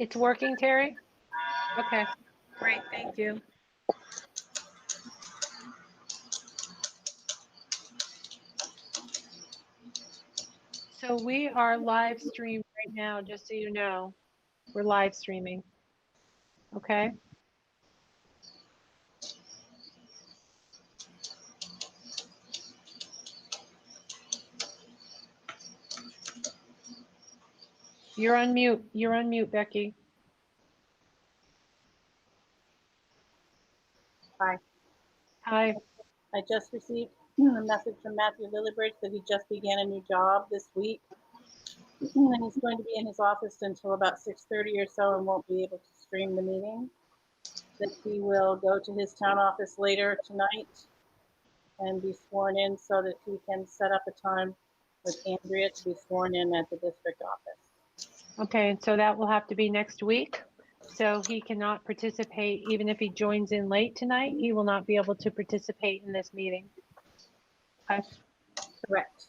It's working, Terry? Okay, great, thank you. So we are live streaming right now, just so you know. We're live streaming. Okay. You're on mute. You're on mute, Becky. Hi. Hi. I just received a message from Matthew Lillibridge that he just began a new job this week. And he's going to be in his office until about 6:30 or so and won't be able to stream the meeting. That he will go to his town office later tonight and be sworn in so that he can set up a time with Andrea to be sworn in at the district office. Okay, so that will have to be next week. So he cannot participate, even if he joins in late tonight, he will not be able to participate in this meeting. Okay. Correct.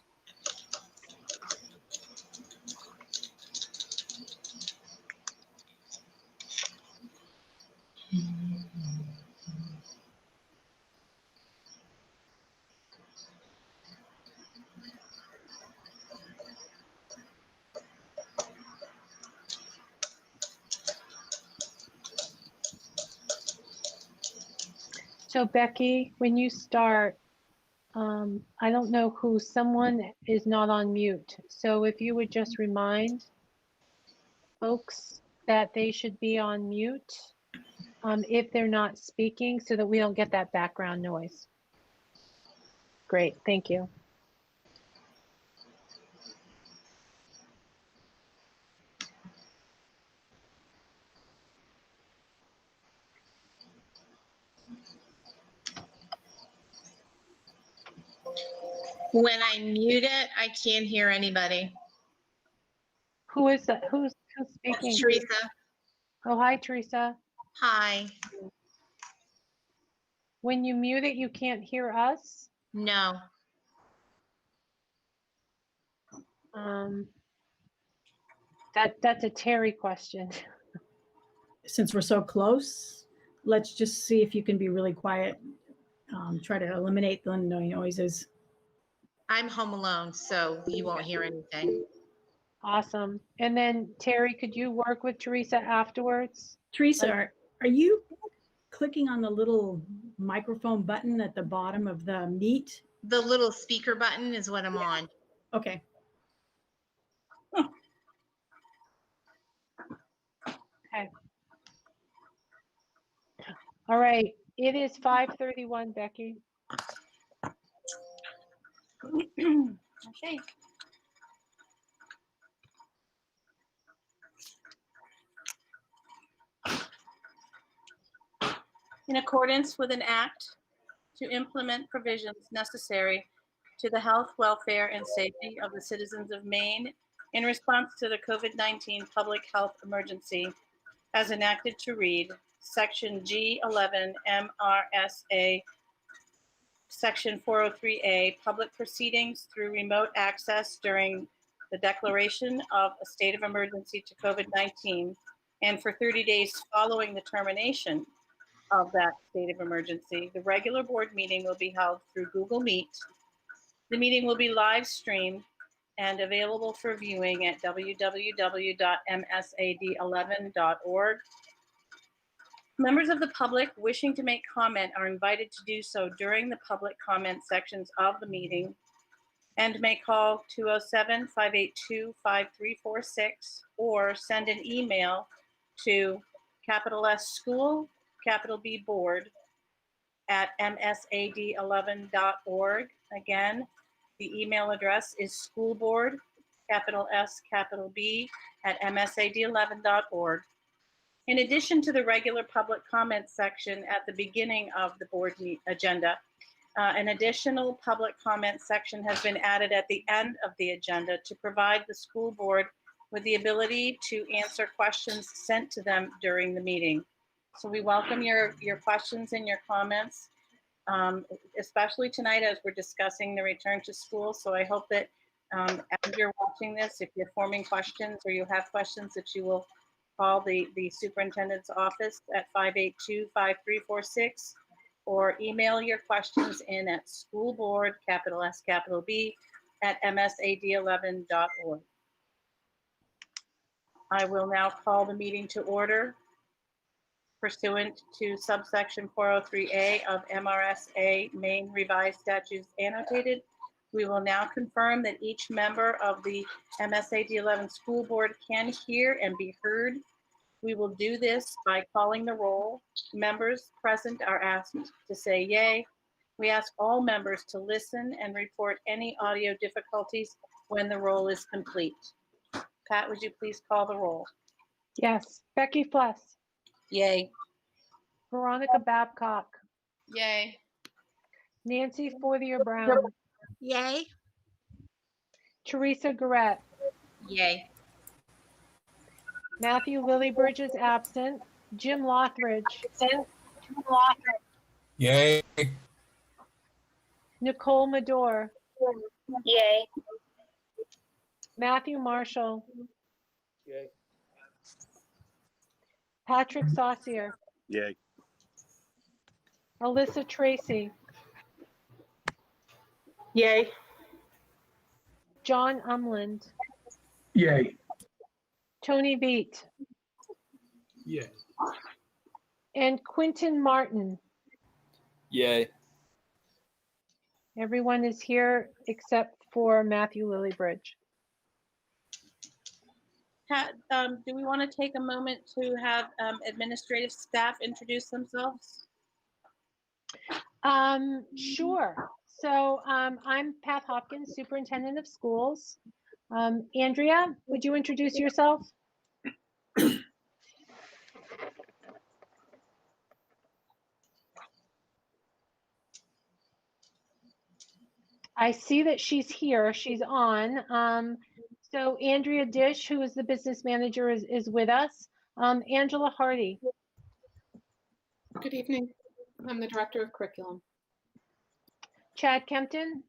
So Becky, when you start, I don't know who, someone is not on mute. So if you would just remind folks that they should be on mute if they're not speaking, so that we don't get that background noise. Great, thank you. When I mute it, I can't hear anybody. Who is that? Who's speaking? Teresa. Oh, hi, Teresa. Hi. When you mute it, you can't hear us? No. That's a Terry question. Since we're so close, let's just see if you can be really quiet. Try to eliminate the noises. I'm home alone, so you won't hear anything. Awesome. And then Terry, could you work with Teresa afterwards? Teresa, are you clicking on the little microphone button at the bottom of the Meet? The little speaker button is what I'm on. Okay. Okay. All right. It is 5:31, Becky. Okay. In accordance with an act to implement provisions necessary to the health, welfare, and safety of the citizens of Maine in response to the COVID-19 public health emergency, as enacted to read, Section G11 MRSA, Section 403A, public proceedings through remote access during the declaration of a state of emergency to COVID-19 and for 30 days following the termination of that state of emergency. The regular board meeting will be held through Google Meet. The meeting will be live streamed and available for viewing at www.msad11.org. Members of the public wishing to make comment are invited to do so during the public comment sections of the meeting and may call 207-582-5346 or send an email to capital S School, capital B Board at msad11.org. Again, the email address is schoolboard, capital S, capital B, at msad11.org. In addition to the regular public comment section at the beginning of the board agenda, an additional public comment section has been added at the end of the agenda to provide the school board with the ability to answer questions sent to them during the meeting. So we welcome your questions and your comments, especially tonight as we're discussing the return to school. So I hope that as you're watching this, if you're forming questions or you have questions, that you will call the superintendent's office at 582-5346, or email your questions in at schoolboard, capital S, capital B, at msad11.org. I will now call the meeting to order pursuant to subsection 403A of MRSA Maine Revised Statutes Annotated. We will now confirm that each member of the MSAD11 School Board can hear and be heard. We will do this by calling the roll. Members present are asked to say yay. We ask all members to listen and report any audio difficulties when the roll is complete. Pat, would you please call the roll? Yes. Becky Fless, Yay. Veronica Babcock, Yay. Nancy Fortier-Brown, Yay. Theresa Gorette, Yay. Matthew Lillybridge is absent, Jim Lothridge, Yay. Nicole Madore, Yay. Matthew Marshall, Yay. Patrick Saucier, Yay. Alyssa Tracy, Yay. John Umland, Yay. Tony Beat, Yay. and Quentin Martin. Yay. Everyone is here except for Matthew Lillybridge. Pat, do we want to take a moment to have administrative staff introduce themselves? Sure. So I'm Pat Hopkins, Superintendent of Schools. Andrea, would you introduce yourself? I see that she's here. She's on. So Andrea Dish, who is the business manager, is with us. Angela Hardy. Good evening. I'm the Director of Curriculum. Chad Kempton.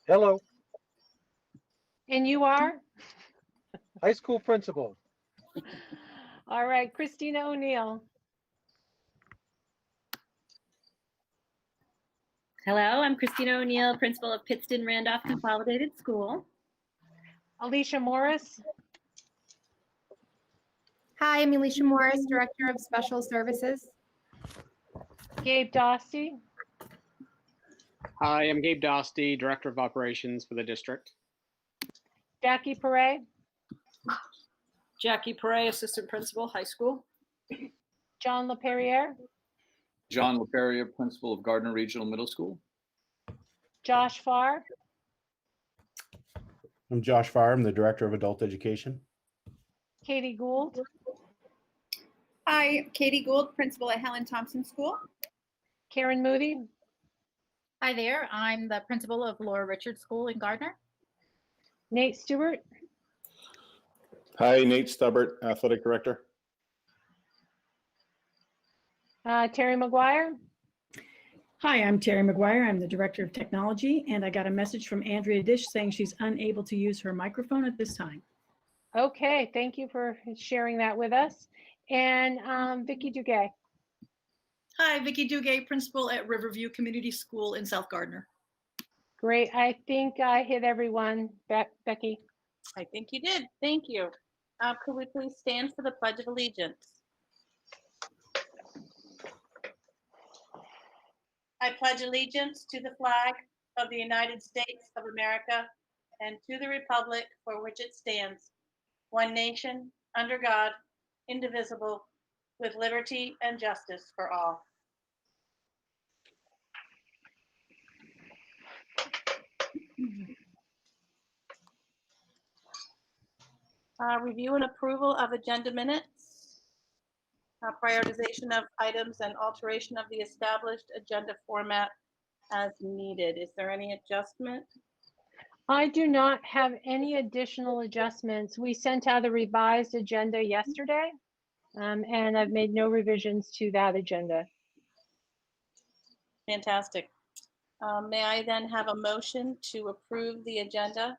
Hello, And you are? high school principal. All right, Christina O'Neill. Hello, I'm Christina O'Neill, principal of Pittston Randolph Consolidated School. Alicia Morris. Hi, I'm Alicia Morris, Director of Special Services. Gabe Dostie. Hi, I'm Gabe Dostie, Director of Operations for the district. Jackie Perret. Jackie Perret, Assistant Principal, High School. John LaPerriere. John LaPerriere, Principal of Gardner Regional Middle School. Josh Farr. I'm Josh Farr. I'm the Director of Adult Education. Katie Gould. Hi, Katie Gould, Principal at Helen Thompson School. Karen Moody. Hi there, I'm the principal of Laura Richards School in Gardner. Nate Stewart. Hi, Nate Stubbert, Athletic Director. Terry McGuire. Hi, I'm Terry McGuire. I'm the Director of Technology, and I got a message from Andrea Dish saying she's unable to use her microphone at this time. Okay, thank you for sharing that with us. And Vicki Duguay. Hi, Vicki Duguay, Principal at Riverview Community School in South Gardner. Great, I think I hit everyone. Becky. I think you did. Thank you. Could we please stand for the Pledge of Allegiance? I pledge allegiance to the flag of the United States of America and to the republic for which it stands, one nation, under God, indivisible, with liberty and justice for all. Review and approval of agenda minutes. Prioritization of items and alteration of the established agenda format as needed. Is there any adjustment? I do not have any additional adjustments. We sent out a revised agenda yesterday, and I've made no revisions to that agenda. Fantastic. May I then have a motion to approve the agenda?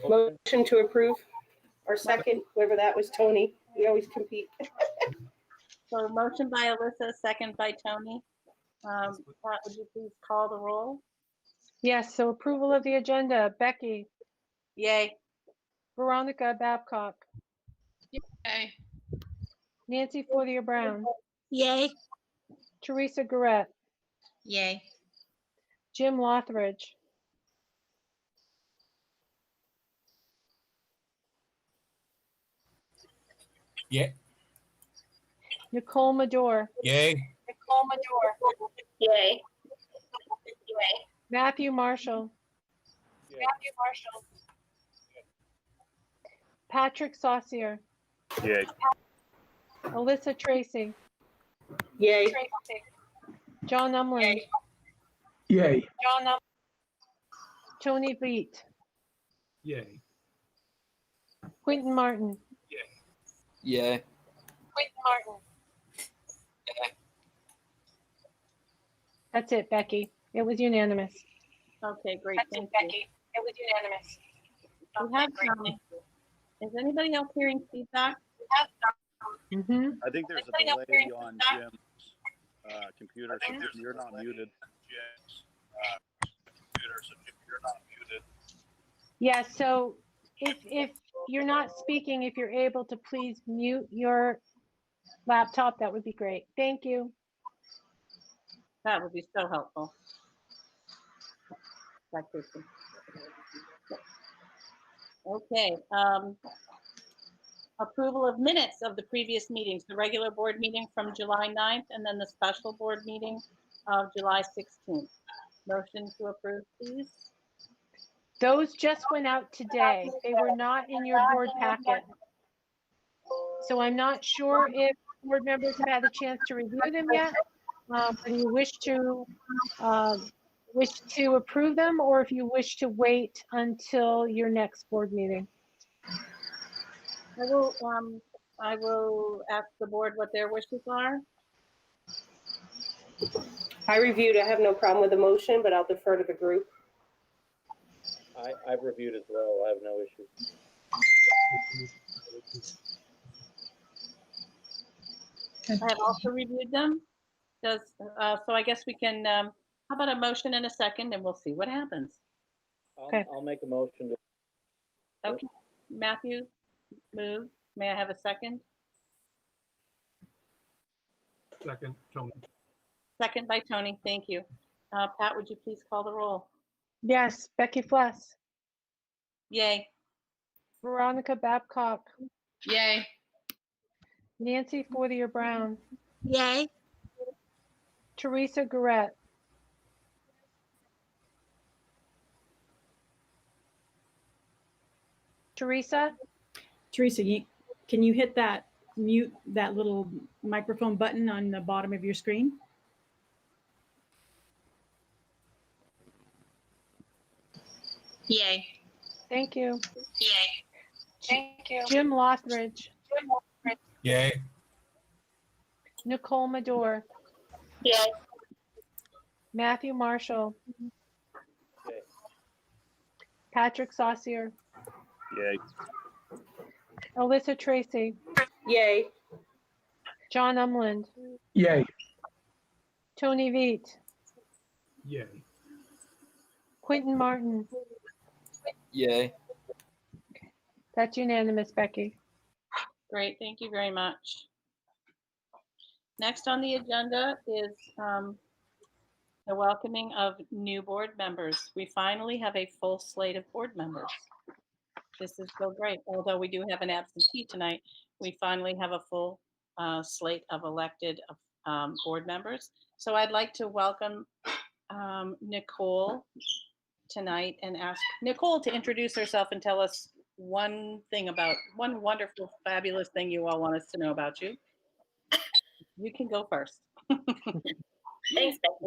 Motion to approve. Or second, whoever that was, Tony. We always compete. So motion by Alyssa, second by Tony. Pat, would you please call the roll? Yes, so approval of the agenda. Becky, Yay. Veronica Babcock, Yay. Nancy Fortier-Brown, Yay. Theresa Gorette, Yay. Jim Lothridge, Yeah. Nicole Madore, Yay. Yay. Matthew Marshall, Patrick Saucier, Yay. Alyssa Tracy, Yay. John Umland, Yay. Tony Beat, Yay. Quentin Martin, Yay. That's it, Becky. It was unanimous. Okay, great. Thank you. We have, is anybody else hearing feedback? Mm-hmm. I think there's a delay on Jim's computer, so you're not muted. Yeah, so if you're not speaking, if you're able to please mute your laptop, that would be great. Thank you. That would be so helpful. Back to you. Okay, approval of minutes of the previous meetings, the regular board meeting from July 9th and then the special board meeting of July 16th. Motion to approve, please. Those just went out today. They were not in your board packet. So I'm not sure if board members have had a chance to review them yet. If you wish to approve them, or if you wish to wait until your next board meeting. I will ask the board what their wishes are. I reviewed. I have no problem with the motion, but I'll defer to the group. I've reviewed as well. I have no issues. I have also reviewed them. So I guess we can, how about a motion in a second and we'll see what happens. Okay. I'll make a motion. Okay, Matthew, move. May I have a second? Second, Tony. Second by Tony, thank you. Pat, would you please call the roll? Yes, Becky Fless, Yay. Veronica Babcock, Yay. Nancy Fortier-Brown, Yay. Theresa Gorette, Theresa, Can you hit that mute, that little microphone button on the bottom of your screen? Yay. thank you. Yay. Jim Lothridge, Yay. Nicole Madore, Yay. Matthew Marshall, Yay. Patrick Saucier, Yay. Alyssa Tracy, Yay. John Umland, Yay. Tony Veet, Yay. Quentin Martin. Yay. That's unanimous, Becky. Great, thank you very much. Next on the agenda is the welcoming of new board members. We finally have a full slate of board members. This is so great. Although we do have an absentee tonight, we finally have a full slate of elected board members. So I'd like to welcome Nicole tonight and ask Nicole to introduce herself and tell us one wonderful, fabulous thing you all want us to know about you. You can go first. Thanks, Becky.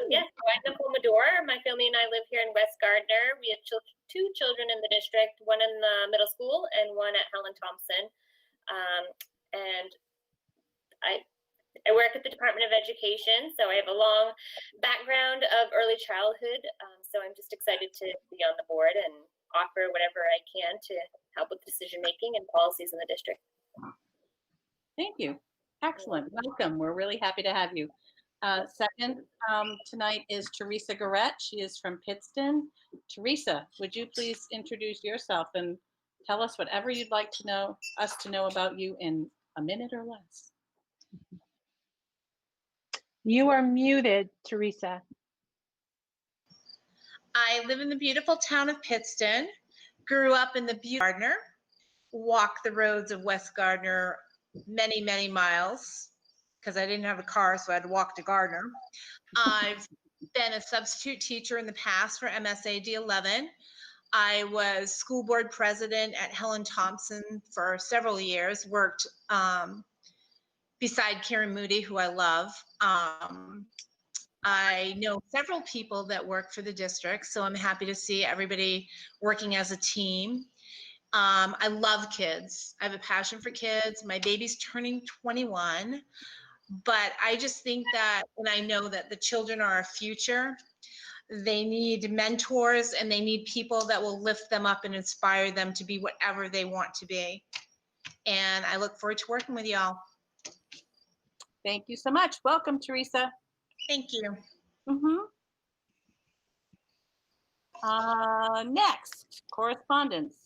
Yes, I'm Nicole Madore. My family and I live here in West Gardner. We have two children in the district, one in the middle school and one at Helen Thompson. And I work at the Department of Education, so I have a long background of early childhood. So I'm just excited to be on the board and offer whatever I can to help with decision making and policies in the district. Thank you. Excellent. Welcome. We're really happy to have you. Second tonight is Theresa Gorette. She is from Pittston. Theresa, would you please introduce yourself and tell us whatever you'd like to know us to know about you in a minute or less? You are muted, Theresa. I live in the beautiful town of Pittston, grew up in the beautiful Gardner, walked the roads of West Gardner many, many miles because I didn't have a car, so I had to walk to Gardner. I've been a substitute teacher in the past for MSAD 11. I was school board president at Helen Thompson for several years, worked beside Karen Moody, who I love. I know several people that work for the district, so I'm happy to see everybody working as a team. I love kids. I have a passion for kids. My baby's turning 21, but I just think that, and I know that the children are our future. They need mentors and they need people that will lift them up and inspire them to be whatever they want to be. And I look forward to working with y'all. Thank you so much. Welcome, Theresa. Thank you. Next, correspondence.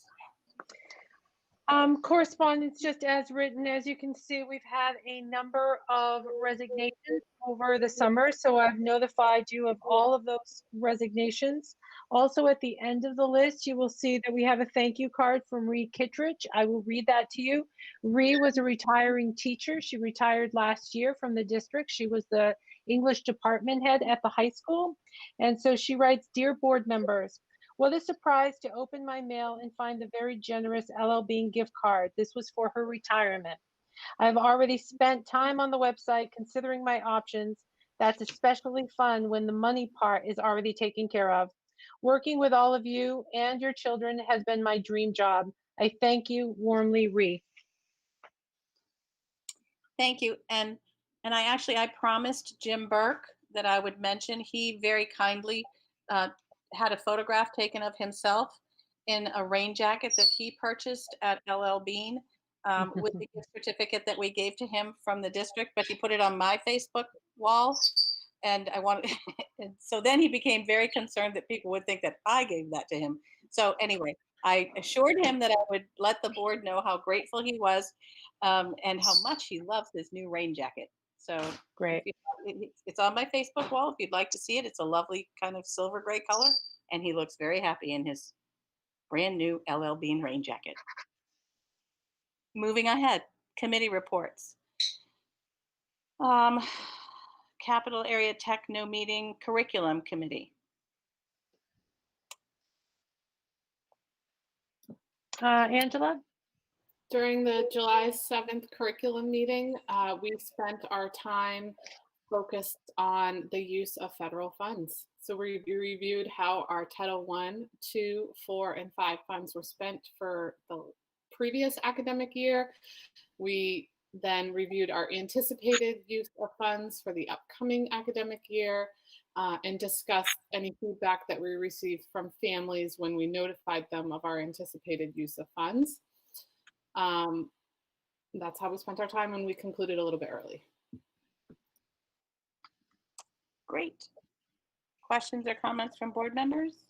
Correspondence just as written. As you can see, we've had a number of resignations over the summer, so I've notified you of all of those resignations. Also, at the end of the list, you will see that we have a thank you card from Ree Kittredge. I will read that to you. Ree was a retiring teacher. She retired last year from the district. She was the English department head at the high school. And so she writes, "Dear board members, what a surprise to open my mail and find the very generous LL Bean gift card. This was for her retirement. I've already spent time on the website considering my options. That's especially fun when the money part is already taken care of. Working with all of you and your children has been my dream job. I thank you warmly, Ree." Thank you. And I promised Jim Burke that I would mention. He very kindly had a photograph taken of himself in a rain jacket that he purchased at LL Bean with the gift certificate that we gave to him from the district, but he put it on my Facebook wall. And and so then he became very concerned that people would think that I gave that to him. So anyway, I assured him that I would let the board know how grateful he was and how much he loves this new rain jacket. So great. It's on my Facebook wall if you'd like to see it. It's a lovely kind of silver gray color, and he looks very happy in his brand new LL Bean rain jacket. Moving ahead, committee reports. Capital Area Tech No Meeting Curriculum Committee. Angela? During the July 7th curriculum meeting, we spent our time focused on the use of federal funds. So we reviewed how our Title I, II, IV, and V funds were spent for the previous academic year. We then reviewed our anticipated use of funds for the upcoming academic year and discussed any feedback that we received from families when we notified them of our anticipated use of funds. That's how we spent our time, and we concluded a little bit early. Great. Questions or comments from board members?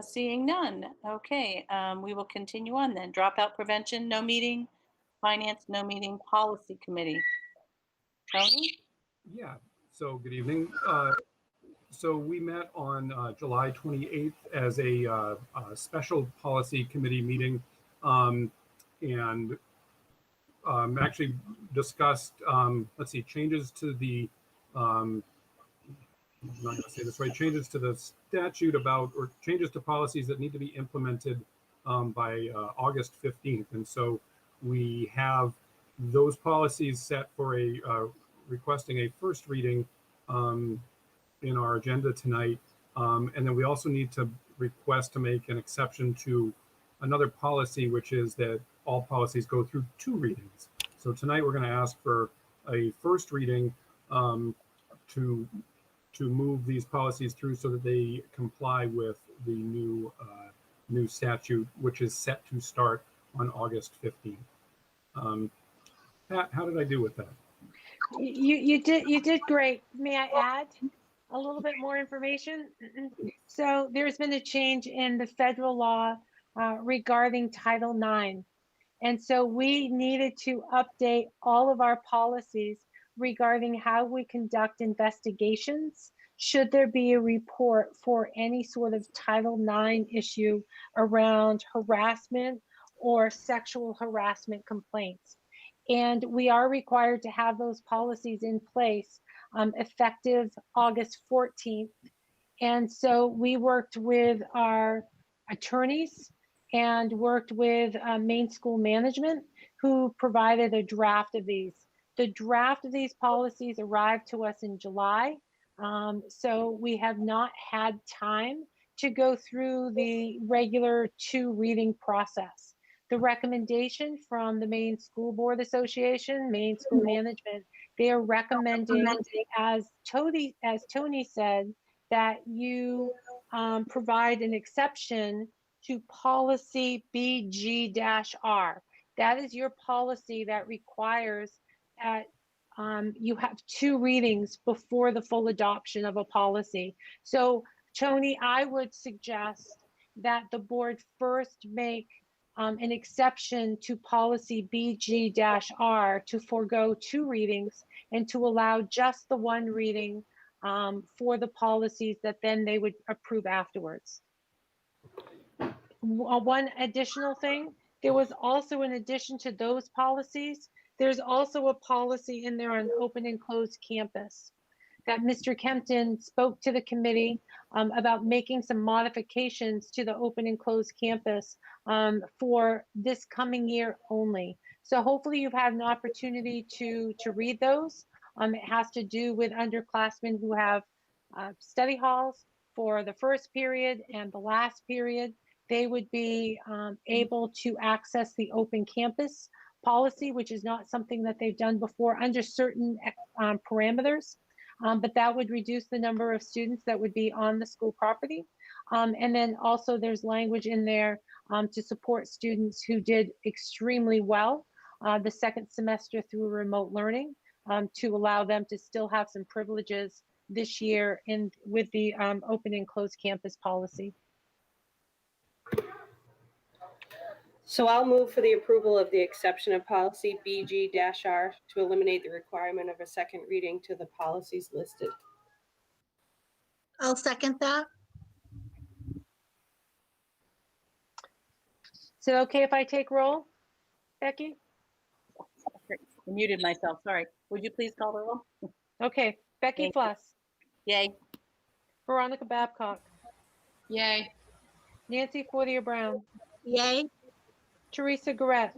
Seeing none. Okay, we will continue on then. Dropout prevention, no meeting. Finance, no meeting. Policy committee. Tony? Yeah, so good evening. So we met on July 28th as a special policy committee meeting and actually discussed, changes to the, I'm not going to say this right, changes to the statute about, or changes to policies that need to be implemented by August 15th. And so we have those policies set for a requesting a first reading in our agenda tonight. And then we also need to request to make an exception to another policy, which is that all policies go through 2 readings. So tonight we're going to ask for a first reading to move these policies through so that they comply with the new statute, which is set to start on August 15th. Pat, how did I do with that? You did great. May I add a little bit more information? So there's been a change in the federal law regarding Title IX. And so we needed to update all of our policies regarding how we conduct investigations should there be a report for any sort of Title IX issue around harassment or sexual harassment complaints. And we are required to have those policies in place effective August 14th. And so we worked with our attorneys and worked with Maine School Management, who provided a draft of these. The draft of these policies arrived to us in July. So we have not had time to go through the regular 2 reading process. The recommendation from the Maine School Board Association, Maine School Management, they are recommending, as Tony said, that you provide an exception to policy BG-R. That is your policy that requires that you have 2 readings before the full adoption of a policy. So, Tony, I would suggest that the board first make an exception to policy BG-R to forego 2 readings and to allow just the 1 reading for the policies that then they would approve afterwards. One additional thing, there was also, in addition to those policies, there's also a policy in there on open and closed campus that Mr. Kempton spoke to the committee about making some modifications to the open and closed campus for this coming year only. So hopefully you've had an opportunity to read those. It has to do with underclassmen who have study halls for the first period and the last period. They would be able to access the open campus policy, which is not something that they've done before under certain parameters. But that would reduce the number of students that would be on the school property. And then also there's language in there to support students who did extremely well the second semester through remote learning, to allow them to still have some privileges this year with the open and closed campus policy. So I'll move for the approval of the exception of policy BG-R to eliminate the requirement of a second reading to the policies listed. I'll second that. Is it okay if I take roll, Becky? I muted myself, sorry. Would you please call the roll? Okay, Becky Fless. Yay. Veronica Babcock. Yay. Nancy Fortier-Brown. Yay. Theresa Gorette.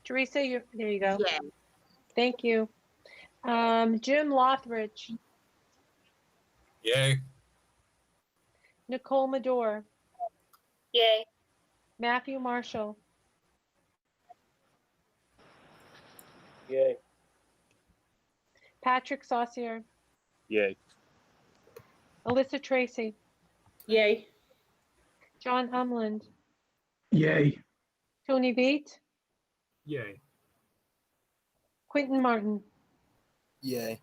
Teresa, there you go. Yay. Thank you. Jim Lothridge. Yay. Nicole Medore. Yay. Matthew Marshall. Yay. Patrick Saucier. Yay. Alyssa Tracy. Yay. John Umland. Yay. Tony Beat. Yay. Quentin Martin. Yay.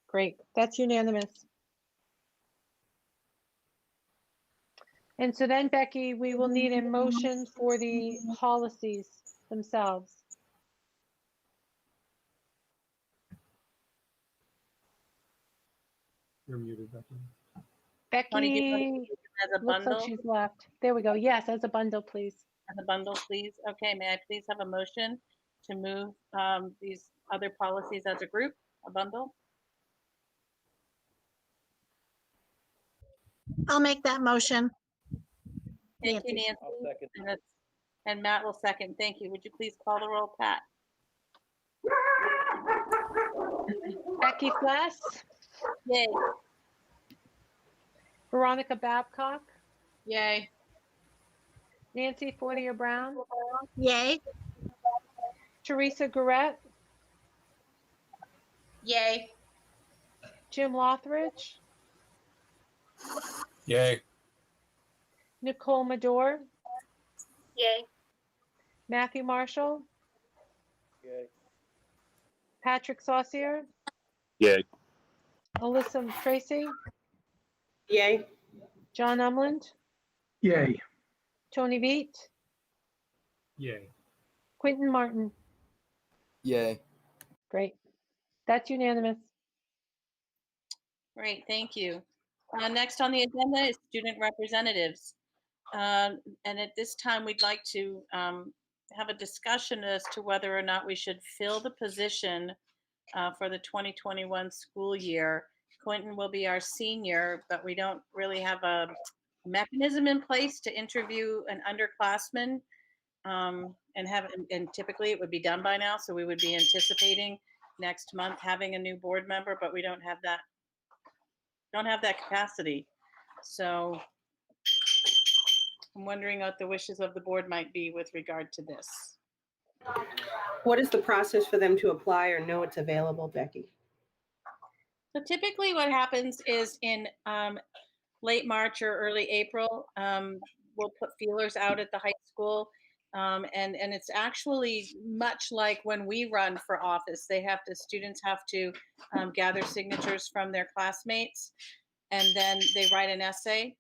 Great, that's unanimous. And so then, Becky, we will need a motion for the policies themselves. You're muted, Becky. Becky, As a looks bundle? like she's left. There we go. Yes, as a bundle, please. As a bundle, please. Okay, may I please have a motion to move these other policies as a group, a bundle? I'll make that motion. Thank you, Nancy. I'll second. And Matt will second. Thank you. Would you please call the roll, Pat? Becky Fless. Yay. Veronica Babcock. Yay. Nancy Fortier-Brown. Yay. Theresa Gorette, Yay. Jim Lothridge, Yay. Nicole Medore, Yay. Matthew Marshall, Yay. Patrick Saucier, Yay. Alyssa Tracy, Yay. John Umland, Yay. Tony Veet, Yay. Quentin Martin. Yay. Great. That's unanimous. Great, thank you. Next on the agenda is student representatives. And at this time, we'd like to have a discussion as to whether or not we should fill the position for the 2021 school year. Quentin will be our senior, but we don't really have a mechanism in place to interview an underclassman. And typically it would be done by now, so we would be anticipating next month having a new board member, but we don't have that capacity. So I'm wondering what the wishes of the board might be with regard to this. What is the process for them to apply or know it's available, Becky? So typically what happens is in late March or early April, we'll put feelers out at the high school. And it's actually much like when we run for office. Students have to gather signatures from their classmates, and then they write an essay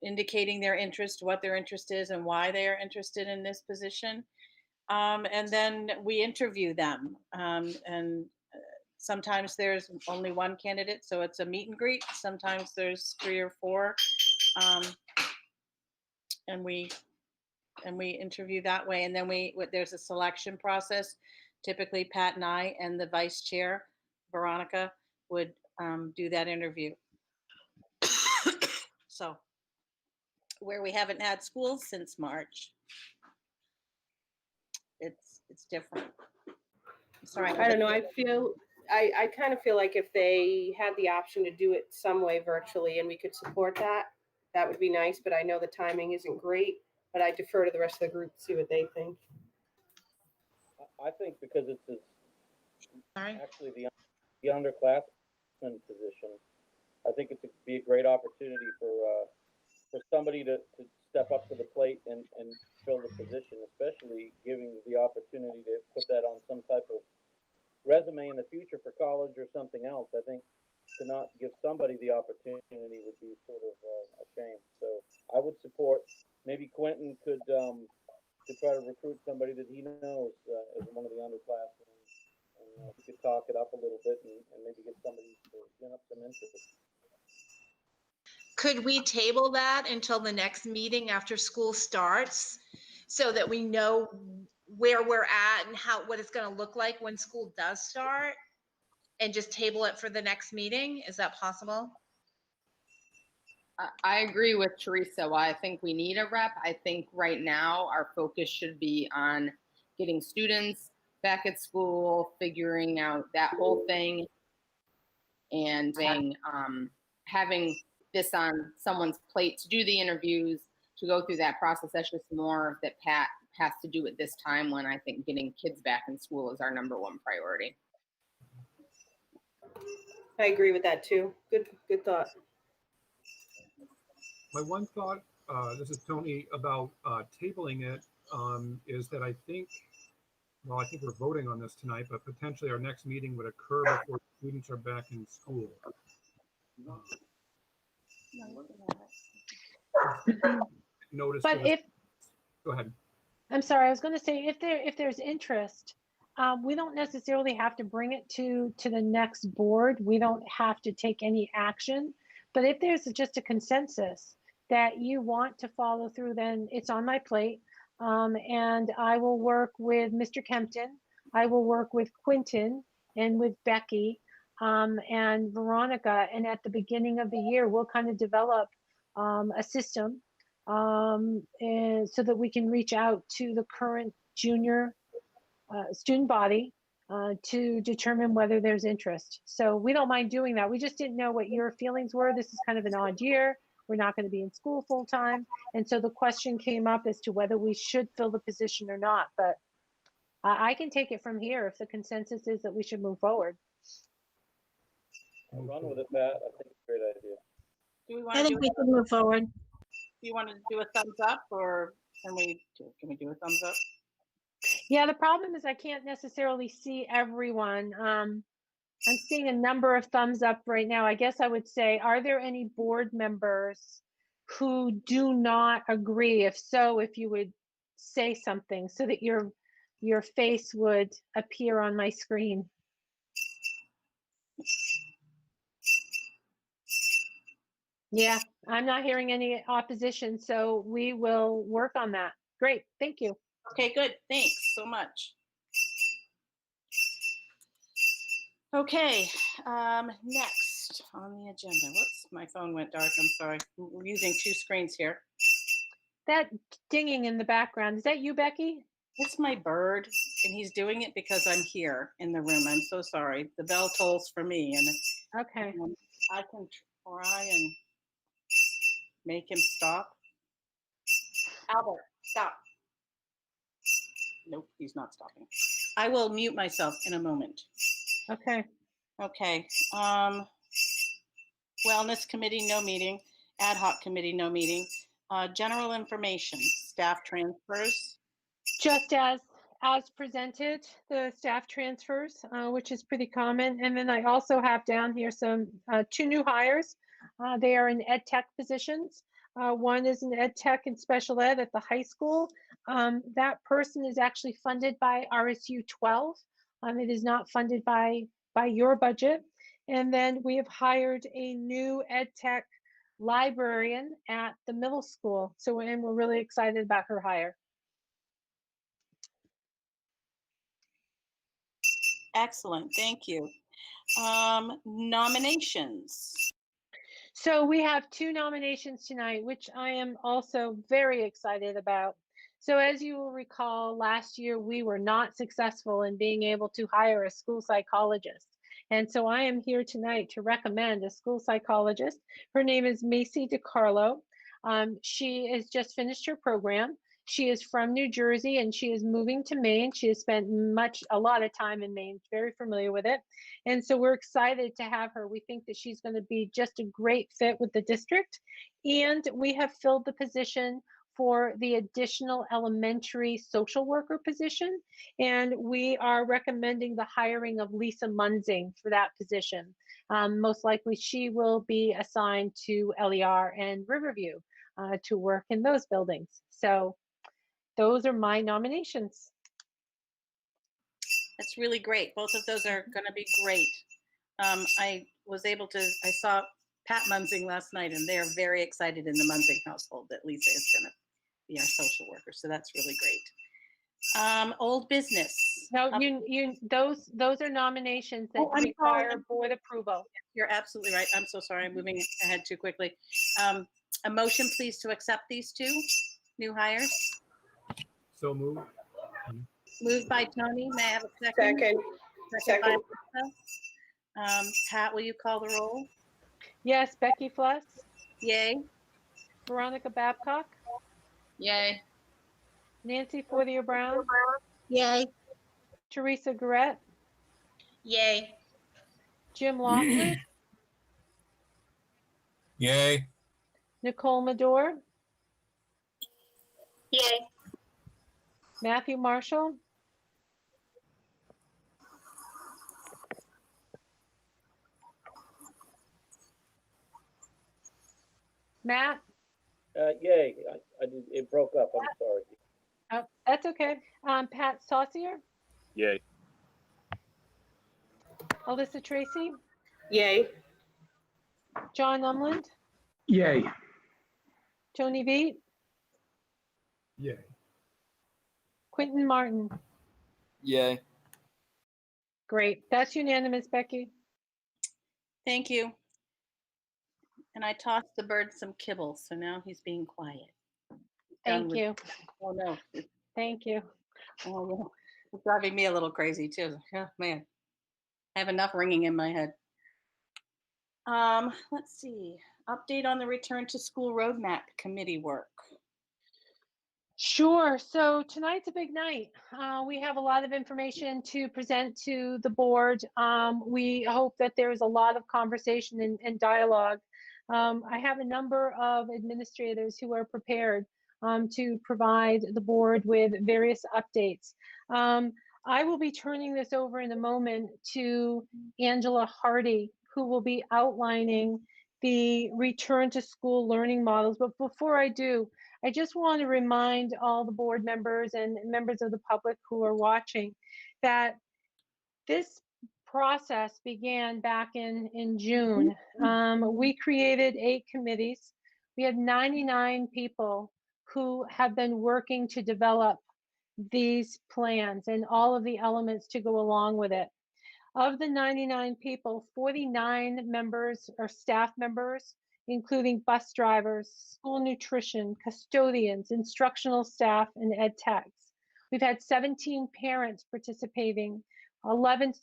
indicating their interest, what their interest is, and why they are interested in this position. And then we interview them. And sometimes there's only one candidate, so it's a meet and greet. Sometimes there's 3 or 4. And we interview that way. And then there's a selection process. Typically, Pat and I and the vice chair, Veronica, would do that interview. So, where we haven't had schools since March, it's different. Sorry. I don't know. I kind of feel like if they had the option to do it some way virtually and we could support that, that would be nice. But I know the timing isn't great, but I defer to the rest of the group to see what they think. I think because it's actually the underclassman position, I think it would be a great opportunity for somebody to step up to the plate and fill the position, especially giving the opportunity to put that on some type of resume in the future for college or something else. I think to not give somebody the opportunity would be sort of a shame. So I would support, maybe Quentin could try to recruit somebody that he knows as one of the underclassmen. And he could talk it up a little bit and maybe get somebody to gin up some interest. Could we table that until the next meeting after school starts so that we know where we're at and what it's going to look like when school does start, and just table it for the next meeting? Is that possible? I agree with Theresa. While I think we need a rep, I think right now our focus should be on getting students back at school, figuring out that whole thing, and having this on someone's plate to do the interviews, to go through that process. That's just more that Pat has to do at this time, when I think getting kids back in school is our #1 priority. I agree with that too. Good thought. My one thought, this is Tony, about tabling it is that I think we're voting on this tonight, but potentially our next meeting would occur before students are back in school. Notice. But go ahead. I'm sorry, I was going to say, if there's interest, we don't necessarily have to bring it to the next board. We don't have to take any action. But if there's just a consensus that you want to follow through, then it's on my plate. And I will work with Mr. Kempton. I will work with Quentin and with Becky and Veronica. And at the beginning of the year, we'll kind of develop a system and so that we can reach out to the current junior student body to determine whether there's interest. So we don't mind doing that. We just didn't know what your feelings were. This is kind of an odd year. We're not going to be in school full time. And so the question came up as to whether we should fill the position or not. But I can take it from here if the consensus is that we should move forward. I'll run with it, Pat. I think it's a great idea. Do we want I to think do we can move forward. Do you want to do a thumbs up, or can we do a thumbs up? Yeah, the problem is I can't necessarily see everyone. I'm seeing a number of thumbs up right now. I guess I would say, are there any board members who do not agree? If so, if you would say something so that your face would appear on my screen. Yeah, I'm not hearing any opposition, so we will work on that. Great, thank you. Okay, good. Thanks so much. Okay, next on the agenda. Whoops, my phone went dark. I'm sorry. We're using two screens here. That dinging in the background, is that you, Becky? It's my bird, and he's doing it because I'm here in the room. I'm so sorry. The bell tolls for me, and okay, I can try and make him stop. Albert, stop. Nope, he's not stopping. I will mute myself in a moment. Okay. Okay. Wellness committee, no meeting. Ad hoc committee, no meeting. General information, staff transfers. Just as presented, the staff transfers, which is pretty common. And then I also have down here some two new hires. They are in ed tech positions. One is an ed tech and special ed at the high school. That person is actually funded by RSU 12. It is not funded by your budget. And then we have hired a new ed tech librarian at the middle school. So, and we're really excited about her hire. Excellent, thank you. Nominations. So we have two nominations tonight, which I am also very excited about. So as you will recall, last year we were not successful in being able to hire a school psychologist. And so I am here tonight to recommend a school psychologist. Her name is Macy DiCarlo. She has just finished her program. She is from New Jersey and she is moving to Maine. She has spent a lot of time in Maine, very familiar with it. And so we're excited to have her. We think that she's going to be just a great fit with the district. And we have filled the position for the additional elementary social worker position. And we are recommending the hiring of Lisa Munzing for that position. Most likely she will be assigned to LER and Riverview to work in those buildings. So those are my nominations. That's really great. Both of those are going to be great. I saw Pat Munzing last night, and they are very excited in the Munzing household that Lisa is going to be our social worker. So that's really great. Old business. No, those are nominations that require board approval. You're absolutely right. I'm so sorry. I'm moving ahead too quickly. A motion, please, to accept these two new hires. So moved. Moved by Tony. May I have a second? Second. By Lisa. Pat, will you call the roll? Yes, Becky Fluss. Yay. Veronica Babcock. Yay. Nancy Fortier-Brown. Yay. Theresa Gorette. Yay. Jim Lockwood. Yay. Nicole Medore. Yay. Matthew Marshall. Matt. Yay. It broke up. I'm sorry. Oh, that's okay. Pat Saucier. Yay. Alyssa Tracy. Yay. John Umland. Yay. Tony Veet. Yay. Quentin Martin. Yay. Great. That's unanimous, Becky. Thank you. And I tossed the bird some kibble, so now he's being quiet. Thank you. Oh, no. Thank you. Oh, no. It's driving me a little crazy, too. Oh, man. I have enough ringing in my head. Let's see. update on the Return to School Roadmap Committee work. Sure. So tonight's a big night. We have a lot of information to present to the board. We hope that there's a lot of conversation and dialogue. I have a number of administrators who are prepared to provide the board with various updates. I will be turning this over in a moment to Angela Hardy, who will be outlining the return to school learning models. But before I do, I just want to remind all the board members and members of the public who are watching that this process began back in June. We created 8 committees. We had 99 people who have been working to develop these plans and all of the elements to go along with it. Of the 99 people, 49 members are staff members, including bus drivers, school nutrition, custodians, instructional staff, and ed techs. We've had 17 parents participating, 11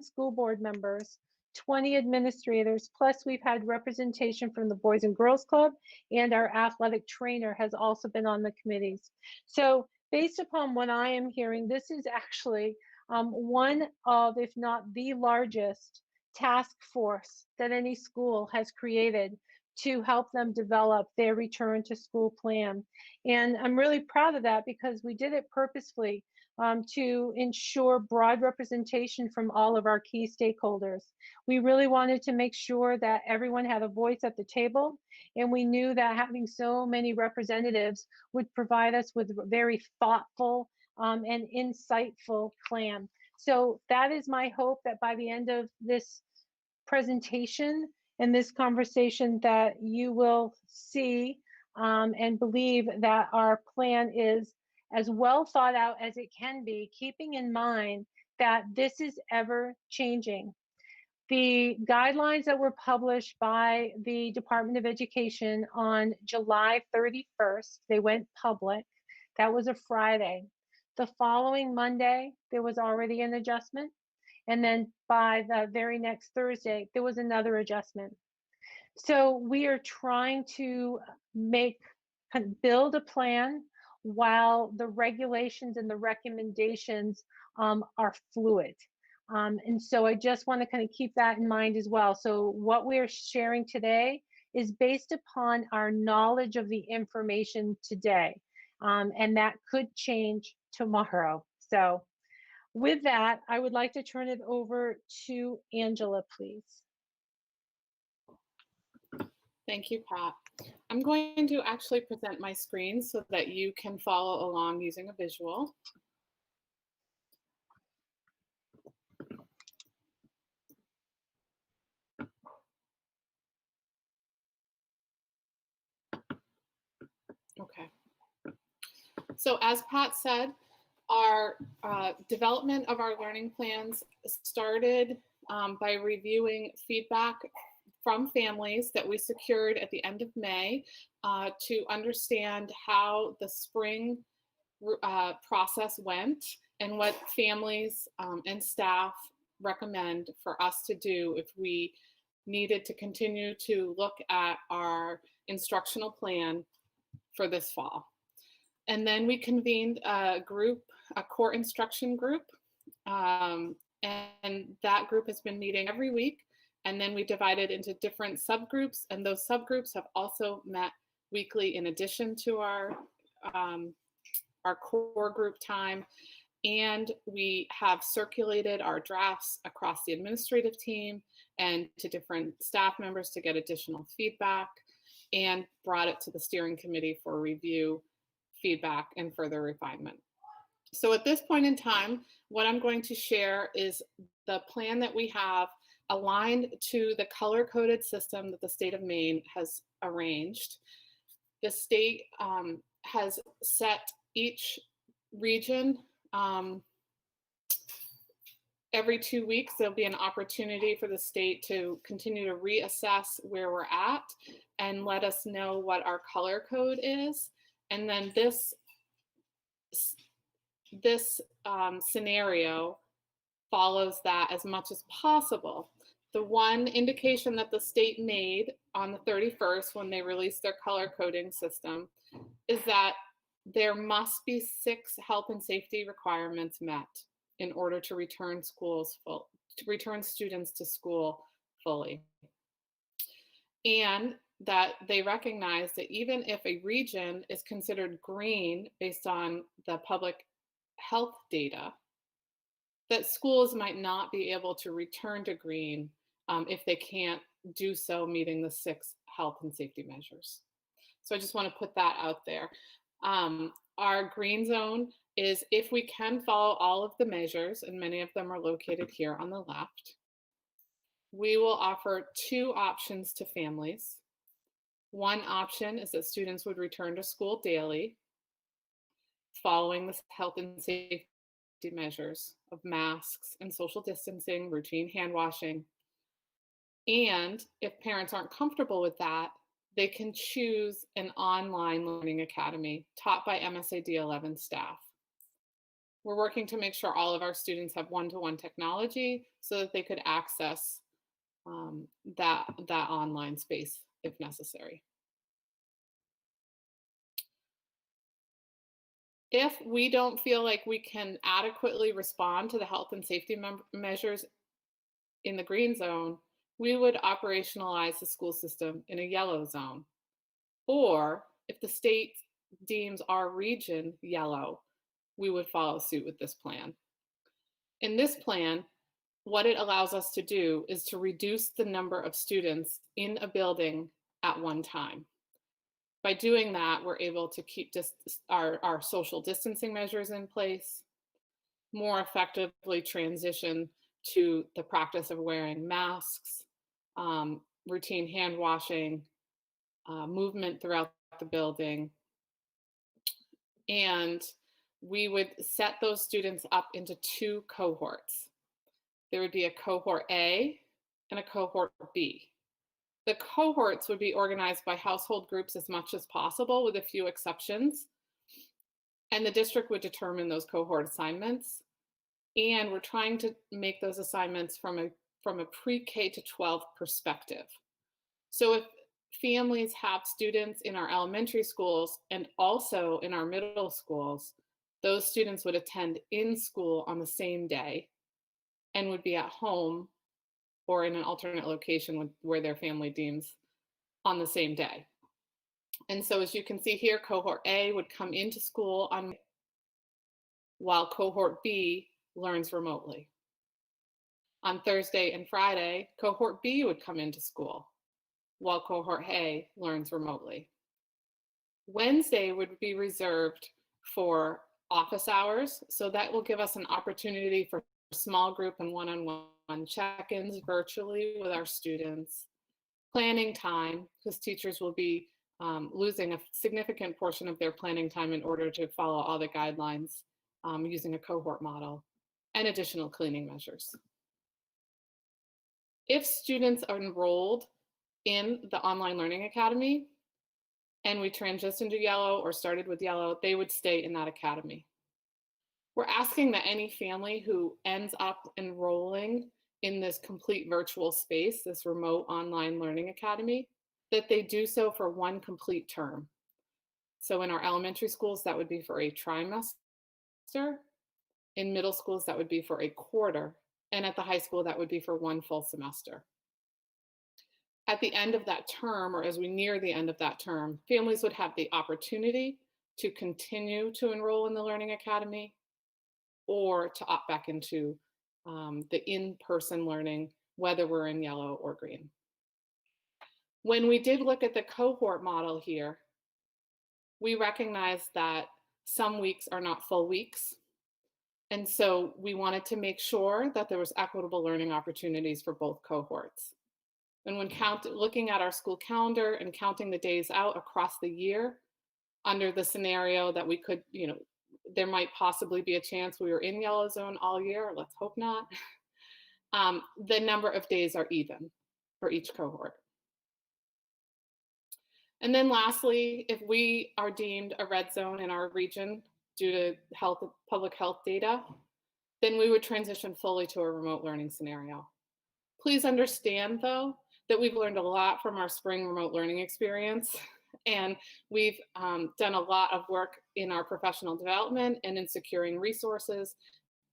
school board members, 20 administrators, plus we've had representation from the Boys and Girls Club, and our athletic trainer has also been on the committees. So based upon what I am hearing, this is actually one of, if not the largest task force that any school has created to help them develop their return to school plan. And I'm really proud of that because we did it purposefully to ensure broad representation from all of our key stakeholders. We really wanted to make sure that everyone had a voice at the table, and we knew that having so many representatives would provide us with a very thoughtful and insightful plan. So that is my hope, that by the end of this presentation and this conversation that you will see and believe that our plan is as well thought out as it can be, keeping in mind that this is ever changing. The guidelines that were published by the Department of Education on July 31st, they went public. That was a Friday. The following Monday, there was already an adjustment. And then by the very next Thursday, there was another adjustment. So we are trying to build a plan while the regulations and the recommendations are fluid. And so I just want to kind of keep that in mind as well. So what we're sharing today is based upon our knowledge of the information today. And that could change tomorrow. So with that, I would like to turn it over to Angela, please. Thank you, Pat. I'm going to actually present my screen so that you can follow along using a visual. Okay. So as Pat said, our development of our learning plans started by reviewing feedback from families that we secured at the end of May to understand how the spring process went and what families and staff recommend for us to do if we needed to continue to look at our instructional plan for this fall. And then we convened a group, a core instruction group, and that group has been meeting every week. And then we divided into different subgroups, and those subgroups have also met weekly in addition to our core group time. And we have circulated our drafts across the administrative team and to different staff members to get additional feedback, and brought it to the steering committee for review, feedback, and further refinement. So at this point in time, what I'm going to share is the plan that we have aligned to the color-coded system that the state of Maine has arranged. The state has set each region every 2 weeks. There'll be an opportunity for the state to continue to reassess where we're at and let us know what our color code is. And then this scenario follows that as much as possible. The one indication that the state made on the 31st when they released their color coding system is that there must be 6 health and safety requirements met in order to return students to school fully. And that they recognize that even if a region is considered green based on the public health data, that schools might not be able to return to green if they can't do so meeting the 6 health and safety measures. So I just want to put that out there. Our green zone is if we can follow all of the measures, and many of them are located here on the left, we will offer 2 options to families. One option is that students would return to school daily, following the health and safety measures of masks and social distancing, routine hand washing. And if parents aren't comfortable with that, they can choose an online learning academy taught by MSAD 11 staff. We're working to make sure all of our students have one-to-one technology so that they could access that online space if necessary. If we don't feel like we can adequately respond to the health and safety measures in the green zone, we would operationalize the school system in a yellow zone. Or if the state deems our region yellow, we would follow suit with this plan. In this plan, what it allows us to do is to reduce the number of students in a building at one time. By doing that, we're able to keep our social distancing measures in place, more effectively transition to the practice of wearing masks, routine hand washing, movement throughout the building. And we would set those students up into 2 cohorts. There would be a cohort A and a cohort B. The cohorts would be organized by household groups as much as possible, with a few exceptions. And the district would determine those cohort assignments. And we're trying to make those assignments from a pre-K to 12 perspective. So if families have students in our elementary schools and also in our middle schools, those students would attend in school on the same day and would be at home or in an alternate location where their family deems on the same day. And so as you can see here, cohort A would come into school while cohort B learns remotely. On Thursday and Friday, cohort B would come into school while cohort A learns remotely. Wednesday would be reserved for office hours, so that will give us an opportunity for small group and one-on-one check-ins virtually with our students, planning time, because teachers will be losing a significant portion of their planning time in order to follow all the guidelines using a cohort model, and additional cleaning measures. If students are enrolled in the Online Learning Academy and we transitioned to yellow or started with yellow, they would stay in that academy. We're asking that any family who ends up enrolling in this complete virtual space, this remote online learning academy, that they do so for 1 complete term. So in our elementary schools, that would be for a trimester. In middle schools, that would be for a quarter. And at the high school, that would be for 1 full semester. At the end of that term, or as we near the end of that term, families would have the opportunity to continue to enroll in the Learning Academy or to opt back into the in-person learning, whether we're in yellow or green. When we did look at the cohort model here, we recognized that some weeks are not full weeks. And so we wanted to make sure that there was equitable learning opportunities for both cohorts. And when looking at our school calendar and counting the days out across the year, under the scenario that we could, there might possibly be a chance we were in yellow zone all year, let's hope not, the number of days are even for each cohort. And then lastly, if we are deemed a red zone in our region due to public health data, then we would transition fully to a remote learning scenario. Please understand, though, that we've learned a lot from our spring remote learning experience, and we've done a lot of work in our professional development and in securing resources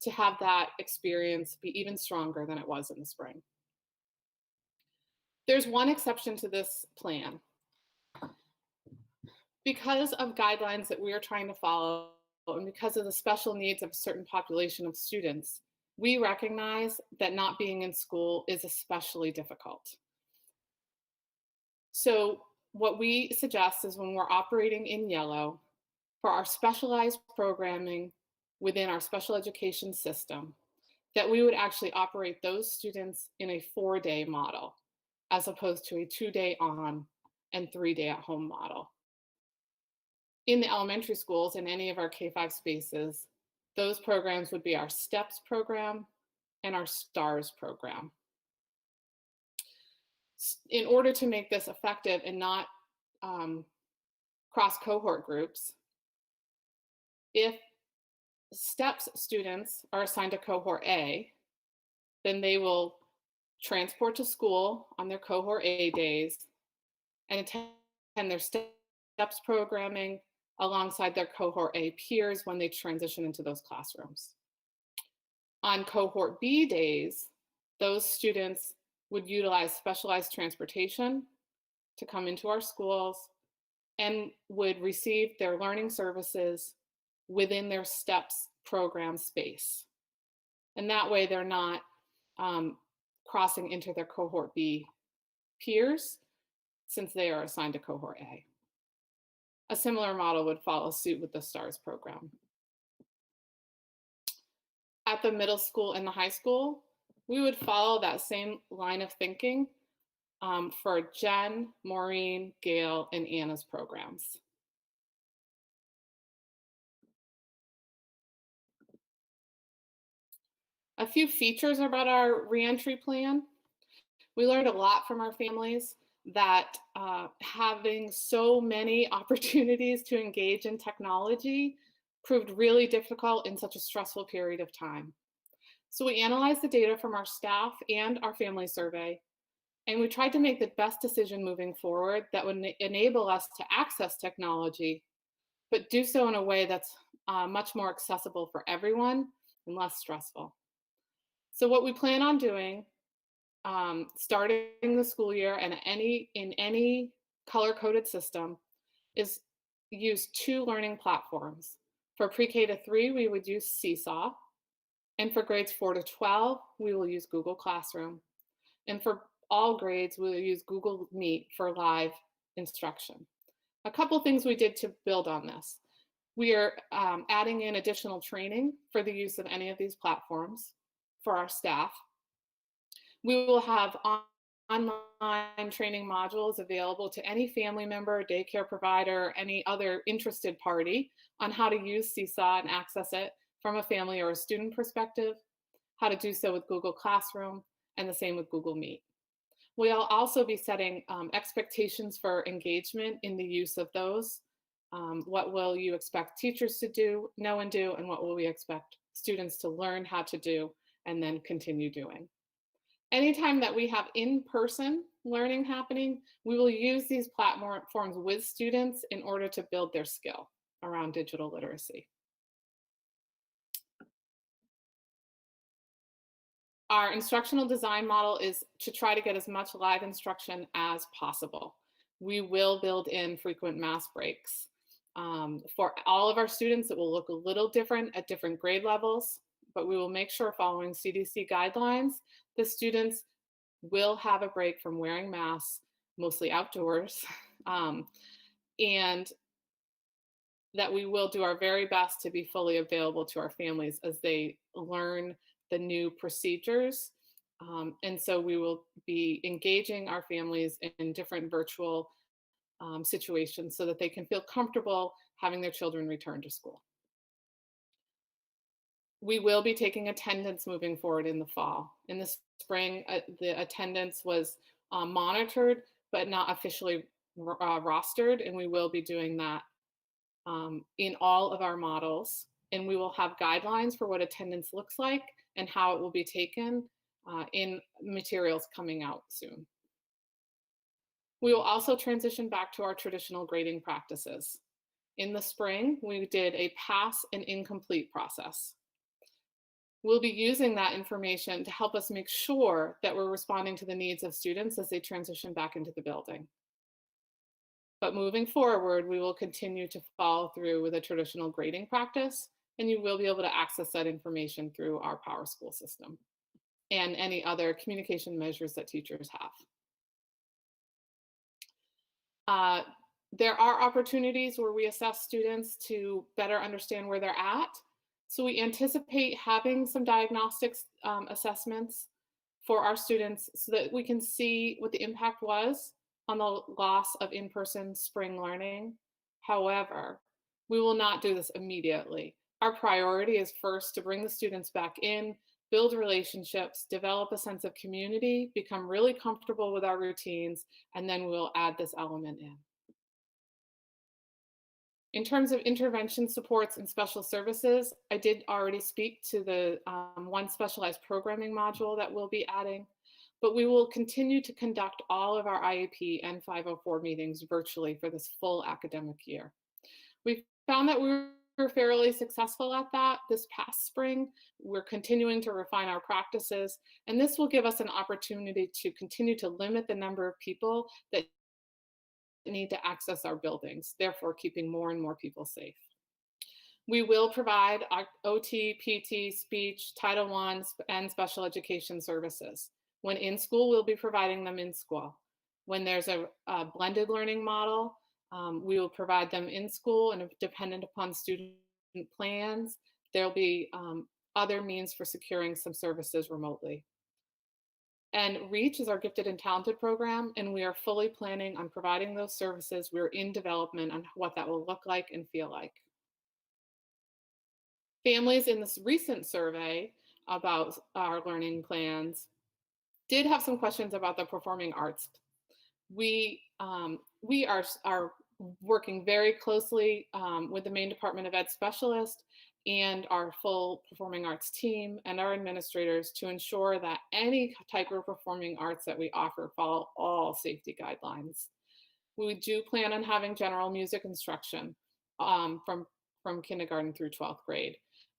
to have that experience be even stronger than it was in the spring. There's one exception to this plan. Because of guidelines that we are trying to follow and because of the special needs of a certain population of students, we recognize that not being in school is especially difficult. So what we suggest is when we're operating in yellow, for our specialized programming within our special education system, that we would actually operate those students in a 4-day model, as opposed to a 2-day on and 3-day at home model. In the elementary schools, in any of our K-5 spaces, those programs would be our STEPS program and our STARS program. In order to make this effective and not cross cohort groups, if STEPS students are assigned to cohort A, then they will transport to school on their cohort A days and attend their STEPS programming alongside their cohort A peers when they transition into those classrooms. On cohort B days, those students would utilize specialized transportation to come into our schools and would receive their learning services within their STEPS program space. And that way they're not crossing into their cohort B peers since they are assigned to cohort A. A similar model would follow suit with the STARS program. At the middle school and the high school, we would follow that same line of thinking for Jen, Maureen, Gail, and Anna's programs. A few features about our reentry plan. We learned a lot from our families that having so many opportunities to engage in technology proved really difficult in such a stressful period of time. So we analyzed the data from our staff and our family survey, and we tried to make the best decision moving forward that would enable us to access technology, but do so in a way that's much more accessible for everyone and less stressful. So what we plan on doing, starting the school year and in any color-coded system, is use 2 learning platforms. For pre-K to 3, we would use Seesaw. And for grades 4 to 12, we will use Google Classroom. And for all grades, we'll use Google Meet for live instruction. A couple things we did to build on this. We are adding in additional training for the use of any of these platforms for our staff. We will have online training modules available to any family member, daycare provider, any other interested party on how to use Seesaw and access it from a family or a student perspective, how to do so with Google Classroom, and the same with Google Meet. We'll also be setting expectations for engagement in the use of those. What will you expect teachers to know and do, and what will we expect students to learn how to do and then continue doing. Anytime that we have in-person learning happening, we will use these platforms with students in order to build their skill around digital literacy. Our instructional design model is to try to get as much live instruction as possible. We will build in frequent mass breaks. For all of our students, it will look a little different at different grade levels, but we will make sure, following CDC guidelines, the students will have a break from wearing masks, mostly outdoors, and that we will do our very best to be fully available to our families as they learn the new procedures. And so we will be engaging our families in different virtual situations so that they can feel comfortable having their children return to school. We will be taking attendance moving forward in the fall. In the spring, the attendance was monitored, but not officially rostered, and we will be doing that in all of our models. And we will have guidelines for what attendance looks like and how it will be taken in materials coming out soon. We will also transition back to our traditional grading practices. In the spring, we did a pass and incomplete process. We'll be using that information to help us make sure that we're responding to the needs of students as they transition back into the building. But moving forward, we will continue to follow through with a traditional grading practice, and you will be able to access that information through our PowerSchool system and any other communication measures that teachers have. There are opportunities where we assess students to better understand where they're at. So we anticipate having some diagnostics assessments for our students so that we can see what the impact was on the loss of in-person spring learning. However, we will not do this immediately. Our priority is first to bring the students back in, build relationships, develop a sense of community, become really comfortable with our routines, and then we'll add this element in. In terms of intervention supports and special services, I did already speak to the one specialized programming module that we'll be adding, but we will continue to conduct all of our IEP and 504 meetings virtually for this full academic year. We found that we were fairly successful at that this past spring. We're continuing to refine our practices, and this will give us an opportunity to continue to limit the number of people that need to access our buildings, therefore keeping more and more people safe. We will provide OT, PT, speech, Title I, and special education services. When in school, we'll be providing them in school. When there's a blended learning model, we will provide them in school, and if dependent upon student plans, there'll be other means for securing some services remotely. And REACH is our Gifted and Talented program, and we are fully planning on providing those services. We're in development on what that will look like and feel like. Families in this recent survey about our learning plans did have some questions about the performing arts. We are working very closely with the Maine Department of Ed specialist and our full performing arts team and our administrators to ensure that any type of performing arts that we offer follow all safety guidelines. We do plan on having general music instruction from kindergarten through 12th grade,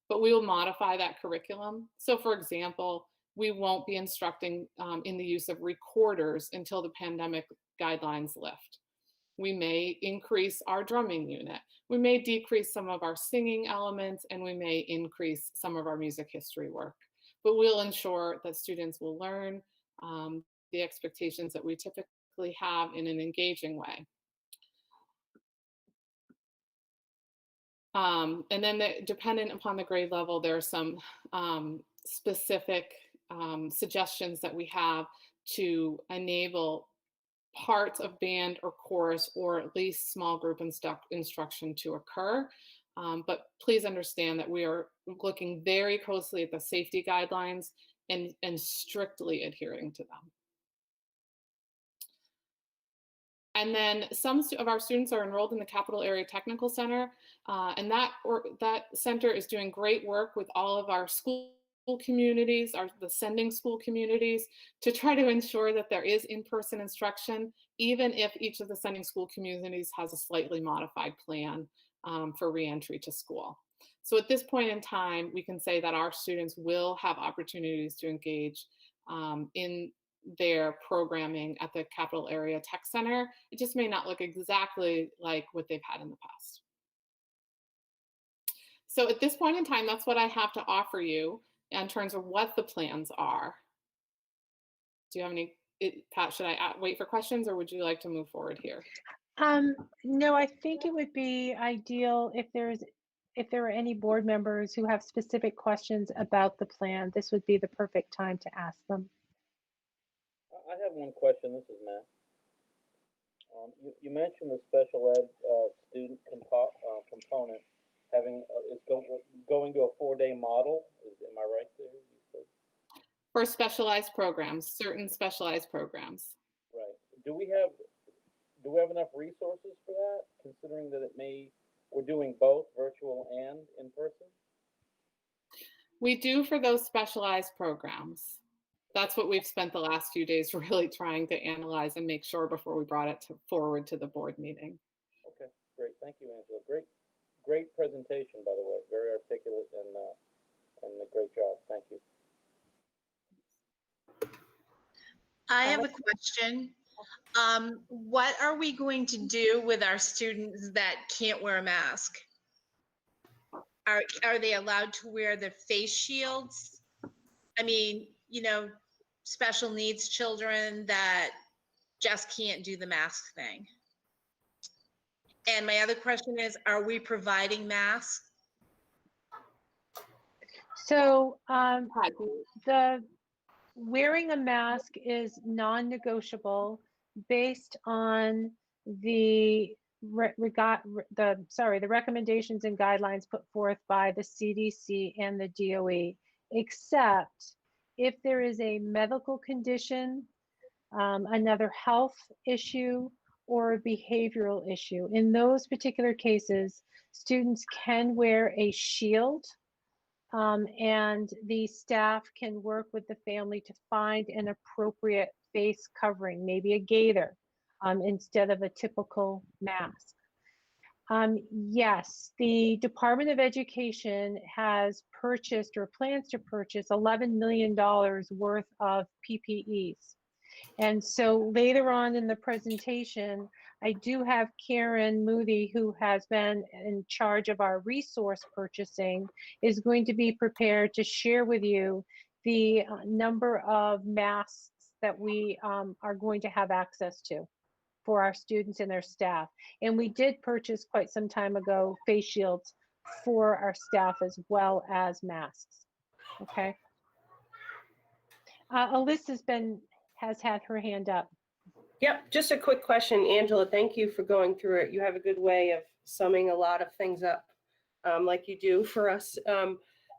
but we will modify that curriculum. So for example, we won't be instructing in the use of recorders until the pandemic guidelines lift. We may increase our drumming unit. We may decrease some of our singing elements, and we may increase some of our music history work. But we'll ensure that students will learn the expectations that we typically have in an engaging way. And then dependent upon the grade level, there are some specific suggestions that we have to enable parts of band or chorus, or at least small group instruction to occur. But please understand that we are looking very closely at the safety guidelines and strictly adhering to them. And then some of our students are enrolled in the Capital Area Technical Center, and that center is doing great work with all of our school communities, the sending school communities, to try to ensure that there is in-person instruction, even if each of the sending school communities has a slightly modified plan for reentry to school. So at this point in time, we can say that our students will have opportunities to engage in their programming at the Capital Area Tech Center. It just may not look exactly like what they've had in the past. So at this point in time, that's what I have to offer you in terms of what the plans are. Do you have any, Pat, should I wait for questions, or would you like to move forward here? No, I think it would be ideal if there are any board members who have specific questions about the plan. This would be the perfect time to ask them. I have one question. This is Matt. You mentioned the special ed student component having is going to a 4-day model. Am I right there? For specialized programs, certain specialized programs. Right. Do we have enough resources for that, considering that we're doing both virtual and in person? We do for those specialized programs. that's what we've spent the last few days really trying to analyze and make sure before we brought it forward to the board meeting. Okay, great. Thank you, Angela. Great presentation, by the way. Very articulate and a great job. Thank you. I have a question. What are we going to do with our students that can't wear a mask? Are they allowed to wear the face shields? I mean, you know, special needs children that just can't do the mask thing. And my other question is, are we providing masks? So the wearing a mask is non-negotiable based on the recommendations and guidelines put forth by the CDC and the DOE, except if there is a medical condition, another health issue, or a behavioral issue. In those particular cases, students can wear a shield, and the staff can work with the family to find an appropriate face covering, maybe a gaiter, instead of a typical mask. Yes, the Department of Education has purchased or plans to purchase $11 million worth of PPEs. And so later on in the presentation, I do have Karen Moody, who has been in charge of our resource purchasing, is going to be prepared to share with you the number of masks that we are going to have access to for our students and their staff. And we did purchase quite some time ago face shields for our staff as well as masks. Okay. Alyssa's has had her hand up. Yep, just a quick question, Angela. Thank you for going through it. You have a good way of summing a lot of things up, like you do for us.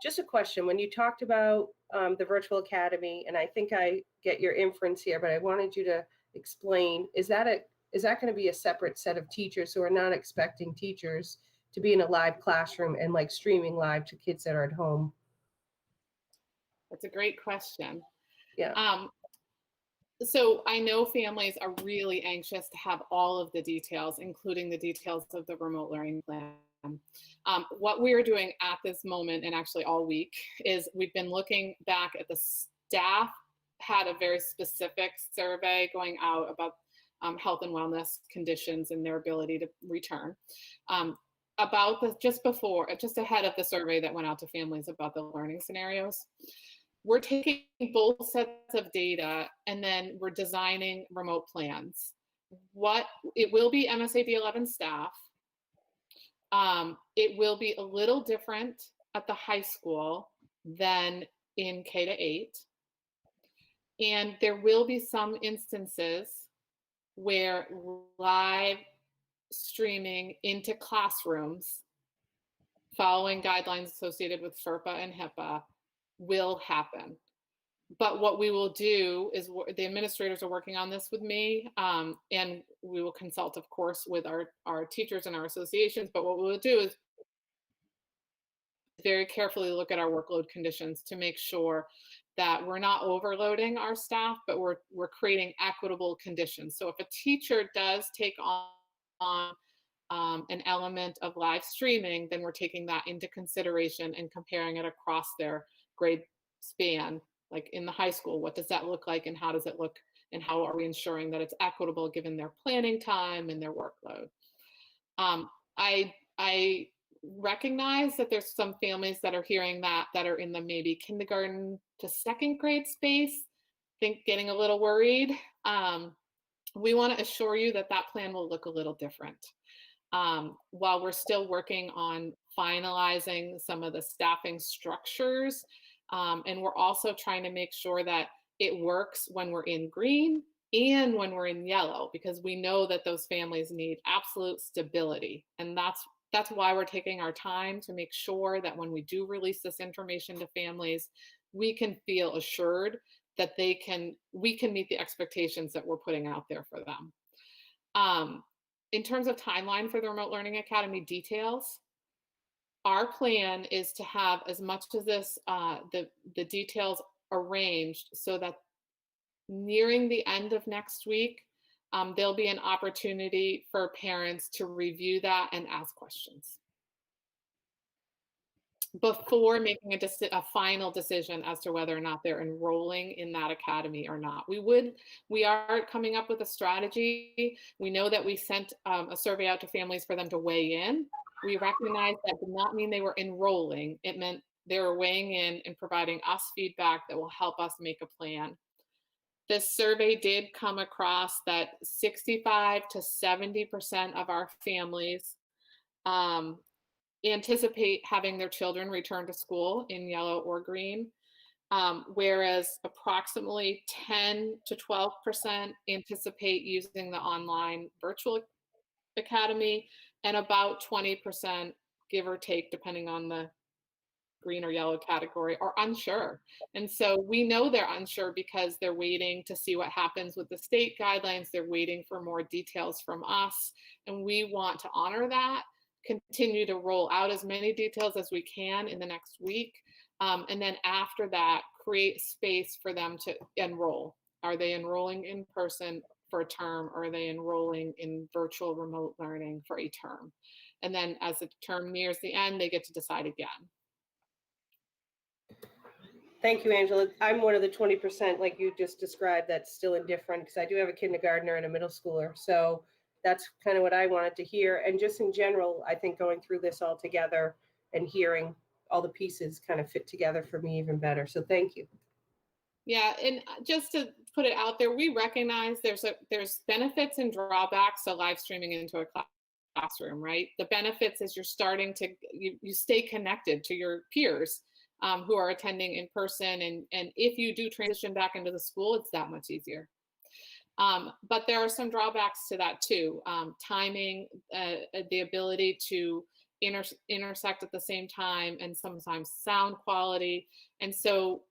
Just a question. When you talked about the virtual academy, and I think I get your inference here, but I wanted you to explain: is that going to be a separate set of teachers? So we're not expecting teachers to be in a live classroom and like streaming live to kids that are at home? That's a great question. Yeah. So I know families are really anxious to have all of the details, including the details of the remote learning plan. What we're doing at this moment, and actually all week, is we've been looking back at the staff had a very specific survey going out about health and wellness conditions and their ability to return. Just ahead of the survey that went out to families about the learning scenarios. We're taking both sets of data and then we're designing remote plans. It will be MSAB 11 staff. It will be a little different at the high school than in K-8. And there will be some instances where live streaming into classrooms following guidelines associated with FERPA and HIPAA will happen. But what we will do is, the administrators are working on this with me, and we will consult, of course, with our teachers and our associations. But what we'll do is very carefully look at our workload conditions to make sure that we're not overloading our staff, but we're creating equitable conditions. So if a teacher does take on an element of live streaming, then we're taking that into consideration and comparing it across their grade span. Like in the high school, what does that look like and how does it look and how are we ensuring that it's equitable given their planning time and their workload? I recognize that there's some families that are hearing that are in the maybe kindergarten to second grade space, getting a little worried. We want to assure you that that plan will look a little different. While we're still working on finalizing some of the staffing structures, and we're also trying to make sure that it works when we're in green and when we're in yellow, because we know that those families need absolute stability. And that's why we're taking our time to make sure that when we do release this information to families, we can feel assured that we can meet the expectations that we're putting out there for them. In terms of timeline for the Remote Learning Academy details, our plan is to have as much of this, the details arranged so that nearing the end of next week, there'll be an opportunity for parents to review that and ask questions before making a final decision as to whether or not they're enrolling in that academy or not. We are coming up with a strategy. We know that we sent a survey out to families for them to weigh in. We recognize that did not mean they were enrolling. It meant they were weighing in and providing us feedback that will help us make a plan. This survey did come across that 65 to 70% of our families anticipate having their children return to school in yellow or green, whereas approximately 10 to 12% anticipate using the online virtual academy, and about 20%, give or take, depending on the green or yellow category, are unsure. And so we know they're unsure because they're waiting to see what happens with the state guidelines. They're waiting for more details from us, and we want to honor that, continue to roll out as many details as we can in the next week. And then after that, create space for them to enroll. Are they enrolling in person for a term, or are they enrolling in virtual remote learning for a term? And then as the term nears the end, they get to decide again. Thank you, Angela. I'm one of the 20%, like you just described, that's still indifferent, because I do have a kindergartner and a middle schooler. So that's kind of what I wanted to hear. And just in general, I think going through this all together and hearing all the pieces kind of fit together for me even better. So thank you. Yeah, and just to put it out there, we recognize there's benefits and drawbacks to live streaming into a classroom, right? The benefits is you're starting to, you stay connected to your peers who are attending in person. And if you do transition back into the school, it's that much easier. But there are some drawbacks to that too. Timing, the ability to intersect at the same time, and sometimes sound quality. And so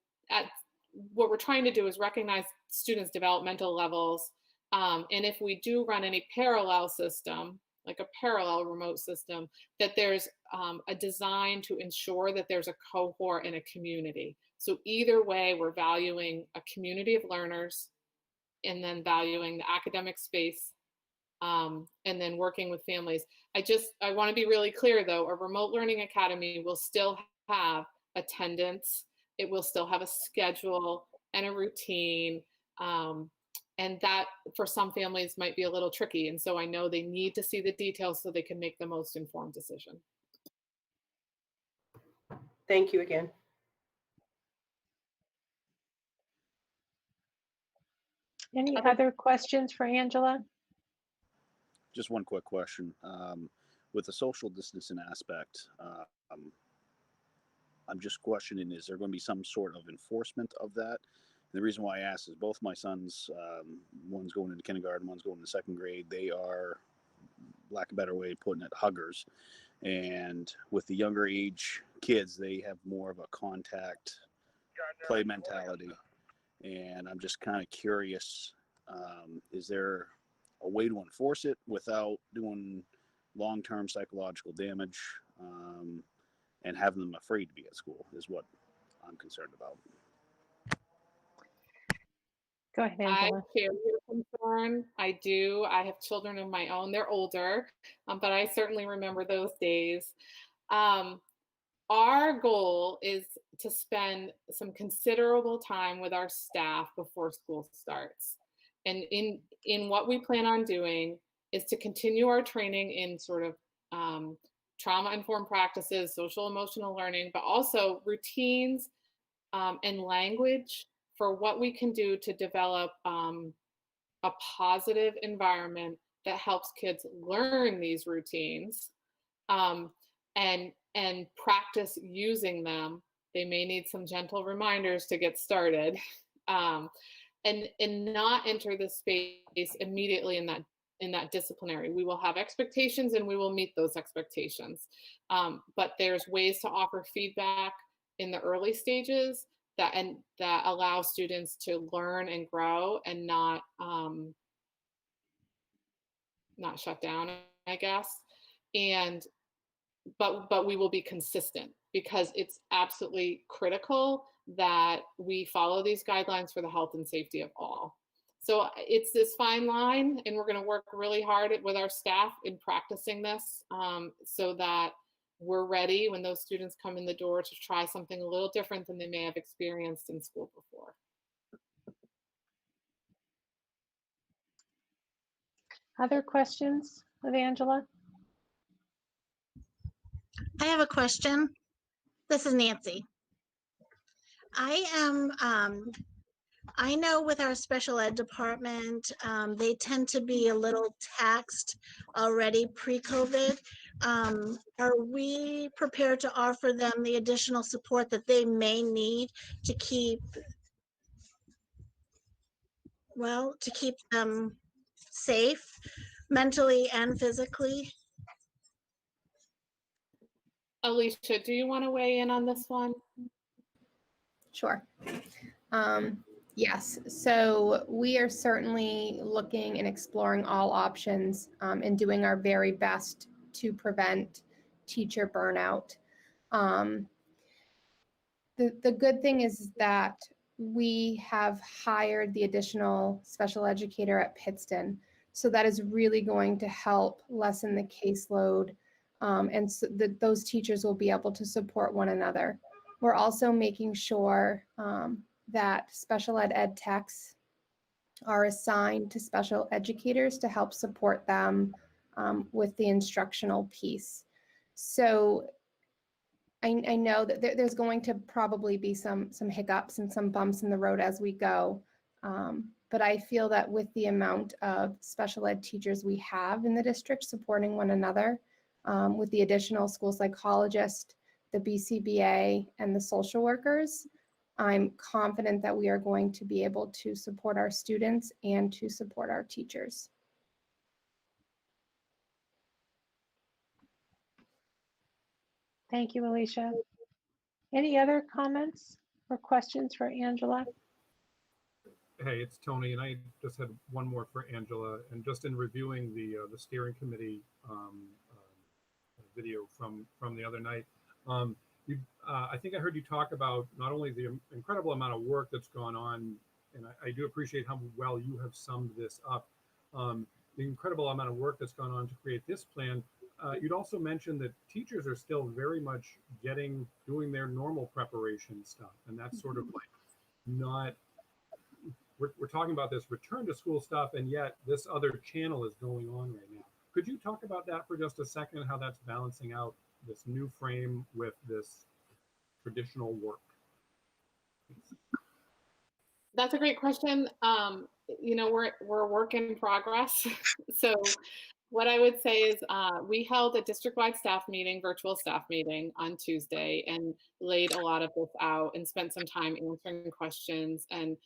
what we're trying to do is recognize students' developmental levels. And if we do run any parallel system, like a parallel remote system, that there's a design to ensure that there's a cohort and a community. So either way, we're valuing a community of learners, and then valuing the academic space, and then working with families. I want to be really clear though, a remote learning academy will still have attendance. It will still have a schedule and a routine. And that for some families might be a little tricky. And so I know they need to see the details so they can make the most informed decision. Thank you again. Any other questions for Angela? Just one quick question. With the social distancing aspect, I'm just questioning, is there going to be some sort of enforcement of that? And the reason why I ask is both my sons, one's going into kindergarten, one's going into second grade. They are, lack of a better way of putting it, huggers. And with the younger age kids, they have more of a contact play mentality. And I'm just kind of curious, is there a way to enforce it without doing long-term psychological damage, and having them afraid to be at school is what I'm concerned about. Go ahead, Angela. I share your concern. I do. I have children of my own. They're older, but I certainly remember those days. Our goal is to spend some considerable time with our staff before school starts. And in what we plan on doing is to continue our training in sort of trauma-informed practices, social emotional learning, but also routines and language for what we can do to develop a positive environment that helps kids learn these routines and practice using them. They may need some gentle reminders to get started, and not enter the space immediately in that disciplinary. We will have expectations and we will meet those expectations. But there's ways to offer feedback in the early stages that allow students to learn and grow and not shut down, I guess. And but we will be consistent, because it's absolutely critical that we follow these guidelines for the health and safety of all. So it's this fine line, and we're going to work really hard with our staff in practicing this, so that we're ready when those students come in the door to try something a little different than they may have experienced in school before. Other questions of Angela? I have a question. This is Nancy. I know with our special ed department, they tend to be a little taxed already pre-COVID. Are we prepared to offer them the additional support that they may need to keep them safe mentally and physically? Alicia, do you want to weigh in on this one? Sure. Yes, so we are certainly looking and exploring all options and doing our very best to prevent teacher burnout. The good thing is that we have hired the additional special educator at Pittston. So that is really going to help lessen the caseload, and so those teachers will be able to support one another. We're also making sure that special ed techs are assigned to special educators to help support them with the instructional piece. So I know that there's going to probably be some hiccups and some bumps in the road as we go. But I feel that with the amount of special ed teachers we have in the district supporting one another, with the additional school psychologist, the BCBA, and the social workers, I'm confident that we are going to be able to support our students and to support our teachers. Thank you, Alicia. Any other comments or questions for Angela? Hey, it's Tony, and I just had one more for Angela. And just in reviewing the steering committee video from the other night, I think I heard you talk about not only the incredible amount of work that's gone on, and I do appreciate how well you have summed this up, the incredible amount of work that's gone on to create this plan. You'd also mentioned that teachers are still very much doing their normal preparation stuff, and that's sort of like not, we're talking about this return to school stuff, and yet this other channel is going on right now. Could you talk about that for just a second, how that's balancing out this new frame with this traditional work? That's a great question. You know, we're a work in progress. So what I would say is we held a district-wide staff meeting, virtual staff meeting on Tuesday, and laid a lot of this out and spent some time answering questions and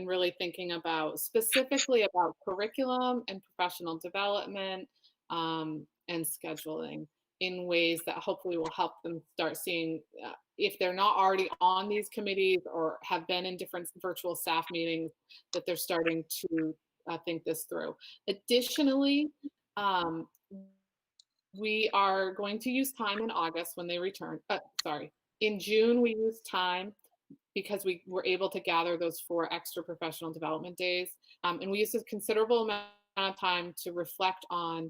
really thinking about specifically about curriculum and professional development and scheduling in ways that hopefully will help them start seeing if they're not already on these committees or have been in different virtual staff meetings, that they're starting to think this through. Additionally, we are going to use time in August when they return. In June, we used time because we were able to gather those 4 extra professional development days. And we used a considerable amount of time to reflect on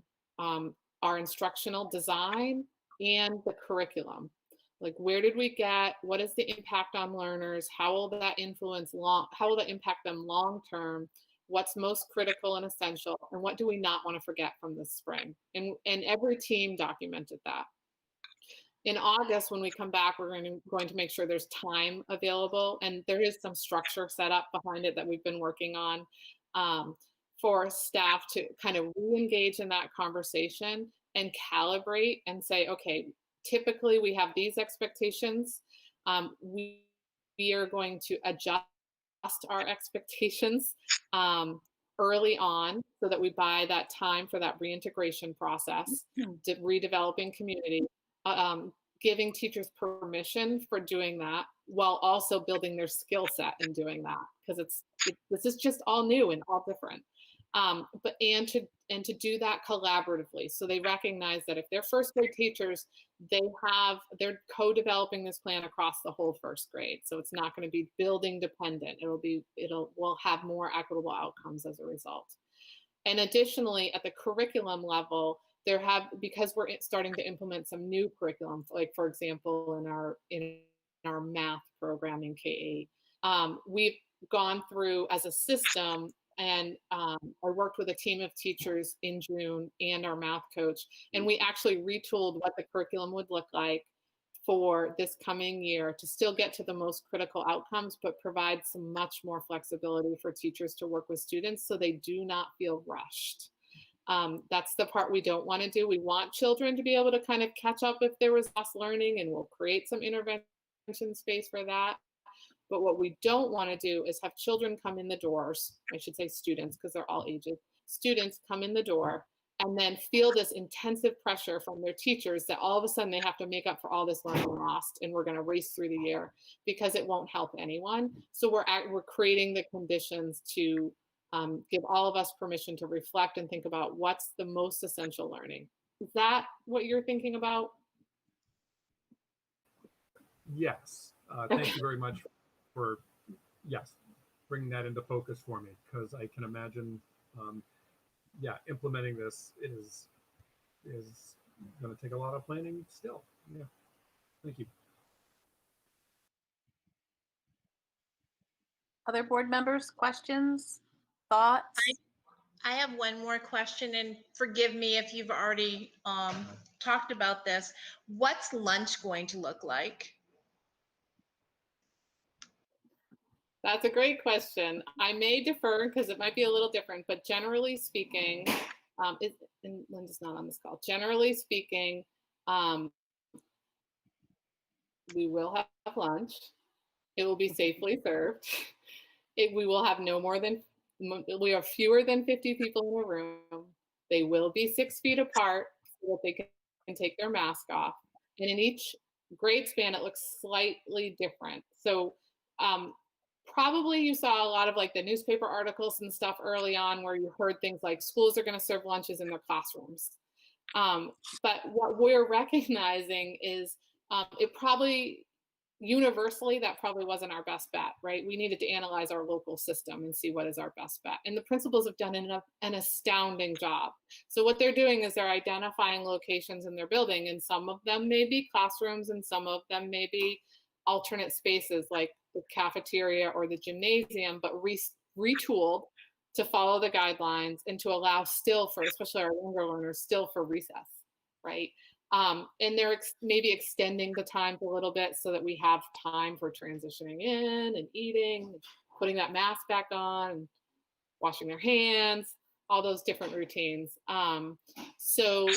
our instructional design and the curriculum. Like, where did we get, what is the impact on learners? How will that how will that impact them long-term? What's most critical and essential? And what do we not want to forget from this spring? And every team documented that. In August, when we come back, we're going to make sure there's time available, and there is some structure set up behind it that we've been working on for staff to kind of re-engage in that conversation and calibrate and say, okay, typically we have these expectations. We are going to adjust our expectations early on so that we buy that time for that reintegration process, redeveloping community, giving teachers permission for doing that while also building their skill set in doing that, because this is just all new and all different. But to do that collaboratively. So they recognize that if they're first grade teachers, they're co-developing this plan across the whole first grade. So it's not going to be building dependent. We'll have more equitable outcomes as a result. And additionally, at the curriculum level, because we're starting to implement some new curriculum, like for example, in our math program in K-8, we've gone through as a system, and I worked with a team of teachers in June and our math coach, and we actually retooled what the curriculum would look like for this coming year to still get to the most critical outcomes, but provide some much more flexibility for teachers to work with students so they do not feel rushed. That's the part we don't want to do. We want children to be able to kind of catch up if there was lost learning, and we'll create some intervention space for that. But what we don't want to do is have children come in the doors, I should say students, because they're all ages, students come in the door and then feel this intensive pressure from their teachers that all of a sudden they have to make up for all this learning lost, and we're going to race through the year, because it won't help anyone. So we're creating the conditions to give all of us permission to reflect and think about what's the most essential learning. Is that what you're thinking about? Yes. Thank you very much for, bringing that into focus for me, because I can imagine, implementing this is going to take a lot of planning still. Yeah. Thank you. Other board members, questions, thoughts? I have one more question, and forgive me if you've already talked about this. What's lunch going to look like? That's a great question. I may defer because it might be a little different, but generally speaking, and Linda's not on this call. Generally speaking, we will have lunch. It will be safely served. We will have we have fewer than 50 people in a room. They will be 6 feet apart so that they can take their mask off. And in each grade span, it looks slightly different. So probably you saw a lot of like the newspaper articles and stuff early on where you heard things like schools are going to serve lunches in their classrooms. But what we're recognizing is it probably universally, that probably wasn't our best bet, right? We needed to analyze our local system and see what is our best bet. And the principals have done an astounding job. So what they're doing is they're identifying locations in their building, and some of them may be classrooms and some of them may be alternate spaces like the cafeteria or the gymnasium, but retooled to follow the guidelines and to allow still for, especially our younger learners, still for recess, right? And they're maybe extending the times a little bit so that we have time for transitioning in and eating, putting that mask back on, washing their hands, all those different routines. So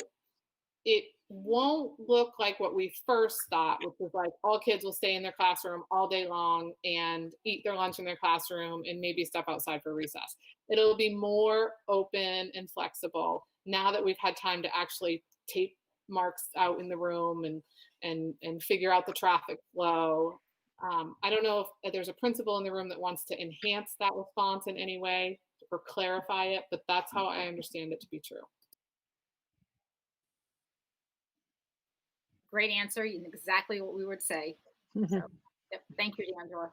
it won't look like what we first thought, which was like all kids will stay in their classroom all day long and eat their lunch in their classroom and maybe step outside for recess. It'll be more open and flexible now that we've had time to actually tape marks out in the room and figure out the traffic flow. I don't know if there's a principal in the room that wants to enhance that response in any way or clarify it, but that's how I understand it to be true. Great answer, exactly what we would say. So, yep, thank you, D'Angela.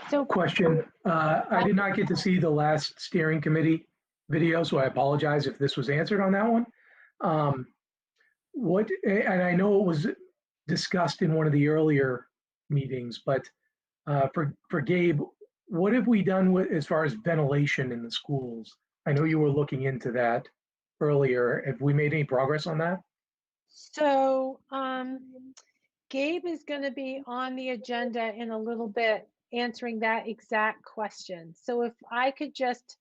So question, I did not get to see the last steering committee video, so I apologize if this was answered on that one. And I know it was discussed in one of the earlier meetings, but for Gabe, what have we done with as far as ventilation in the schools? I know you were looking into that earlier. Have we made any progress on that? So Gabe is going to be on the agenda in a little bit answering that exact question. So if I could just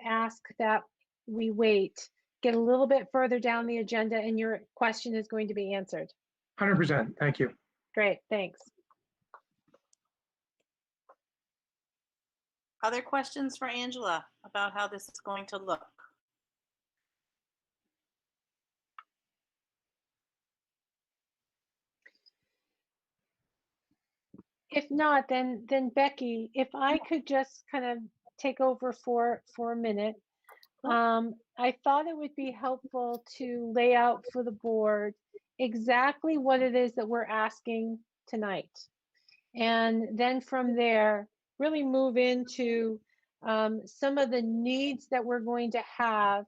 ask that we wait, get a little bit further down the agenda, and your question is going to be answered. 100%, thank you. Great, thanks. Other questions for Angela about how this is going to look? If not, then Becky, if I could just kind of take over for a minute. I thought it would be helpful to lay out for the board exactly what it is that we're asking tonight. And then from there, really move into some of the needs that we're going to have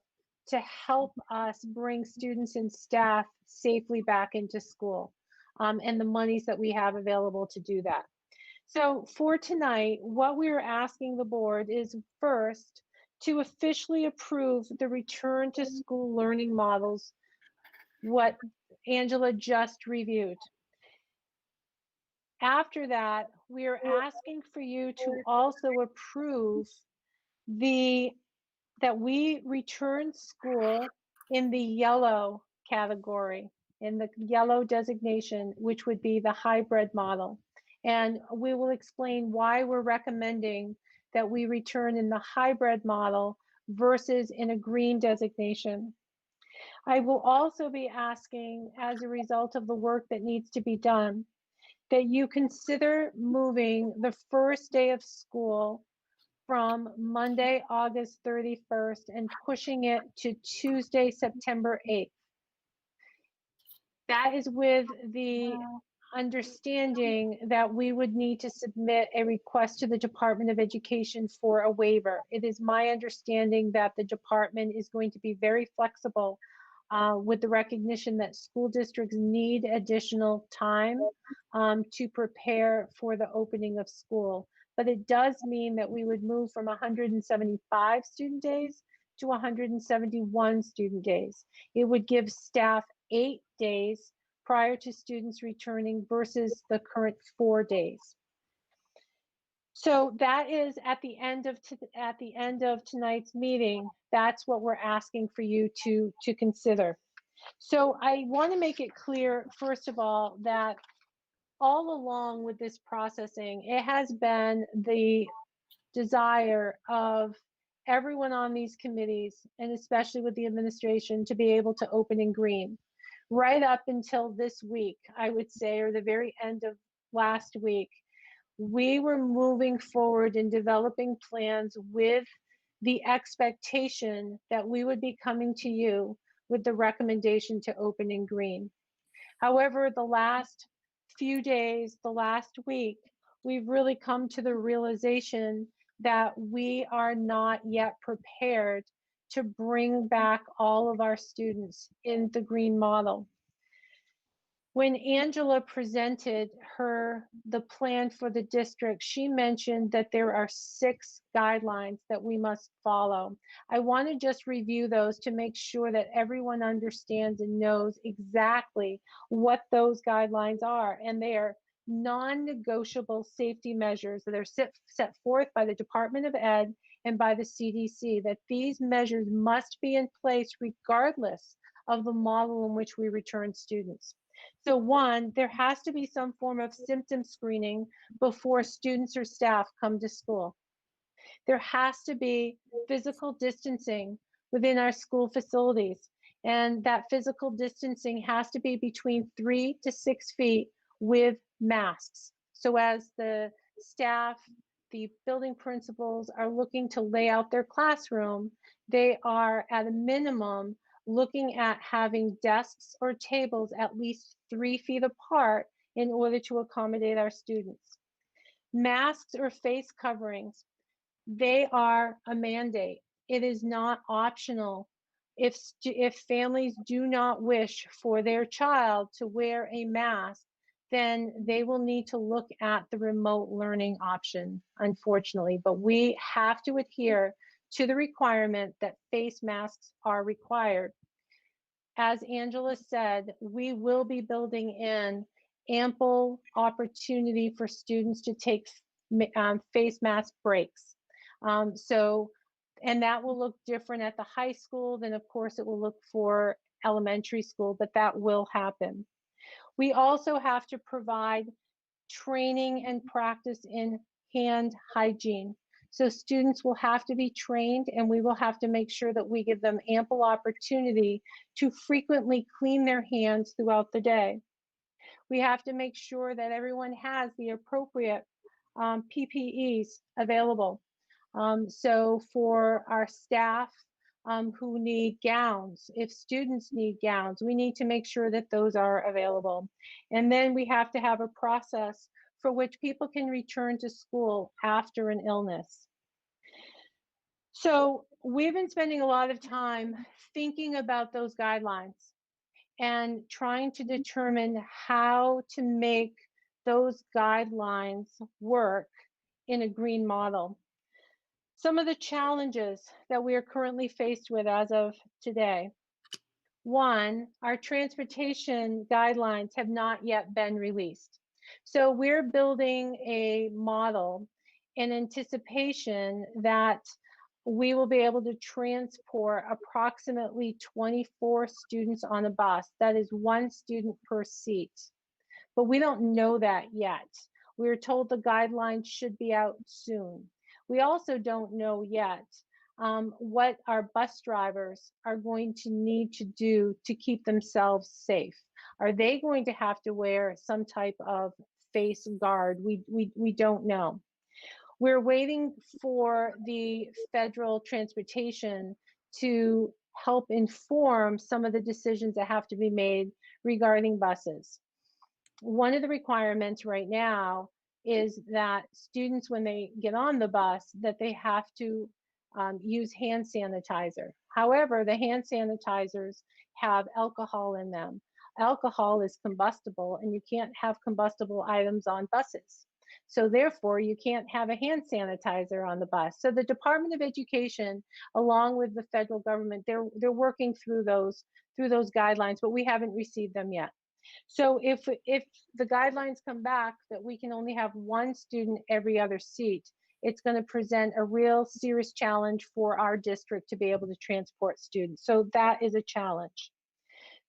to help us bring students and staff safely back into school, and the monies that we have available to do that. So for tonight, what we're asking the board is first to officially approve the return to school learning models, what Angela just reviewed. After that, we are asking for you to also approve that we return school in the yellow category, in the yellow designation, which would be the hybrid model. And we will explain why we're recommending that we return in the hybrid model versus in a green designation. I will also be asking, as a result of the work that needs to be done, that you consider moving the first day of school from Monday, August 31st and pushing it to Tuesday, September 8th. That is with the understanding that we would need to submit a request to the Department of Education for a waiver. It is my understanding that the department is going to be very flexible with the recognition that school districts need additional time to prepare for the opening of school. But it does mean that we would move from 175 student days to 171 student days. It would give staff 8 days prior to students returning versus the current 4 days. So that is at the end of tonight's meeting. That's what we're asking for you to consider. So I want to make it clear, first of all, that all along with this processing, it has been the desire of everyone on these committees, and especially with the administration, to be able to open in green. Right up until this week, I would say, or the very end of last week, we were moving forward in developing plans with the expectation that we would be coming to you with the recommendation to open in green. However, the last few days, the last week, we've really come to the realization that we are not yet prepared to bring back all of our students in the green model. When Angela presented the plan for the district, she mentioned that there are 6 guidelines that we must follow. I want to just review those to make sure that everyone understands and knows exactly what those guidelines are. And they are non-negotiable safety measures that are set forth by the Department of Ed and by the CDC, that these measures must be in place regardless of the model in which we return students. So 1, there has to be some form of symptom screening before students or staff come to school. There has to be physical distancing within our school facilities, and that physical distancing has to be between 3 to 6 feet with masks. So as the staff, the building principals are looking to lay out their classroom, they are at a minimum looking at having desks or tables at least 3 feet apart in order to accommodate our students. Masks or face coverings, they are a mandate. It is not optional. If families do not wish for their child to wear a mask, then they will need to look at the remote learning option, unfortunately. But we have to adhere to the requirement that face masks are required. As Angela said, we will be building in ample opportunity for students to take face mask breaks. And that will look different at the high school than, of course, it will look for elementary school, but that will happen. We also have to provide training and practice in hand hygiene. So students will have to be trained, and we will have to make sure that we give them ample opportunity to frequently clean their hands throughout the day. We have to make sure that everyone has the appropriate PPEs available. So for our staff who need gowns, if students need gowns, we need to make sure that those are available. And then we have to have a process for which people can return to school after an illness. So we've been spending a lot of time thinking about those guidelines and trying to determine how to make those guidelines work in a green model. Some of the challenges that we are currently faced with as of today. One, our transportation guidelines have not yet been released. So we're building a model in anticipation that we will be able to transport approximately 24 students on a bus. That is 1 student per seat. But we don't know that yet. We were told the guidelines should be out soon. We also don't know yet what our bus drivers are going to need to do to keep themselves safe. Are they going to have to wear some type of face guard? We don't know. We're waiting for the federal transportation to help inform some of the decisions that have to be made regarding buses. One of the requirements right now is that students, when they get on the bus, that they have to use hand sanitizer. However, the hand sanitizers have alcohol in them. Alcohol is combustible, and you can't have combustible items on buses. So therefore, you can't have a hand sanitizer on the bus. So the Department of Education, along with the federal government, they're working through those guidelines, but we haven't received them yet. So if the guidelines come back that we can only have 1 student every other seat, it's going to present a real serious challenge for our district to be able to transport students. So that is a challenge.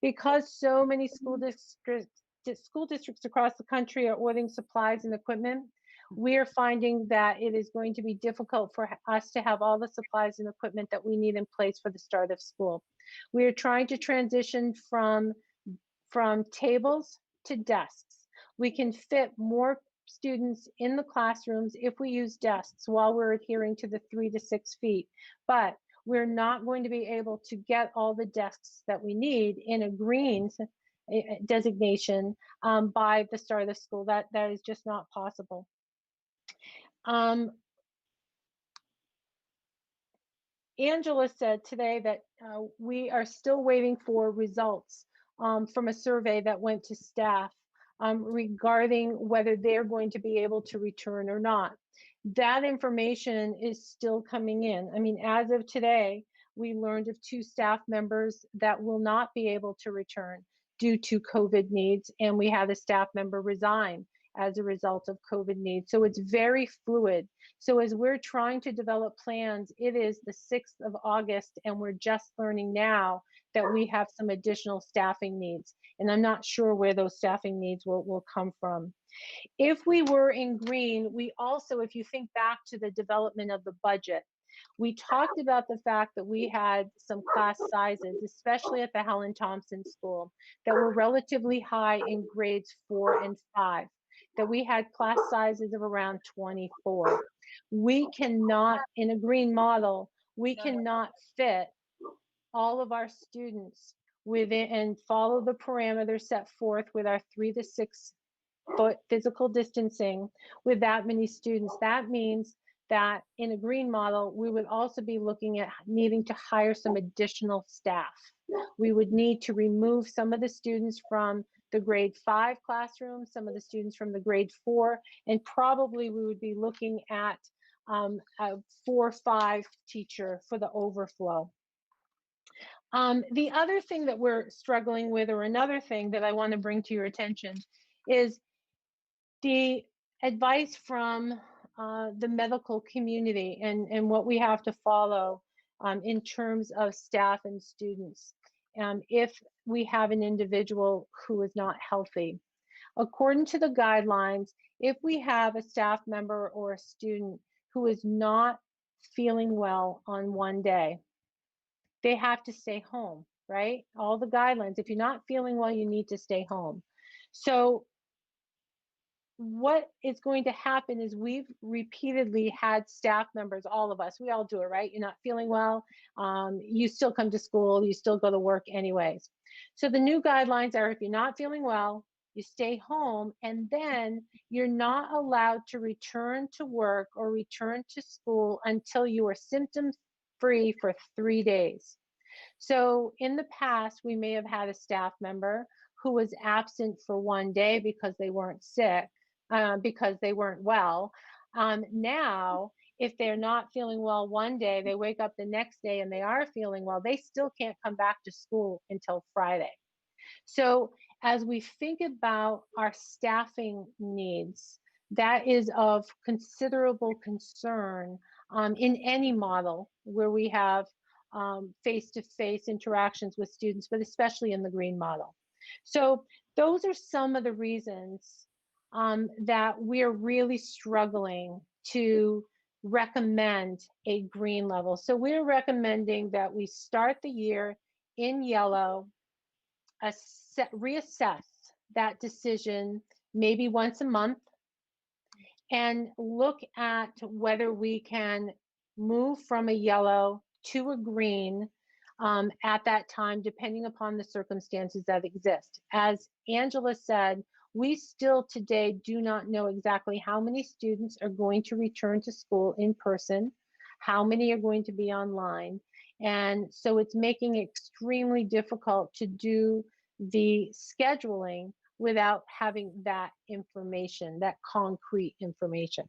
Because so many school districts across the country are ordering supplies and equipment, we are finding that it is going to be difficult for us to have all the supplies and equipment that we need in place for the start of school. We are trying to transition from tables to desks. We can fit more students in the classrooms if we use desks while we're adhering to the 3 to 6 feet, but we're not going to be able to get all the desks that we need in a green designation by the start of the school. That is just not possible. Angela said today that we are still waiting for results from a survey that went to staff regarding whether they're going to be able to return or not. That information is still coming in. I mean, as of today, we learned of 2 staff members that will not be able to return due to COVID needs, and we had a staff member resign as a result of COVID needs. So it's very fluid. So as we're trying to develop plans, it is the 6th of August, and we're just learning now that we have some additional staffing needs. And I'm not sure where those staffing needs will come from. If we were in green, we also, if you think back to the development of the budget, we talked about the fact that we had some class sizes, especially at the Helen Thompson School, that were relatively high in grades 4 and 5, that we had class sizes of around 24. We cannot, in a green model, we cannot fit all of our students within and follow the parameters set forth with our 3 to 6 foot physical distancing with that many students. That means that in a green model, we would also be looking at needing to hire some additional staff. We would need to remove some of the students from the grade 5 classroom, some of the students from the grade 4, and probably we would be looking at a 4-5 teacher for the overflow. The other thing that we're struggling with, or another thing that I want to bring to your attention, is the advice from the medical community and what we have to follow in terms of staff and students if we have an individual who is not healthy. According to the guidelines, if we have a staff member or a student who is not feeling well on one day, they have to stay home, right? All the guidelines, if you're not feeling well, you need to stay home. So what is going to happen is we've repeatedly had staff members, all of us, we all do it, right? You're not feeling well, you still come to school, you still go to work anyways. So the new guidelines are, if you're not feeling well, you stay home, and then you're not allowed to return to work or return to school until you are symptom free for 3 days. So in the past, we may have had a staff member who was absent for 1 day because they weren't sick, because they weren't well. Now, if they're not feeling well 1 day, they wake up the next day and they are feeling well, they still can't come back to school until Friday. So as we think about our staffing needs, that is of considerable concern in any model where we have face-to-face interactions with students, but especially in the green model. So those are some of the reasons that we're really struggling to recommend a green level. So we're recommending that we start the year in yellow, reassess that decision maybe once a month, and look at whether we can move from a yellow to a green at that time, depending upon the circumstances that exist. As Angela said, we still today do not know exactly how many students are going to return to school in person, how many are going to be online. And so it's making it extremely difficult to do the scheduling without having that information, that concrete information.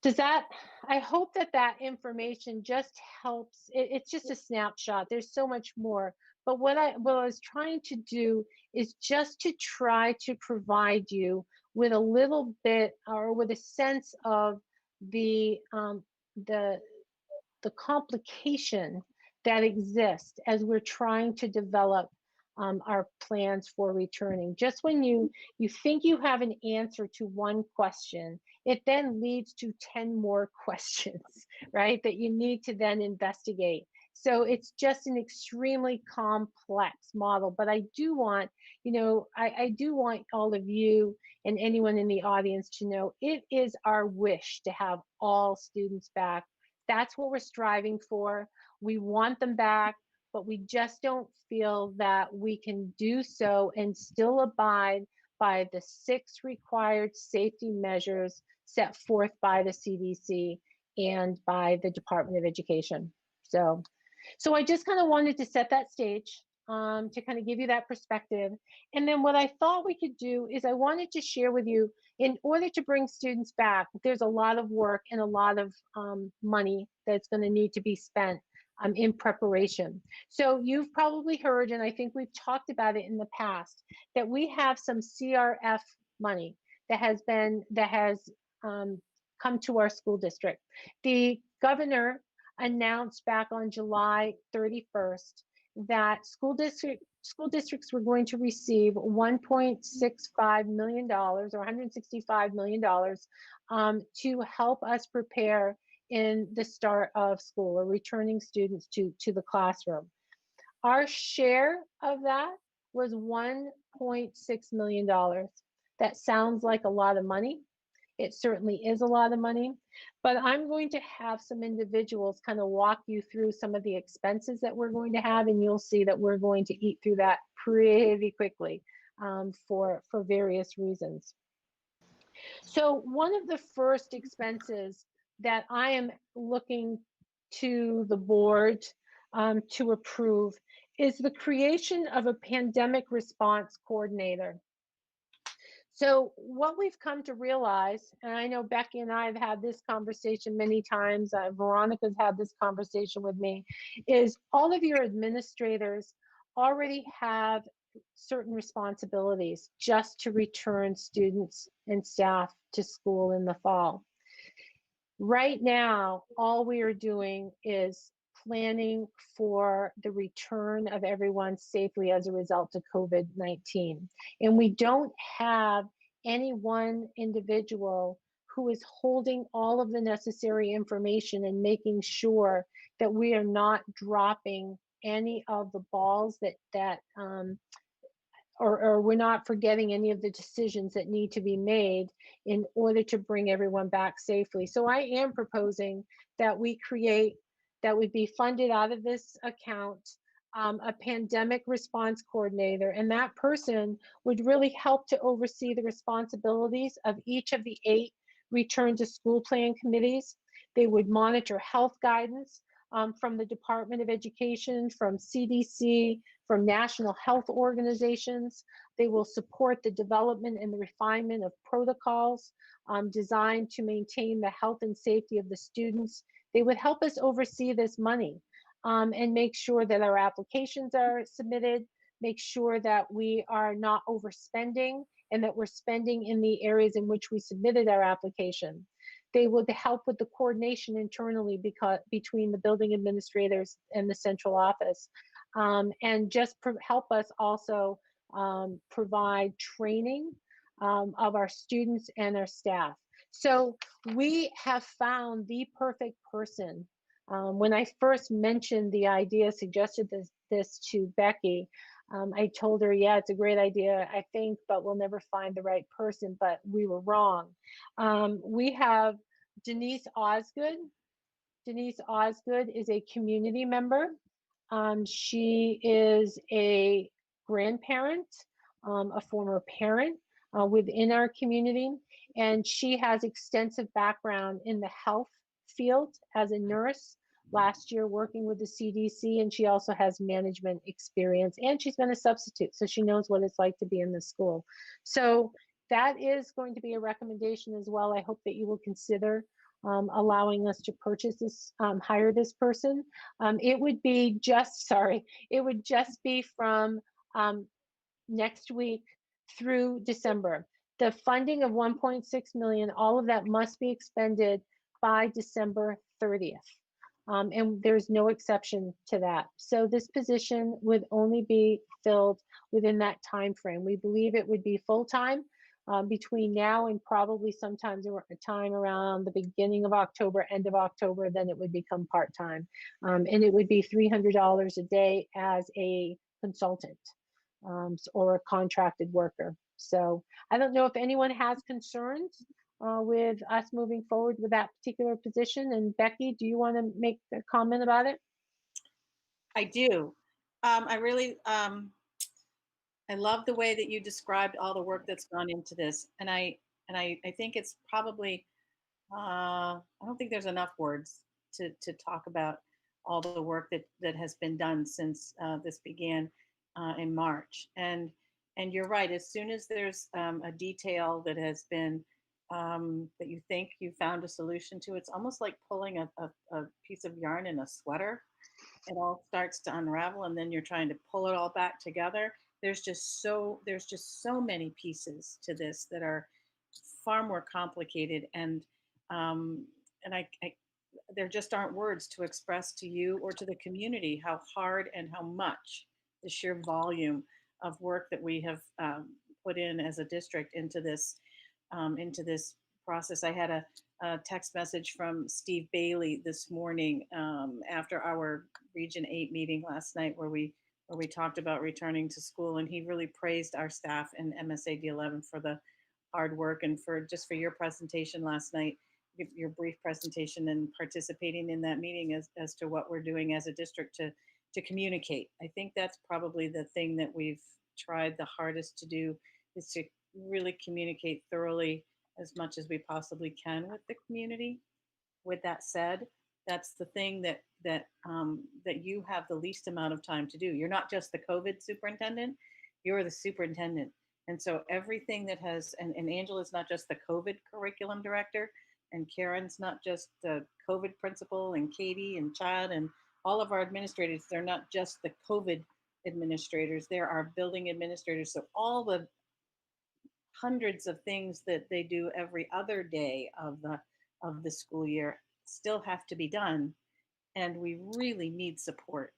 Does that, I hope that that information just helps. It's just a snapshot. There's so much more. But what I was trying to do is just to try to provide you with a little bit, or with a sense of the complication that exists as we're trying to develop our plans for returning. Just when you think you have an answer to one question, it then leads to 10 more questions, right, that you need to then investigate. So it's just an extremely complex model. But I do want, I do want all of you and anyone in the audience to know it is our wish to have all students back. That's what we're striving for. We want them back, but we just don't feel that we can do so and still abide by the 6 required safety measures set forth by the CDC and by the Department of Education. So I just kind of wanted to set that stage to kind of give you that perspective. And then what I thought we could do is I wanted to share with you, in order to bring students back, there's a lot of work and a lot of money that's going to need to be spent in preparation. So you've probably heard, and I think we've talked about it in the past, that we have some CRF money that has come to our school district. The governor announced back on July 31st that school districts were going to receive $1.65 million or $165 million to help us prepare in the start of school, or returning students to the classroom. Our share of that was $1.6 million. That sounds like a lot of money. It certainly is a lot of money, but I'm going to have some individuals kind of walk you through some of the expenses that we're going to have, and you'll see that we're going to eat through that pretty quickly for various reasons. So one of the first expenses that I am looking to the board to approve is the creation of a pandemic response coordinator. So what we've come to realize, and I know Becky and I have had this conversation many times, Veronica's had this conversation with me, is all of your administrators already have certain responsibilities just to return students and staff to school in the fall. Right now, all we are doing is planning for the return of everyone safely as a result of COVID-19. And we don't have any one individual who is holding all of the necessary information and making sure that we are not dropping any of the balls that or we're not forgetting any of the decisions that need to be made in order to bring everyone back safely. So I am proposing that we create, that would be funded out of this account, a pandemic response coordinator, and that person would really help to oversee the responsibilities of each of the 8 return to school plan committees. They would monitor health guidance from the Department of Education, from CDC, from national health organizations. They will support the development and the refinement of protocols designed to maintain the health and safety of the students. They would help us oversee this money and make sure that our applications are submitted, make sure that we are not overspending and that we're spending in the areas in which we submitted our application. They would help with the coordination internally between the building administrators and the central office, and just help us also provide training of our students and our staff. So we have found the perfect person. When I first mentioned the idea, suggested this to Becky, I told her, yeah, it's a great idea, I think, but we'll never find the right person, but we were wrong. We have Denise Osgood. Denise Osgood is a community member. She is a grandparent, a former parent within our community, and she has extensive background in the health field as a nurse, last year working with the CDC, and she also has management experience, and she's been a substitute, so she knows what it's like to be in the school. So that is going to be a recommendation as well. I hope that you will consider allowing us to purchase this, hire this person. It would be just, it would just be from next week through December. The funding of 1.6 million, all of that must be expended by December 30th. And there's no exception to that. So this position would only be filled within that time frame. We believe it would be full-time between now and probably sometimes a time around the beginning of October, end of October, then it would become part-time. And it would be $300 a day as a consultant or a contracted worker. So I don't know if anyone has concerns with us moving forward with that particular position. And Becky, do you want to make a comment about it? I do. I really, I love the way that you described all the work that's gone into this. And I think it's probably, I don't think there's enough words to talk about all the work that has been done since this began in March. And you're right, as soon as there's a detail that has been that you think you found a solution to, it's almost like pulling a piece of yarn in a sweater. It all starts to unravel, and then you're trying to pull it all back together. There's just so many pieces to this that are far more complicated, and there just aren't words to express to you or to the community how hard and how much the sheer volume of work that we have put in as a district into this process. I had a text message from Steve Bailey this morning after our Region 8 meeting last night, where we talked about returning to school, and he really praised our staff in MSA D11 for the hard work and for your presentation last night, your brief presentation, and participating in that meeting as to what we're doing as a district to communicate. I think that's probably the thing that we've tried the hardest to do, is to really communicate thoroughly as much as we possibly can with the community. With that said, that's the thing that you have the least amount of time to do. You're not just the COVID superintendent, you're the superintendent. And so everything that has, and Angela's not just the COVID curriculum director, and Karen's not just the COVID principal, and Katie and Chad and all of our administrators, they're not just the COVID administrators, there are building administrators. So all the hundreds of things that they do every other day of the school year still have to be done, and we really need support,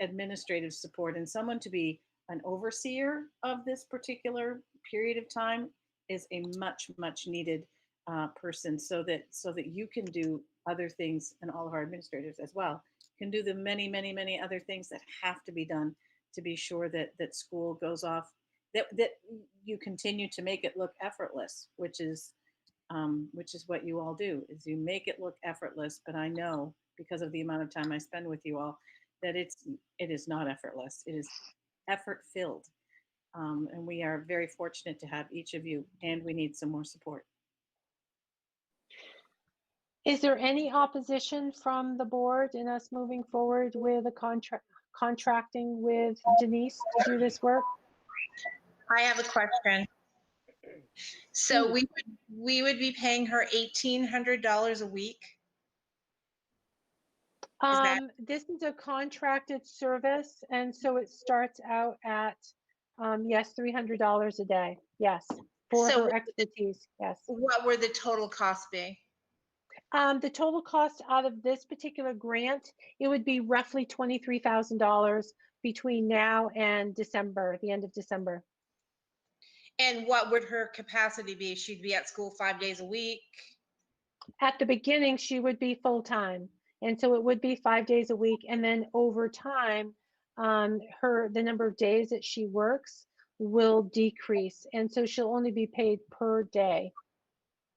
administrative support, and someone to be an overseer of this particular period of time is a much needed person, so that you can do other things, and all of our administrators as well can do the many other things that have to be done to be sure that school goes off, that you continue to make it look effortless, which is what you all do, is you make it look effortless. But I know, because of the amount of time I spend with you all, that it is not effortless. It is effort filled. And we are very fortunate to have each of you, and we need some more support. Is there any opposition from the board in us moving forward with a contracting with Denise to do this work? I have a question. So we would be paying her $1,800 a week? This is a contracted service, and so it starts out at, yes, $300 a day. Yes, for her expertise. Yes. What would the total cost be? The total cost out of this particular grant, it would be roughly $23,000 between now and December, the end of December. And what would her capacity be? She'd be at school 5 days a week? At the beginning, she would be full-time. And so it would be 5 days a week. And then over time, the number of days that she works will decrease. And so she'll only be paid per day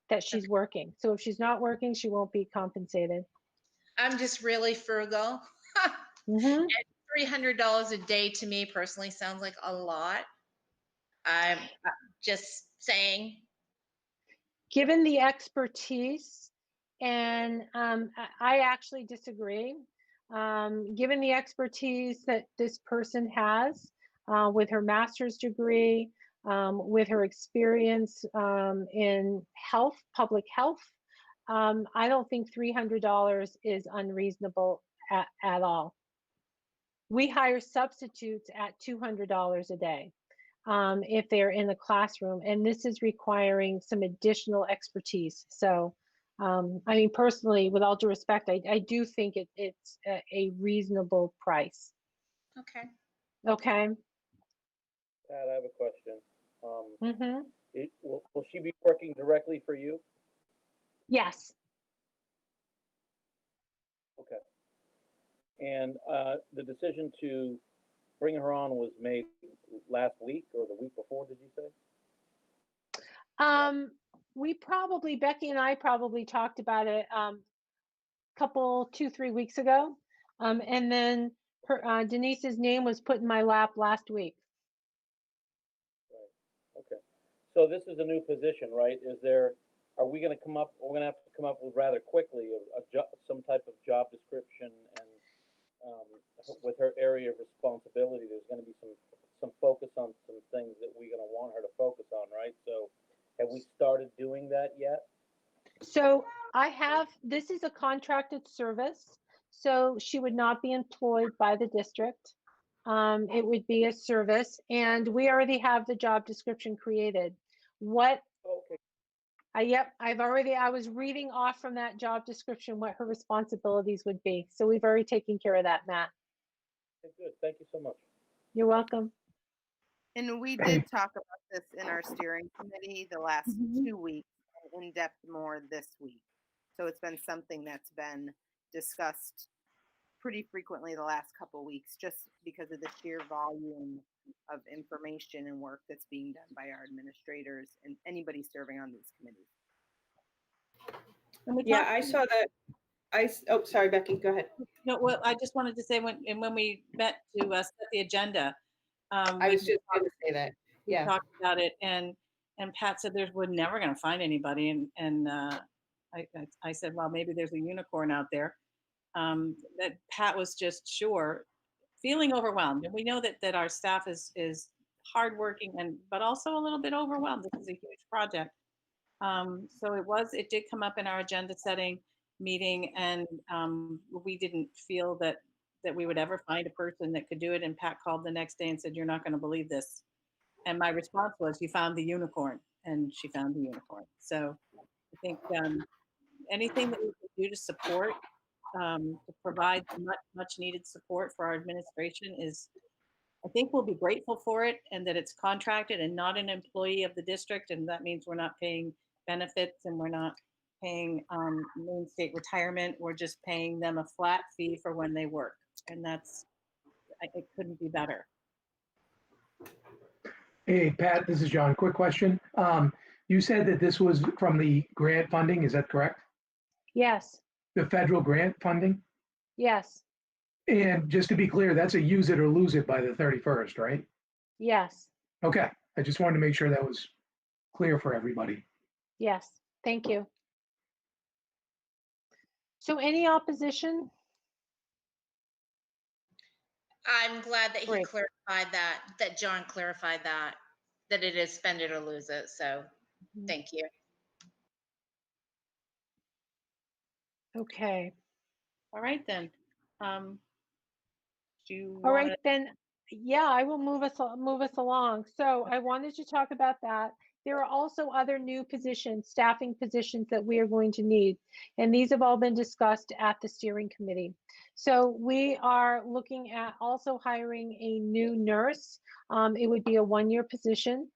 that she's working. So if she's not working, she won't be compensated. I'm just really frugal. Mm-hmm. $300 a day to me personally sounds like a lot. I'm just saying. Given the expertise, and I actually disagree. Given the expertise that this person has with her master's degree, with her experience in health, public health, I don't think $300 is unreasonable at all. We hire substitutes at $200 a day if they're in the classroom, and this is requiring some additional expertise. So, I mean, personally, with all due respect, I do think it's a reasonable price. Okay. Okay. Pat, I have a question. Mm-hmm. Will she be working directly for you? Yes. Okay. And the decision to bring her on was made last week or the week before, did you say? Becky and I probably talked about it couple, 2-3 weeks ago. And then Denise's name was put in my lap last week. Right. Okay. So this is a new position, right? Are we going to come up? We're going to have to come up with rather quickly some type of job description, and with her area of responsibility, there's going to be some focus on some things that we're going to want her to focus on, right? So, have we started doing that yet? So this is a contracted service, so she would not be employed by the district. It would be a service, and we already have the job description created. Okay. I was reading off from that job description what her responsibilities would be. So we've already taken care of that, Matt. Okay, good. Thank you so much. You're welcome. And we did talk about this in our steering committee the last 2 weeks, and in depth more this week. So it's been something that's been discussed pretty frequently the last couple of weeks, just because of the sheer volume of information and work that's being done by our administrators and anybody serving on these committees. Yeah, I saw that. Oh, sorry, Becky, go ahead. No, well, I just wanted to say when we met to set the agenda, I was just going to say that. Yeah. We talked about it, and Pat said we're never going to find anybody, and I said, well, maybe there's a unicorn out there. That Pat was just feeling overwhelmed, and we know that our staff is hardworking but also a little bit overwhelmed. This is a huge project. So it did come up in our agenda setting meeting, and we didn't feel that we would ever find a person that could do it. And Pat called the next day and said, "You're not going to believe this." And my response was, "You found the unicorn," and she found the unicorn. So I think anything that we can do to support, to provide much needed support for our administration I think we'll be grateful for it, and that it's contracted and not an employee of the district. And that means we're not paying benefits, and we're not paying Maine State retirement. We're just paying them a flat fee for when they work. And it couldn't be better. Hey, Pat, this is John. Quick question. You said that this was from the grant funding, is that correct? Yes, The federal grant funding? yes, And just to be clear, that's a use it or lose it by the 31st, right? yes, Okay, I just wanted to make sure that was clear for everybody. yes. Thank you. So any opposition? I'm glad that he Great. clarified that John clarified that it is spend it or lose it. So thank you. Okay. All right, then. Do you All want right, then, yeah, I will move us along. So I wanted to talk about that. There are also other new positions, staffing positions that we are going to need, and these have all been discussed at the steering committee. So we are looking at also hiring a new nurse. It would be a one-year position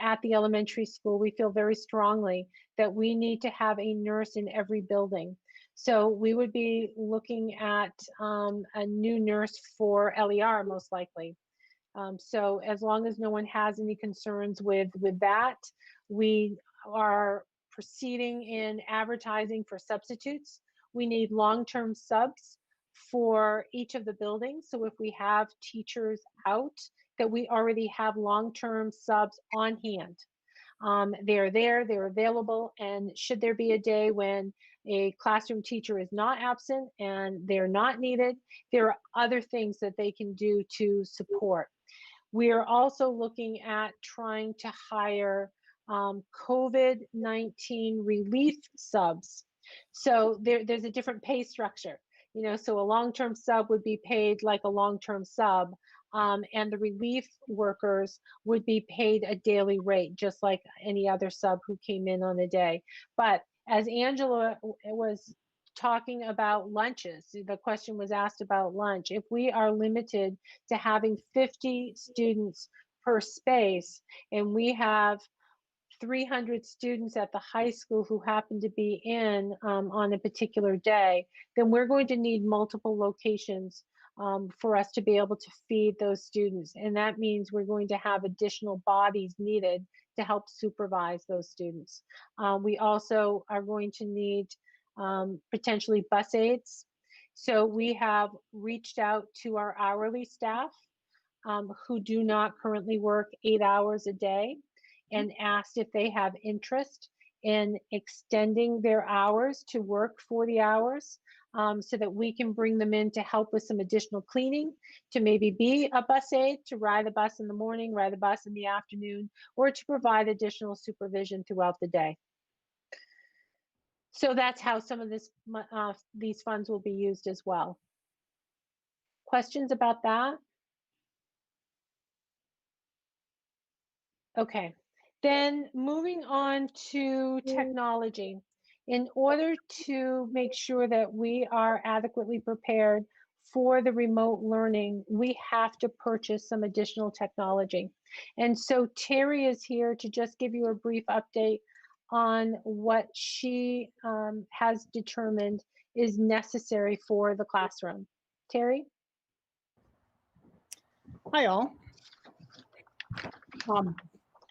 at the elementary school. We feel very strongly that we need to have a nurse in every building. So we would be looking at a new nurse for LER, most likely. So as long as no one has any concerns with that, we are proceeding in advertising for substitutes. We need long-term subs for each of the buildings. So if we have teachers out, that we already have long-term subs on hand. They're there, they're available, and should there be a day when a classroom teacher is not absent and they're not needed, there are other things that they can do to support. We are also looking at trying to hire COVID-19 relief subs. So there's a different pay structure. You know, so a long-term sub would be paid like a long-term sub, and the relief workers would be paid a daily rate, just like any other sub who came in on a day. But as Angela was talking about lunches, the question was asked about lunch. If we are limited to having 50 students per space, and we have 300 students at the high school who happen to be in on a particular day, then we're going to need multiple locations for us to be able to feed those students. And that means we're going to have additional bodies needed to help supervise those students. We also are going to need potentially bus aides. So we have reached out to our hourly staff who do not currently work 8 hours a day, and asked if they have interest in extending their hours to work 40 hours so that we can bring them in to help with some additional cleaning, to maybe be a bus aide, to ride the bus in the morning, ride the bus in the afternoon, or to provide additional supervision throughout the day. So that's how some of these funds will be used as well. Questions about that? Okay. Then moving on to technology. In order to make sure that we are adequately prepared for the remote learning, we have to purchase some additional technology. And so Terry is here to just give you a brief update on what she has determined is necessary for the classroom. Terry? Hi, all.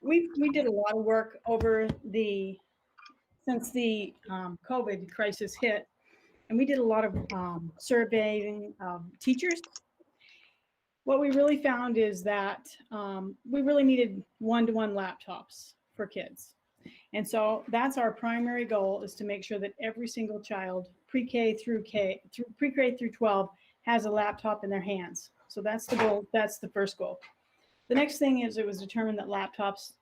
We did a lot of work since the COVID crisis hit, and we did a lot of surveying of teachers. What we really found is that we really needed one-to-one laptops for kids. And so that's our primary goal, is to make sure that every single child, pre-K through 12, has a laptop in their hands. So that's the goal. That's the first goal. The next thing is, it was determined that laptops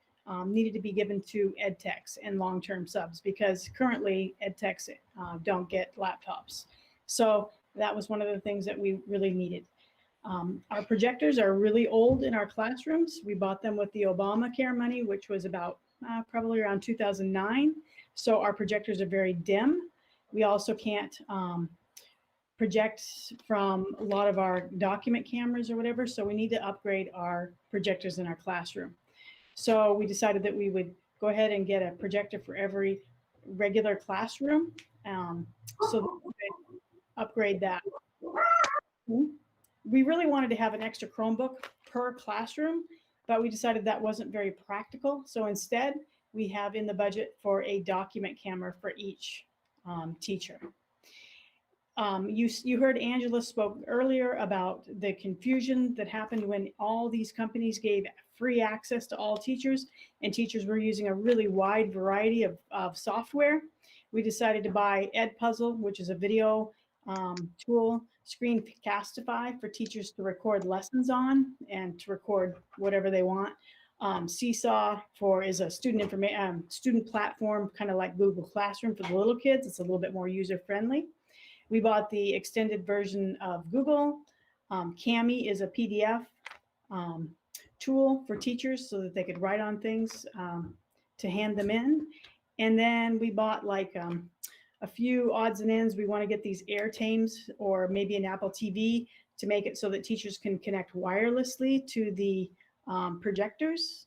needed to be given to ed techs and long-term subs, because currently ed techs don't get laptops. So that was one of the things that we really needed. Our projectors are really old in our classrooms. We bought them with the Obamacare money, which was about probably around 2009. So our projectors are very dim. We also can't project from a lot of our document cameras or whatever. So we need to upgrade our projectors in our classroom. So we decided that we would go ahead and get a projector for every regular classroom, so that we could upgrade that. We really wanted to have an extra Chromebook per classroom, but we decided that wasn't very practical. So instead, we have in the budget for a document camera for each teacher. You heard Angela spoke earlier about the confusion that happened when all these companies gave free access to all teachers, and teachers were using a really wide variety of software. We decided to buy Edpuzzle, which is a video tool, Screencastify for teachers to record lessons on and to record whatever they want. Seesaw is a student platform, kind of like Google Classroom for the little kids. It's a little bit more user friendly. We bought the extended version of Google. Cami is a PDF tool for teachers so that they could write on things to hand them in. And then we bought like a few odds and ends. We want to get these AirTames or maybe an Apple TV to make it so that teachers can connect wirelessly to the projectors.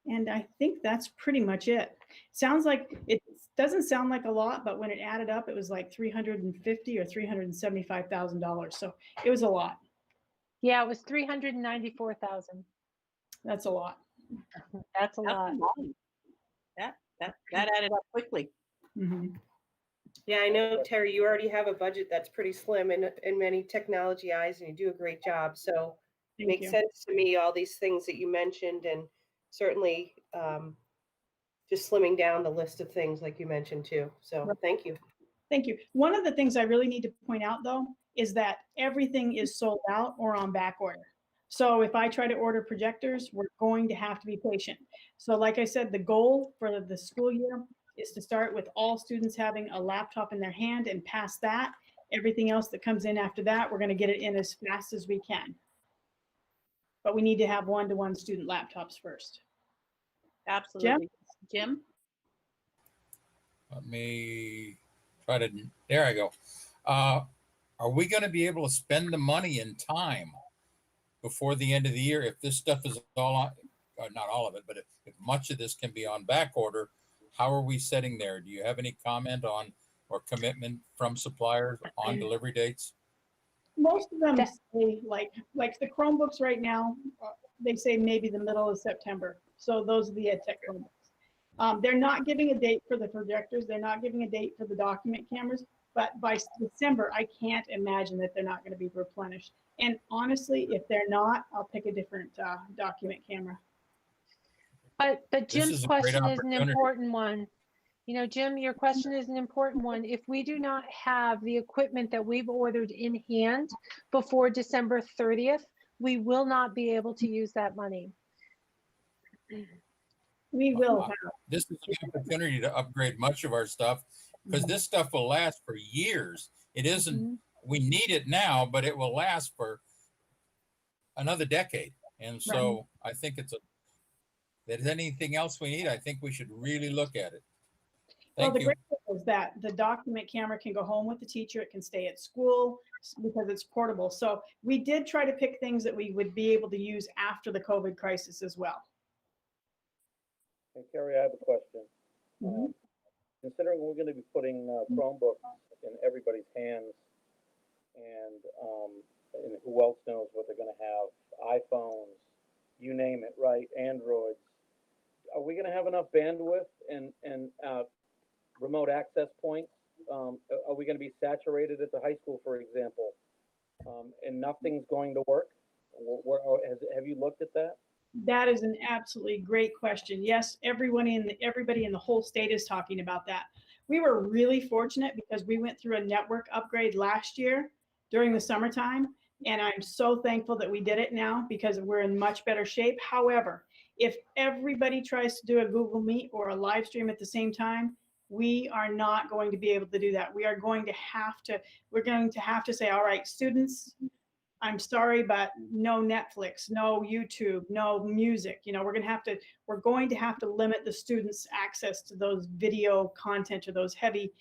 And I think that's pretty much it. Sounds like it doesn't sound like a lot, but when it added up, it was like $350,000 or $375,000. So it was a lot. Yeah, it was 394,000. That's a lot. That's a lot. That added up quickly. Mm-hmm. Yeah, I know, Terry, you already have a budget that's pretty slim in many technology eyes, and you do a great job. So it makes sense to me, all these things that you mentioned, and certainly just slimming down the list of things like you mentioned too. So thank you. Thank you. One of the things I really need to point out though, is that everything is sold out or on back order. So if I try to order projectors, we're going to have to be patient. So like I said, the goal for the school year is to start with all students having a laptop in their hand, and past that, everything else that comes in after that, we're going to get it in as fast as we can. But we need to have one-to-one student laptops first. Absolutely. Jim? Let me try to, there I go. Are we going to be able to spend the money in time before the end of the year if this stuff is all on, not all of it, but if much of this can be on back order? How are we setting there? Do you have any comment on or commitment from suppliers on delivery dates? Most of them say like the Chromebooks right now, they say maybe the middle of September. So those are the EdTech Chromebooks. They're not giving a date for the projectors. They're not giving a date for the document cameras. But by December, I can't imagine that they're not going to be replenished. And honestly, if they're not, I'll pick a different document camera. But Jim's question is an important one. You know, Jim, your question is an important one. If we do not have the equipment that we've ordered in hand before December 30th, we will not be able to use that money. We will have. This is an opportunity to upgrade much of our stuff because this stuff will last for years. It isn't, we need it now, but it will last for another decade. And so I think if there's anything else we need, I think we should really look at it. Well, the great thing is that the document camera can go home with the teacher. It can stay at school because it's portable. So we did try to pick things that we would be able to use after the COVID crisis as well. And Carrie, I have a question. Considering we're going to be putting Chromebooks in everybody's hands, and who else knows what they're going to have, iPhones, you name it, right, Androids, are we going to have enough bandwidth and remote access points? Are we going to be saturated at the high school, for example, and nothing's going to work? Have you looked at that? That is an absolutely great question. Yes, everybody in the whole state is talking about that. We were really fortunate because we went through a network upgrade last year during the summertime, and I'm so thankful that we did it now because we're in much better shape. However, if everybody tries to do a Google Meet or a live stream at the same time, we are not going to be able to do that. We're going to have to say, all right, students, I'm sorry, but no Netflix, no YouTube, no music. You know, we're going to have to limit the students' access to those video content or those heavy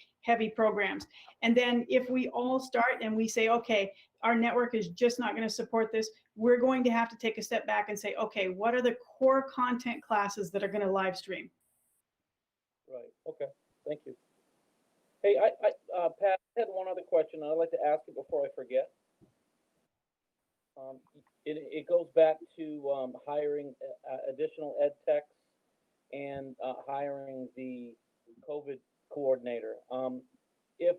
programs. And then if we all start and we say, okay, our network is just not going to support this, we're going to have to take a step back and say, okay, what are the core content classes that are going to live stream? Right. Okay. Thank you. Hey, Pat, I had one other question. I'd like to ask it before I forget. It goes back to hiring additional ed techs and hiring the COVID coordinator. If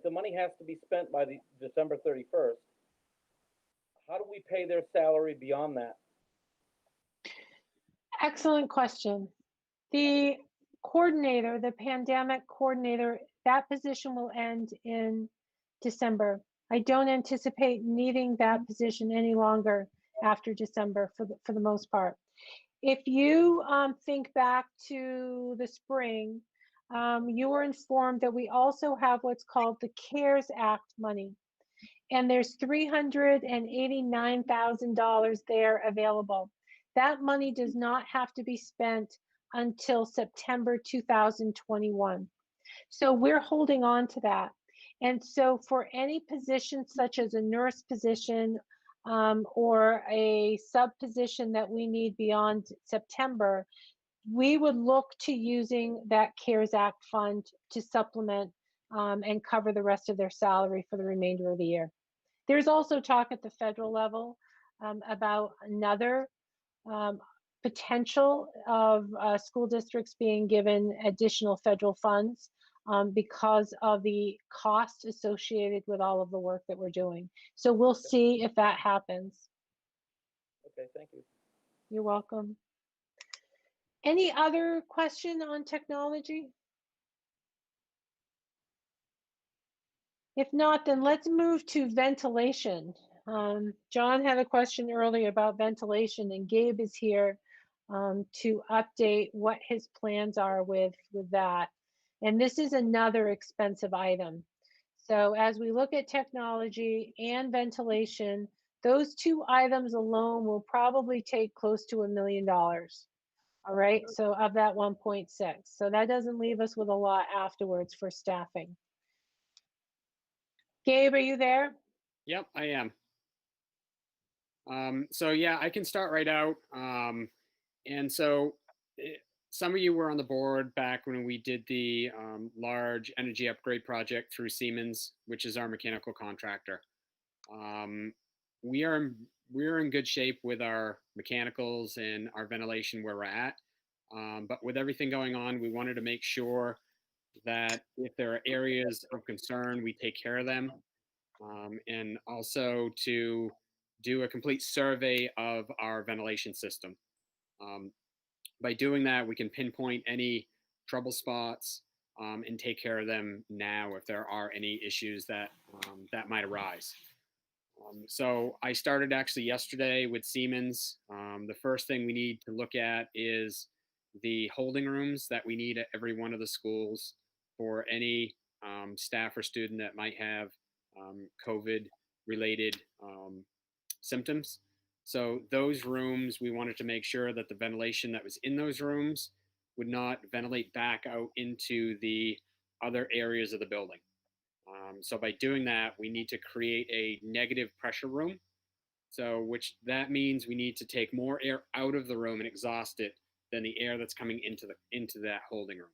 the money has to be spent by the December 31st, how do we pay their salary beyond that? Excellent question. The coordinator, the pandemic coordinator, that position will end in December. I don't anticipate needing that position any longer after December for the most part. If you think back to the spring, you were informed that we also have what's called the CARES Act money. And there's $389,000 there available. That money does not have to be spent until September 2021. So we're holding on to that. And so for any position such as a nurse position or a sub position that we need beyond September, we would look to using that CARES Act fund to supplement and cover the rest of their salary for the remainder of the year. There's also talk at the federal level about another potential of school districts being given additional federal funds because of the cost associated with all of the work that we're doing. So we'll see if that happens. Okay, thank you. You're welcome. Any other question on technology? If not, then let's move to ventilation. John had a question earlier about ventilation, and Gabe is here to update what his plans are with that. And this is another expensive item. So as we look at technology and ventilation, those two items alone will probably take close to $1 million. All right, so of that 1.6. So that doesn't leave us with a lot afterwards for staffing. Gabe, are you there? Yep, I am. So yeah, I can start right out. And so some of you were on the board back when we did the large energy upgrade project through Siemens, which is our mechanical contractor. We're in good shape with our mechanicals and our ventilation where we're at. But with everything going on, we wanted to make sure that if there are areas of concern, we take care of them. And also to do a complete survey of our ventilation system. By doing that, we can pinpoint any trouble spots and take care of them now if there are any issues that might arise. So I started actually yesterday with Siemens. The first thing we need to look at is the holding rooms that we need at every one of the schools for any staff or student that might have COVID-related symptoms. So those rooms, we wanted to make sure that the ventilation that was in those rooms would not ventilate back out into the other areas of the building. So by doing that, we need to create a negative pressure room. So which that means we need to take more air out of the room and exhaust it than the air that's coming into that holding room.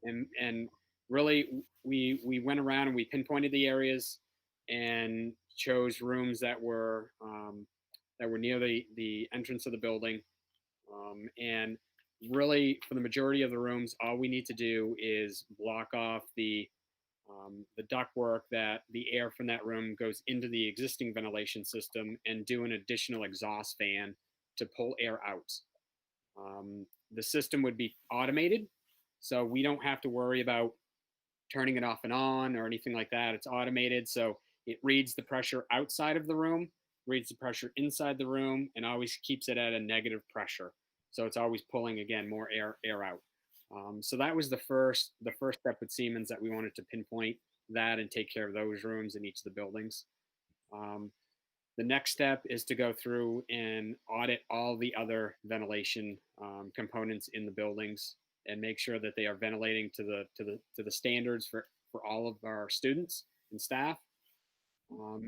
And really, we went around and we pinpointed the areas and chose rooms that were near the entrance of the building. And really, for the majority of the rooms, all we need to do is block off the ductwork that the air from that room goes into the existing ventilation system and do an additional exhaust fan to pull air out. The system would be automated, so we don't have to worry about turning it off and on or anything like that. It's automated, so it reads the pressure outside of the room, reads the pressure inside the room, and always keeps it at a negative pressure. So it's always pulling, again, more air out. So that was the first step with Siemens, that we wanted to pinpoint that and take care of those rooms in each of the buildings. The next step is to go through and audit all the other ventilation components in the buildings and make sure that they are ventilating to the standards for all of our students and staff.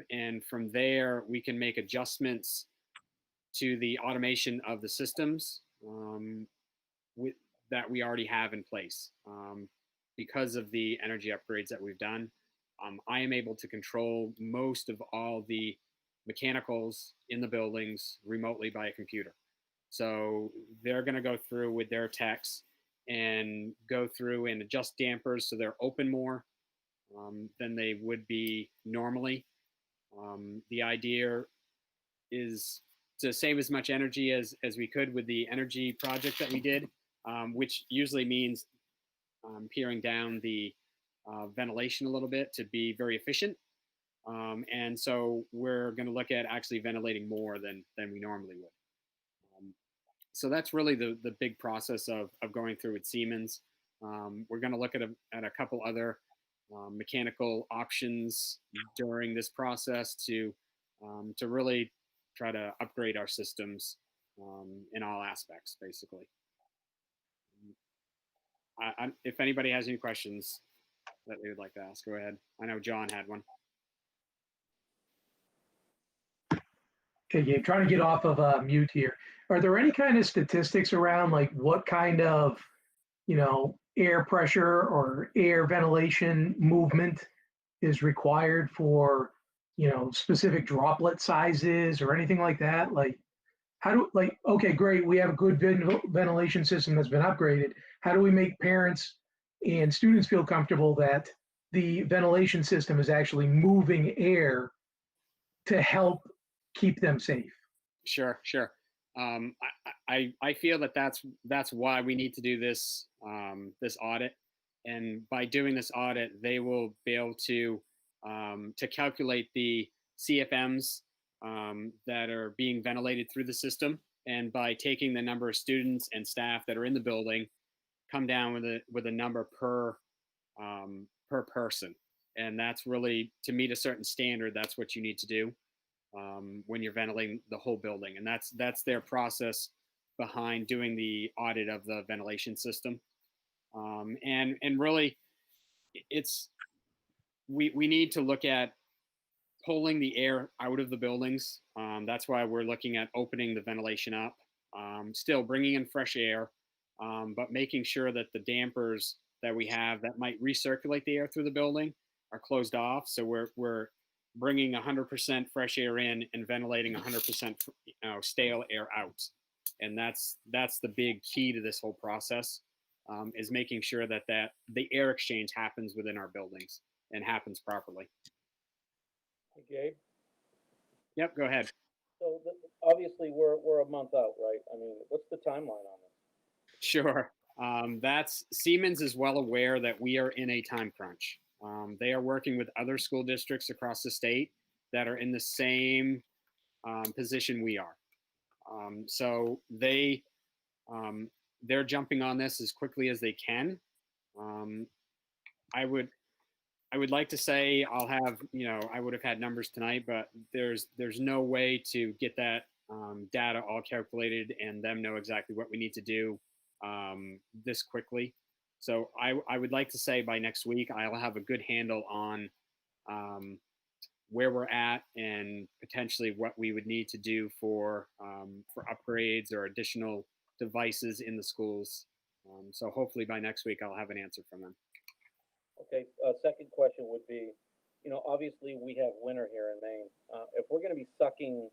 And from there, we can make adjustments to the automation of the systems that we already have in place. Because of the energy upgrades that we've done, I am able to control most of all the mechanicals in the buildings remotely by a computer. So they're going to go through with their techs and go through and adjust dampers so they're open more than they would be normally. The idea is to save as much energy as we could with the energy project that we did, which usually means paring down the ventilation a little bit to be very efficient. And so we're going to look at actually ventilating more than we normally would. So that's really the big process of going through with Siemens. We're going to look at a couple other mechanical options during this process to really try to upgrade our systems in all aspects, basically. If anybody has any questions that they would like to ask, go ahead. I know John had one. Okay, Gabe, trying to get off of mute here. Are there any kind of statistics around like what kind of, air pressure or air ventilation movement is required for, specific droplet sizes or anything like that? Like, okay, great, we have a good ventilation system that's been upgraded. How do we make parents and students feel comfortable that the ventilation system is actually moving air to help keep them safe? Sure. I feel that that's why we need to do this this audit, and by doing this audit, they will be able to calculate the CFMs that are being ventilated through the system, and by taking the number of students and staff that are in the building, come down with a number per person, and that's really to meet a certain standard. That's what you need to do when you're ventilating the whole building, and that's their process behind doing the audit of the ventilation system. And really, we need to look at pulling the air out of the buildings. That's why we're looking at opening the ventilation up, still bringing in fresh air, but making sure that the dampers that we have that might recirculate the air through the building are closed off. So we're bringing 100% fresh air in and ventilating 100% stale air out. And that's the big key to this whole process, is making sure that the air exchange happens within our buildings and happens properly. Hey, Gabe? Yep, go ahead. So obviously we're a month out, right? I mean, what's the timeline on this? Sure. Siemens is well aware that we are in a time crunch. They are working with other school districts across the state that are in the same position we are. So they're jumping on this as quickly as they can. I would like to say I'll have, I would have had numbers tonight, but there's no way to get that data all calculated and them know exactly what we need to do this quickly. So I would like to say by next week, I'll have a good handle on where we're at and potentially what we would need to do for upgrades or additional devices in the schools. So hopefully by next week, I'll have an answer from them. Okay, second question would be, obviously we have winter here in Maine. If we're going to be sucking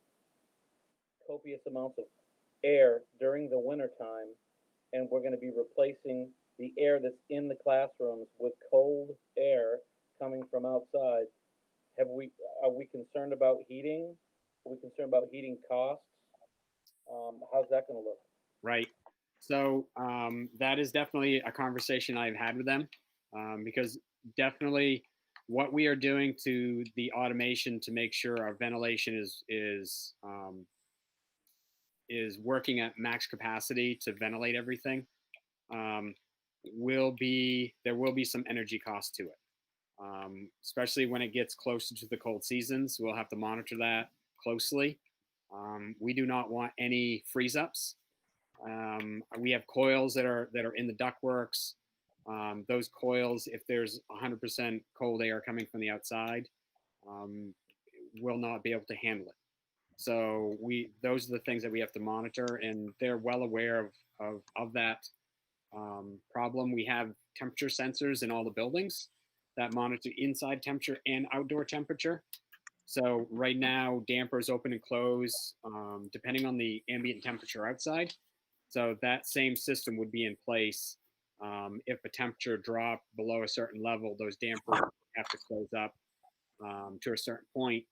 copious amounts of air during the winter time, and we're going to be replacing the air that's in the classrooms with cold air coming from outside, are we concerned about heating? Are we concerned about heating costs? How's that going to look? Right. So that is definitely a conversation I've had with them, because definitely what we are doing to the automation to make sure our ventilation is working at max capacity to ventilate everything, there will be some energy cost to it, especially when it gets closer to the cold seasons. We'll have to monitor that closely. We do not want any freeze ups. We have coils that are in the ductworks. Those coils, if there's 100% cold air coming from the outside, will not be able to handle it. So those are the things that we have to monitor, and they're well aware of that problem. We have temperature sensors in all the buildings that monitor inside temperature and outdoor temperature. So right now, dampers open and close depending on the ambient temperature outside. So that same system would be in place. If a temperature dropped below a certain level, those dampers have to close up to a certain point.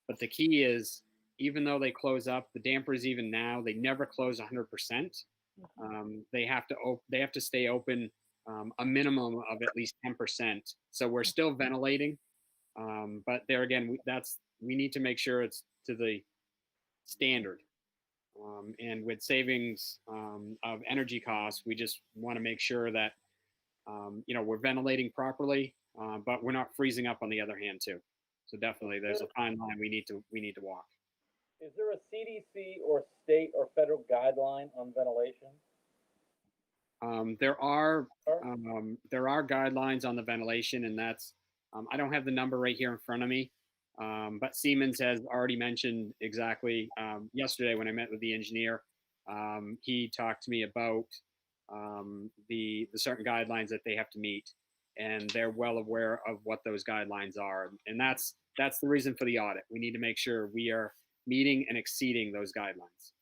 But the key is, even though they close up, the dampers even now, they never close 100%. They have to stay open a minimum of at least 10%. So we're still ventilating, but there again, we need to make sure it's to the standard. And with savings of energy costs, we just want to make sure that we're ventilating properly, but we're not freezing up on the other hand too. So definitely, there's a fine line we need to walk. Is there a CDC or state or federal guideline on ventilation? There are guidelines on the ventilation, and that's I don't have the number right here in front of me, but Siemens has already mentioned exactly yesterday when I met with the engineer. He talked to me about the certain guidelines that they have to meet, and they're well aware of what those guidelines are, and that's the reason for the audit. We need to make sure we are meeting and exceeding those guidelines.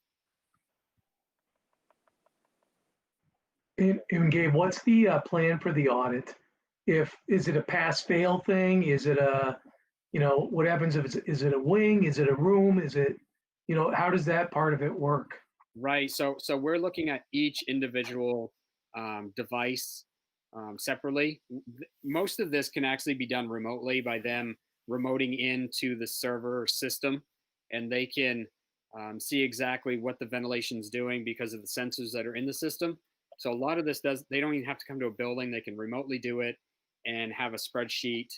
And Gabe, what's the plan for the audit? Is it a pass-fail thing? Is it what happens if is it a wing? Is it a room? Is it, how does that part of it work? Right. So we're looking at each individual device separately. Most of this can actually be done remotely by them remoting into the server system, and they can see exactly what the ventilation is doing because of the sensors that are in the system. So a lot of this they don't even have to come to a building. They can remotely do it and have a spreadsheet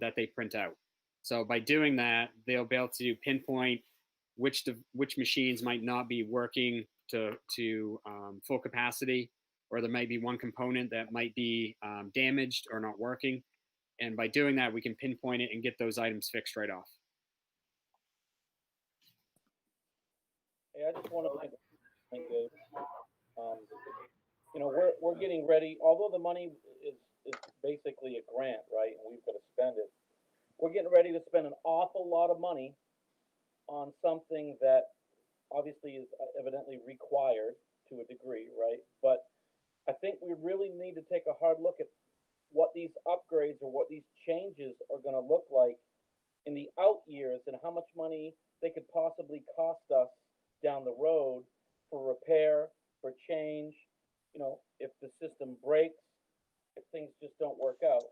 that they print out. So by doing that, they'll be able to pinpoint which machines might not be working to full capacity, or there might be one component that might be damaged or not working. And by doing that, we can pinpoint it and get those items fixed right off. Hey, I just want to thank you. We're getting ready, although the money is basically a grant, right? And we've got to spend it. We're getting ready to spend an awful lot of money on something that obviously is evidently required to a degree, right? But I think we really need to take a hard look at what these upgrades or what these changes are going to look like in the out years, and how much money they could possibly cost us down the road for repair, for change, if the system breaks, if things just don't work out.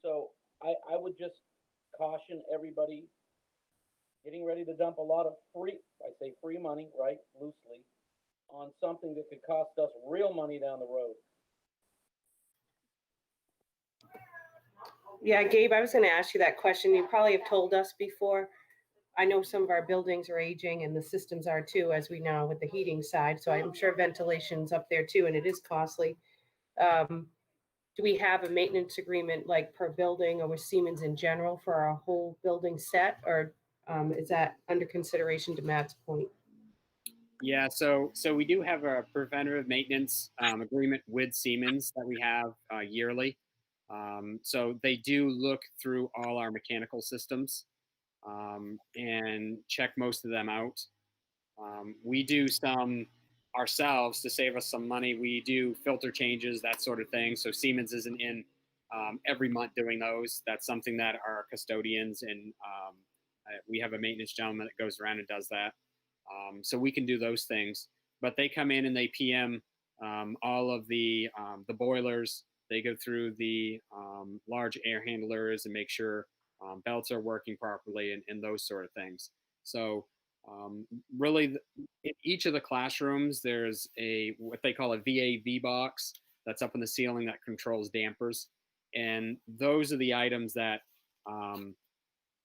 So I would just caution everybody getting ready to dump a lot of free money, right, loosely, on something that could cost us real money down the road. Yeah, Gabe, I was going to ask you that question. You probably have told us before. I know some of our buildings are aging and the systems are too, as we know with the heating side. So I'm sure ventilation's up there too, and it is costly. Do we have a maintenance agreement like per building or with Siemens in general for our whole building set, or is that under consideration to Matt's point? Yeah, so we do have a preventative maintenance agreement with Siemens that we have yearly. So they do look through all our mechanical systems and check most of them out. We do some ourselves to save us some money. We do filter changes, that sort of thing. So Siemens isn't in every month doing those. That's something that our custodians and we have a maintenance gentleman that goes around and does that. So we can do those things, but they come in and they PM all of the boilers. They go through the large air handlers and make sure belts are working properly and those sort of things. So really, in each of the classrooms, there's what they call a VAV box that's up in the ceiling that controls dampers. And those are the items that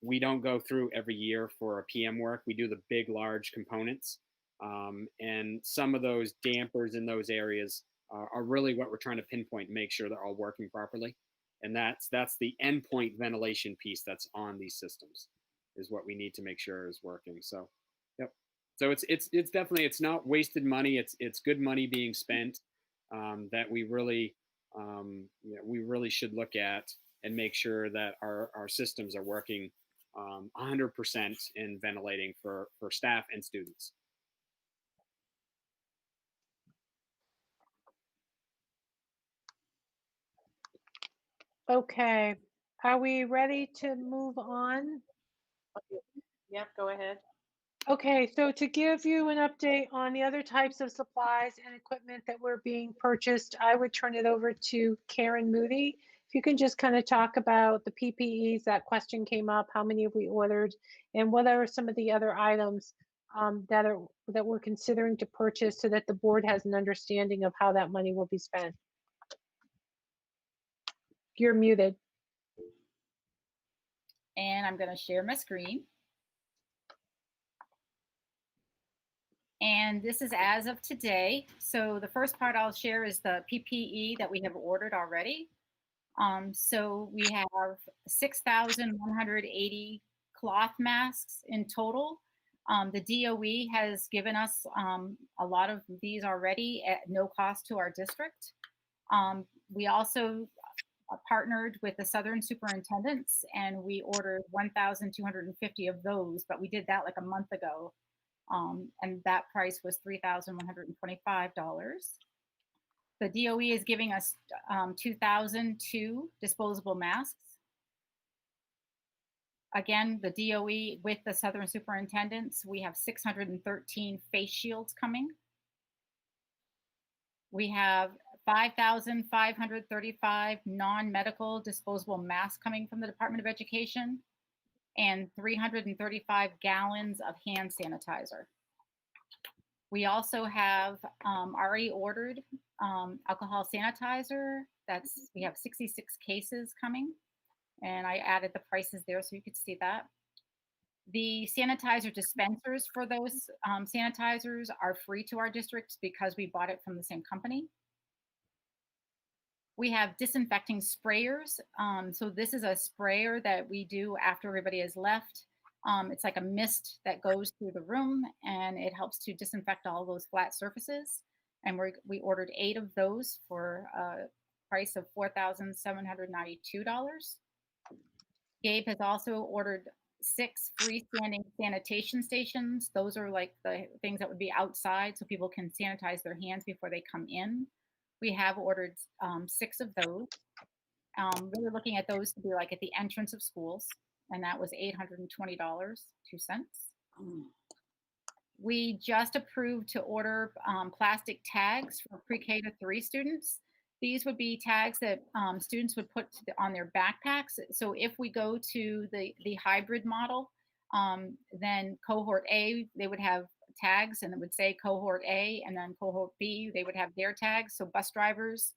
we don't go through every year for a PM work. We do the big, large components. And some of those dampers in those areas are really what we're trying to pinpoint and make sure they're all working properly. And that's the endpoint ventilation piece that's on these systems is what we need to make sure is working. So, yep. So it's definitely, it's not wasted money. It's good money being spent that we really should look at and make sure that our systems are working 100% in ventilating for staff and students. Okay, are we ready to move on? Yep, go ahead. Okay, so to give you an update on the other types of supplies and equipment that were being purchased, I would turn it over to Karen Moody. If you can just kind of talk about the PPEs, that question came up, how many have we ordered, and what are some of the other items that we're considering to purchase so that the board has an understanding of how that money will be spent. You're muted. And I'm going to share my screen. And this is as of today. So the first part I'll share is the PPE that we have ordered already. So we have 6,180 cloth masks in total. The DOE has given us a lot of these already at no cost to our district. We also partnered with the Southern Superintendents and we ordered 1,250 of those, but we did that like a month ago. And that price was $3,125. The DOE is giving us 2,002 disposable masks. Again, the DOE with the Southern Superintendents, we have 613 face shields coming. We have 5,535 non-medical disposable masks coming from the Department of Education and 335 gallons of hand sanitizer. We also have already ordered alcohol sanitizer. We have 66 cases coming, and I added the prices there so you could see that. The sanitizer dispensers for those sanitizers are free to our districts because we bought it from the same company. We have disinfecting sprayers. So this is a sprayer that we do after everybody has left. It's like a mist that goes through the room and it helps to disinfect all those flat surfaces. And we ordered 8 of those for a price of $4,792. Gabe has also ordered 6 freestanding sanitation stations. Those are like the things that would be outside so people can sanitize their hands before they come in. We have ordered 6 of those. Really looking at those to be like at the entrance of schools, and that was $820.02. We just approved to order plastic tags for pre-K to 3 students. These would be tags that students would put on their backpacks. So if we go to the hybrid model, then cohort A, they would have tags and it would say cohort A, and then cohort B, they would have their tags. So bus drivers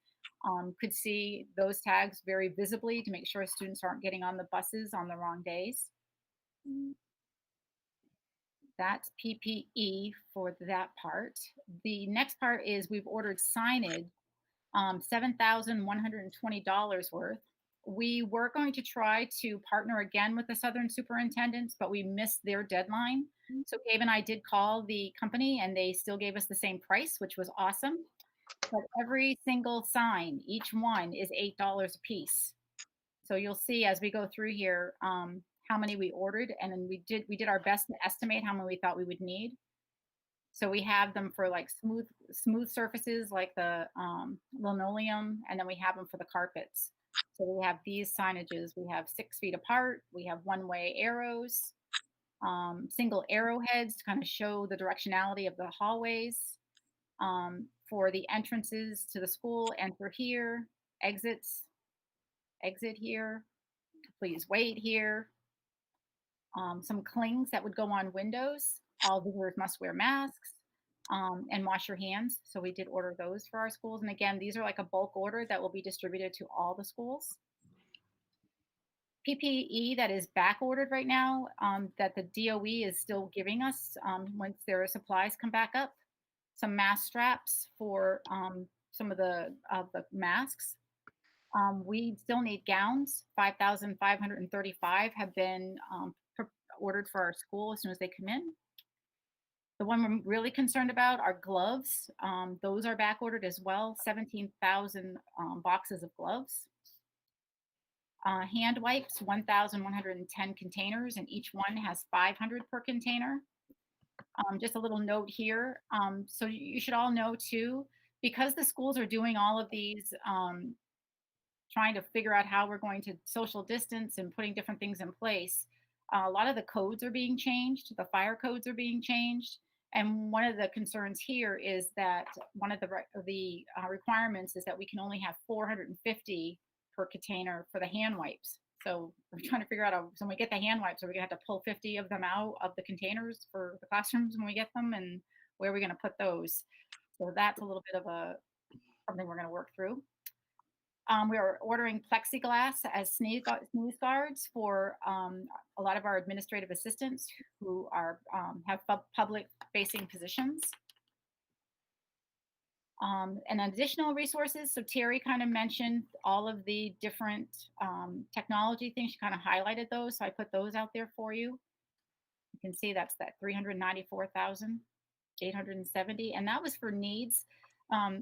could see those tags very visibly to make sure students aren't getting on the buses on the wrong days. That's PPE for that part. The next part is we've ordered signage, $7,120 worth. We were going to try to partner again with the Southern Superintendents, but we missed their deadline. So Gabe and I did call the company and they still gave us the same price, which was awesome. But every single sign, each one is $8 a piece. So you'll see as we go through here how many we ordered, and then we did our best to estimate how many we thought we would need. So we have them for like smooth surfaces like the linoleum, and then we have them for the carpets. So we have these signages. We have 6 feet apart. We have one-way arrows, single arrowheads to kind of show the directionality of the hallways. For the entrances to the school, enter here, exits, exit here, please wait here. Some clings that would go on windows. All visitors must wear masks and wash your hands. So we did order those for our schools. And again, these are like a bulk order that will be distributed to all the schools. PPE that is back ordered right now that the DOE is still giving us once their supplies come back up. Some mask straps for some of the masks. We still need gowns. 5,535 have been ordered for our school as soon as they come in. The one we're really concerned about are gloves. Those are back ordered as well. 17,000 boxes of gloves. Hand wipes, 1,110 containers, and each one has 500 per container. Just a little note here. So you should all know too, because the schools are doing all of these, trying to figure out how we're going to social distance and putting different things in place. A lot of the codes are being changed. The fire codes are being changed. And one of the concerns here is that one of the requirements is that we can only have 450 per container for the hand wipes. So we're trying to figure out, so when we get the hand wipes, are we gonna have to pull 50 of them out of the containers for the classrooms when we get them, and where are we gonna put those? So that's a little bit of something we're gonna work through. We are ordering plexiglass as sneeze guards for a lot of our administrative assistants who are have public-facing positions. And additional resources. So Terry kind of mentioned all of the different technology things. She kind of highlighted those. So I put those out there for you. You can see that's that 394,870, and that was for needs.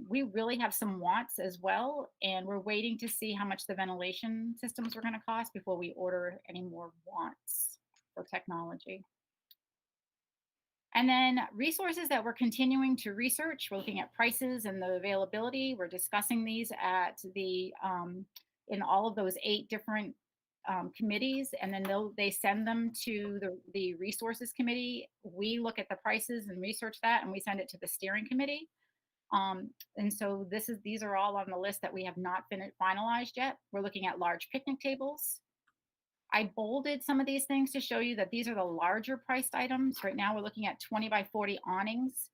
We really have some wants as well, and we're waiting to see how much the ventilation systems are going to cost before we order any more wants for technology. And then resources that we're continuing to research. We're looking at prices and the availability. We're discussing these at in all of those 8 different committees, and then they send them to the resources committee. We look at the prices and research that, and we send it to the steering committee. And so these are all on the list that we have not been finalized yet. We're looking at large picnic tables. I bolded some of these things to show you that these are the larger priced items. Right now we're looking at 20 by 40 awnings.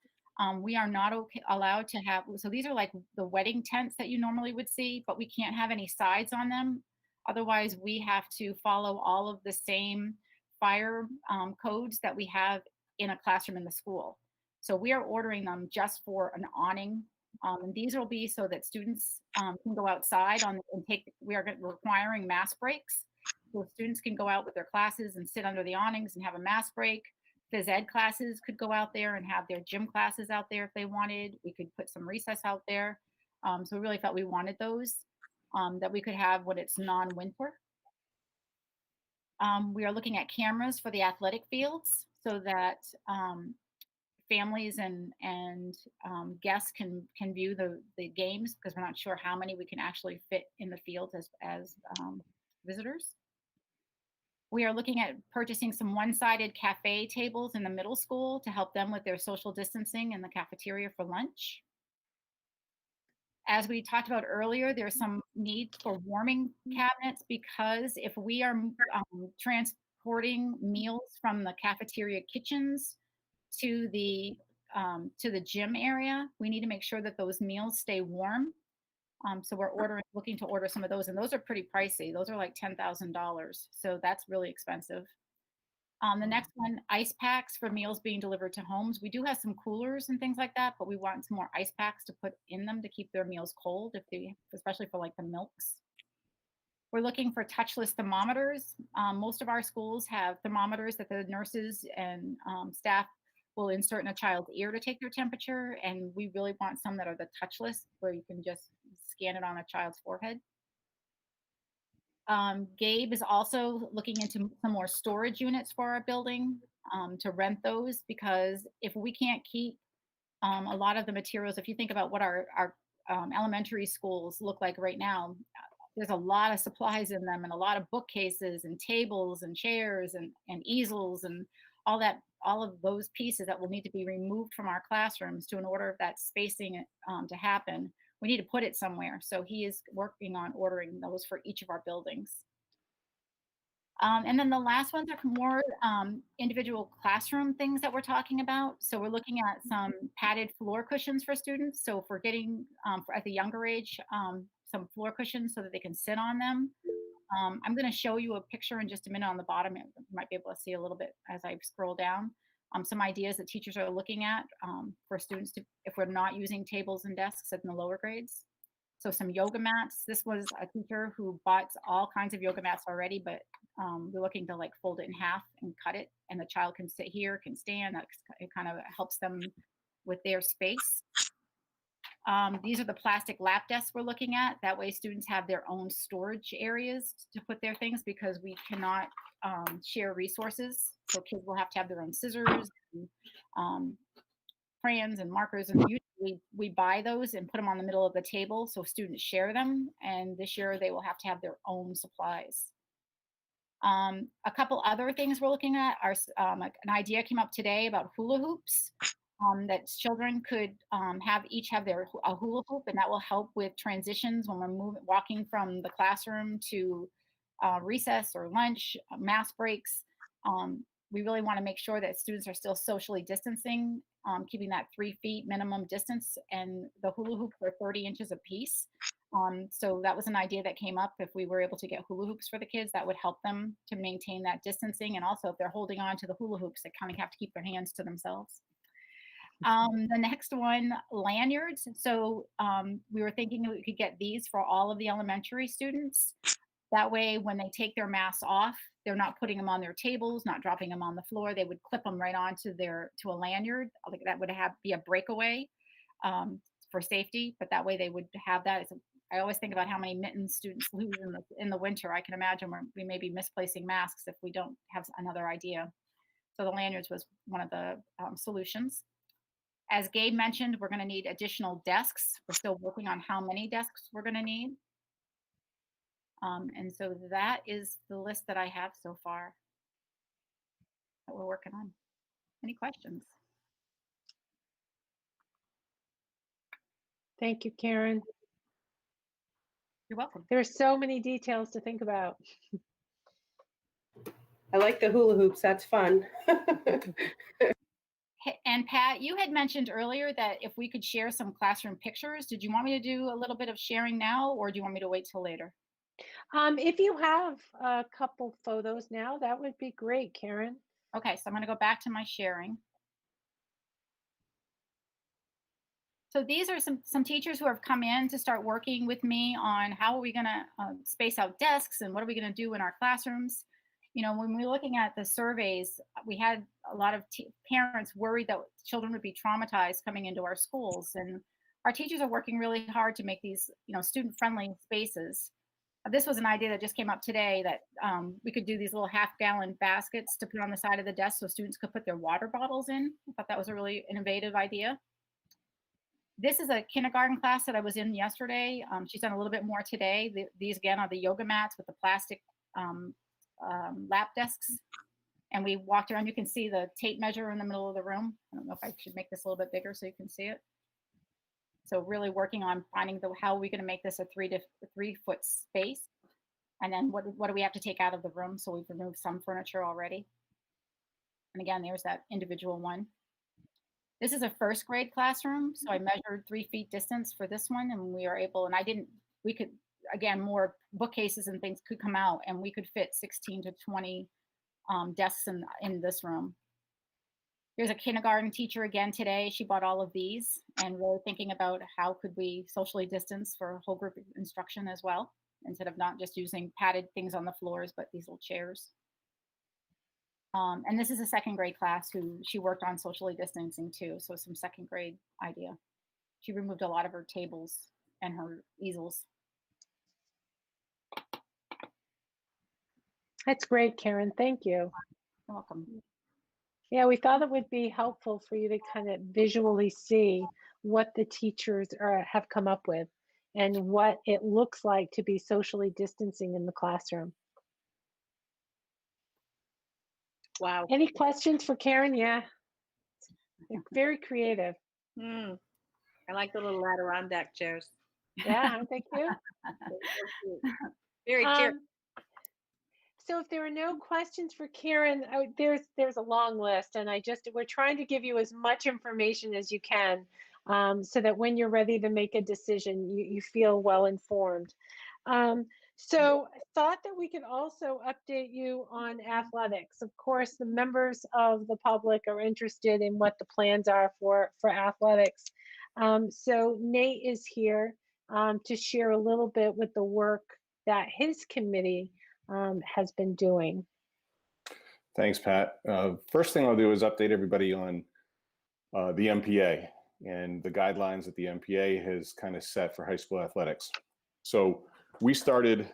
We are not allowed to have, so these are like the wedding tents that you normally would see, but we can't have any sides on them. Otherwise we have to follow all of the same fire codes that we have in a classroom in the school. So we are ordering them just for an awning. And these will be so that students can go outside and we are requiring mask breaks. So students can go out with their classes and sit under the awnings and have a mask break. Phys ed classes could go out there and have their gym classes out there if they wanted. We could put some recess out there. So we really felt we wanted those that we could have when it's non-winter. We are looking at cameras for the athletic fields so that families and guests can view the games, because we're not sure how many we can actually fit in the fields as visitors. We are looking at purchasing some one-sided cafe tables in the middle school to help them with their social distancing in the cafeteria for lunch. As we talked about earlier, there's some need for warming cabinets, because if we are transporting meals from the cafeteria kitchens to the gym area, we need to make sure that those meals stay warm. So we're looking to order some of those, and those are pretty pricey. Those are like $10,000, so that's really expensive. The next one, ice packs for meals being delivered to homes. We do have some coolers and things like that, but we want some more ice packs to put in them to keep their meals cold, especially for like the milks. We're looking for touchless thermometers. Most of our schools have thermometers that the nurses and staff will insert in a child's ear to take their temperature, and we really want some that are the touchless, where you can just scan it on a child's forehead. Gabe is also looking into some more storage units for our building to rent those, because if we can't keep a lot of the materials, if you think about what our elementary schools look like right now, there's a lot of supplies in them, and a lot of bookcases and tables and chairs and easels and all of those pieces that will need to be removed from our classrooms in order for that spacing to happen. We need to put it somewhere. So he is working on ordering those for each of our buildings. And then the last ones are more individual classroom things that we're talking about. So we're looking at some padded floor cushions for students. So if we're getting, at the younger age, some floor cushions so that they can sit on them. I'm going to show you a picture in just a minute on the bottom. You might be able to see a little bit as I scroll down. Some ideas that teachers are looking at for students to, if we're not using tables and desks in the lower grades. So some yoga mats. This was a teacher who bought all kinds of yoga mats already, but we're looking to like fold it in half and cut it, and the child can sit here, can stand. It kind of helps them with their space. These are the plastic lap desks we're looking at. That way students have their own storage areas to put their things because we cannot share resources. So kids will have to have their own scissors, and, crayons and markers, and usually we buy those and put them on the middle of the table so students share them. And this year they will have to have their own supplies. A couple other things we're looking at are an idea came up today about hula hoops. That children could each have a hula hoop, and that will help with transitions when we're walking from the classroom to recess or lunch, mass breaks. We really want to make sure that students are still socially distancing, keeping that 3 feet minimum distance, and the hula hoops are 30 inches apiece. So that was an idea that came up. If we were able to get hula hoops for the kids, that would help them to maintain that distancing. And also if they're holding on to the hula hoops, they kind of have to keep their hands to themselves. The next one, lanyards. So we were thinking we could get these for all of the elementary students. That way, when they take their masks off, they're not putting them on their tables, not dropping them on the floor. They would clip them right onto to a lanyard. I think that would be a breakaway for safety, but that way they would have that. I always think about how many mittens students lose in the winter. I can imagine we may be misplacing masks if we don't have another idea. So the lanyards was one of the solutions. As Gabe mentioned, we're going to need additional desks. We're still working on how many desks we're going to need. And so that is the list that I have so far that we're working on. Any questions? Thank you, Karen. You're welcome. There are so many details to think about. I like the hula hoops. That's fun. And Pat, you had mentioned earlier that if we could share some classroom pictures, did you want me to do a little bit of sharing now, or do you want me to wait till later? If you have a couple photos now, that would be great, Karen. Okay, so I'm going to go back to my sharing. So these are some teachers who have come in to start working with me on how are we going to space out desks and what are we going to do in our classrooms. You know, when we're looking at the surveys, we had a lot of parents worried that children would be traumatized coming into our schools, and our teachers are working really hard to make these, you know, student-friendly spaces. This was an idea that just came up today that we could do these little half-gallon baskets to put on the side of the desk so students could put their water bottles in. I thought that was a really innovative idea. This is a kindergarten class that I was in yesterday. She's done a little bit more today. These again are the yoga mats with the plastic lap desks. And we walked around. You can see the tape measure in the middle of the room. I don't know if I should make this a little bit bigger so you can see it. So really working on finding how are we going to make this a 3-foot space. And then what do we have to take out of the room? So we've removed some furniture already. And again, there's that individual one. This is a first grade classroom. So I measured 3 feet distance for this one, and we are able, and we could, again, more bookcases and things could come out, and we could fit 16 to 20 desks in this room. Here's a kindergarten teacher again today. She bought all of these and really thinking about how could we socially distance for whole group instruction as well, instead of not just using padded things on the floors, but these little chairs. And this is a second grade class who she worked on socially distancing too. So some second grade idea. She removed a lot of her tables and her easels. That's great, Karen. Thank you. You're welcome. Yeah, we thought it would be helpful for you to kind of visually see what the teachers have come up with and what it looks like to be socially distancing in the classroom. Wow. Any questions for Karen? Yeah. Very creative. I like the little Adirondack chairs. Yeah, aren't they cute? Very cute. So if there are no questions for Karen, there's a long list, and we're trying to give you as much information as you can, so that when you're ready to make a decision, you feel well informed. So I thought that we could also update you on athletics. Of course, the members of the public are interested in what the plans are for athletics. So Nate is here to share a little bit with the work that his committee has been doing. Thanks, Pat. First thing I'll do is update everybody on the MPA. and the guidelines that the MPA has kind of set for high school athletics. So we started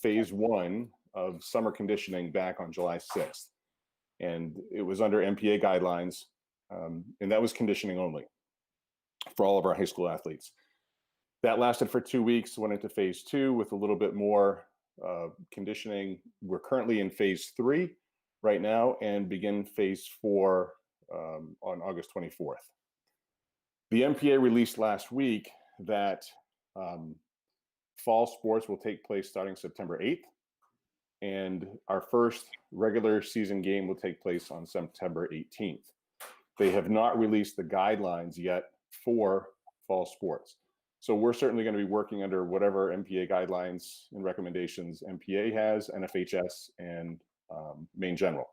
phase 1 of summer conditioning back on July 6th, and it was under MPA guidelines, and that was conditioning only for all of our high school athletes. That lasted for 2 weeks, went into phase 2 with a little bit more conditioning. We're currently in phase 3 right now and begin phase 4 on August 24th. The MPA released last week that fall sports will take place starting September 8th, and our first regular season game will take place on September 18th. They have not released the guidelines yet for fall sports. So we're certainly going to be working under whatever MPA guidelines and recommendations MPA has, NFHS, and Maine General.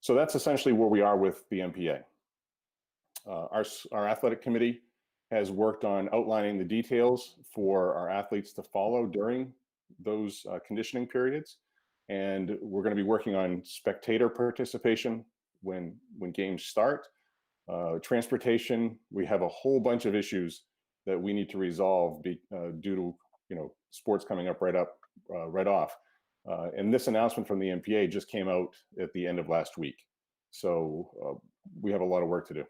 So that's essentially where we are with the MPA. Our athletic committee has worked on outlining the details for our athletes to follow during those conditioning periods. And we're going to be working on spectator participation when games start. Transportation, we have a whole bunch of issues that we need to resolve due to sports coming up right off. And this announcement from the MPA just came out at the end of last week. So we have a lot of work to do.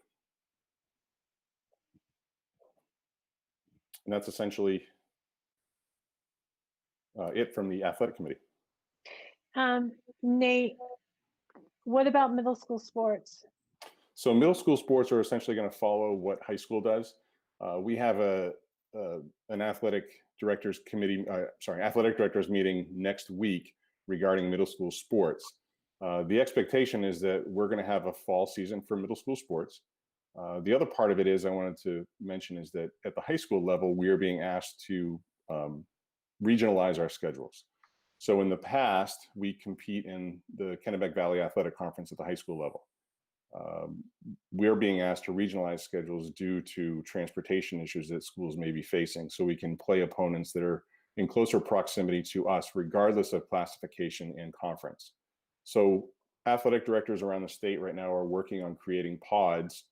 And that's essentially it from the athletic committee. Nate, what about middle school sports? So middle school sports are essentially going to follow what high school does. We have an athletic directors meeting next week regarding middle school sports. The expectation is that we're going to have a fall season for middle school sports. The other part of it is I wanted to mention is that at the high school level, we are being asked to regionalize our schedules. So in the past, we compete in the Kennebec Valley Athletic Conference at the high school level. We're being asked to regionalize schedules due to transportation issues that schools may be facing, so we can play opponents that are in closer proximity to us, regardless of classification and conference. So athletic directors around the state right now are working on creating pods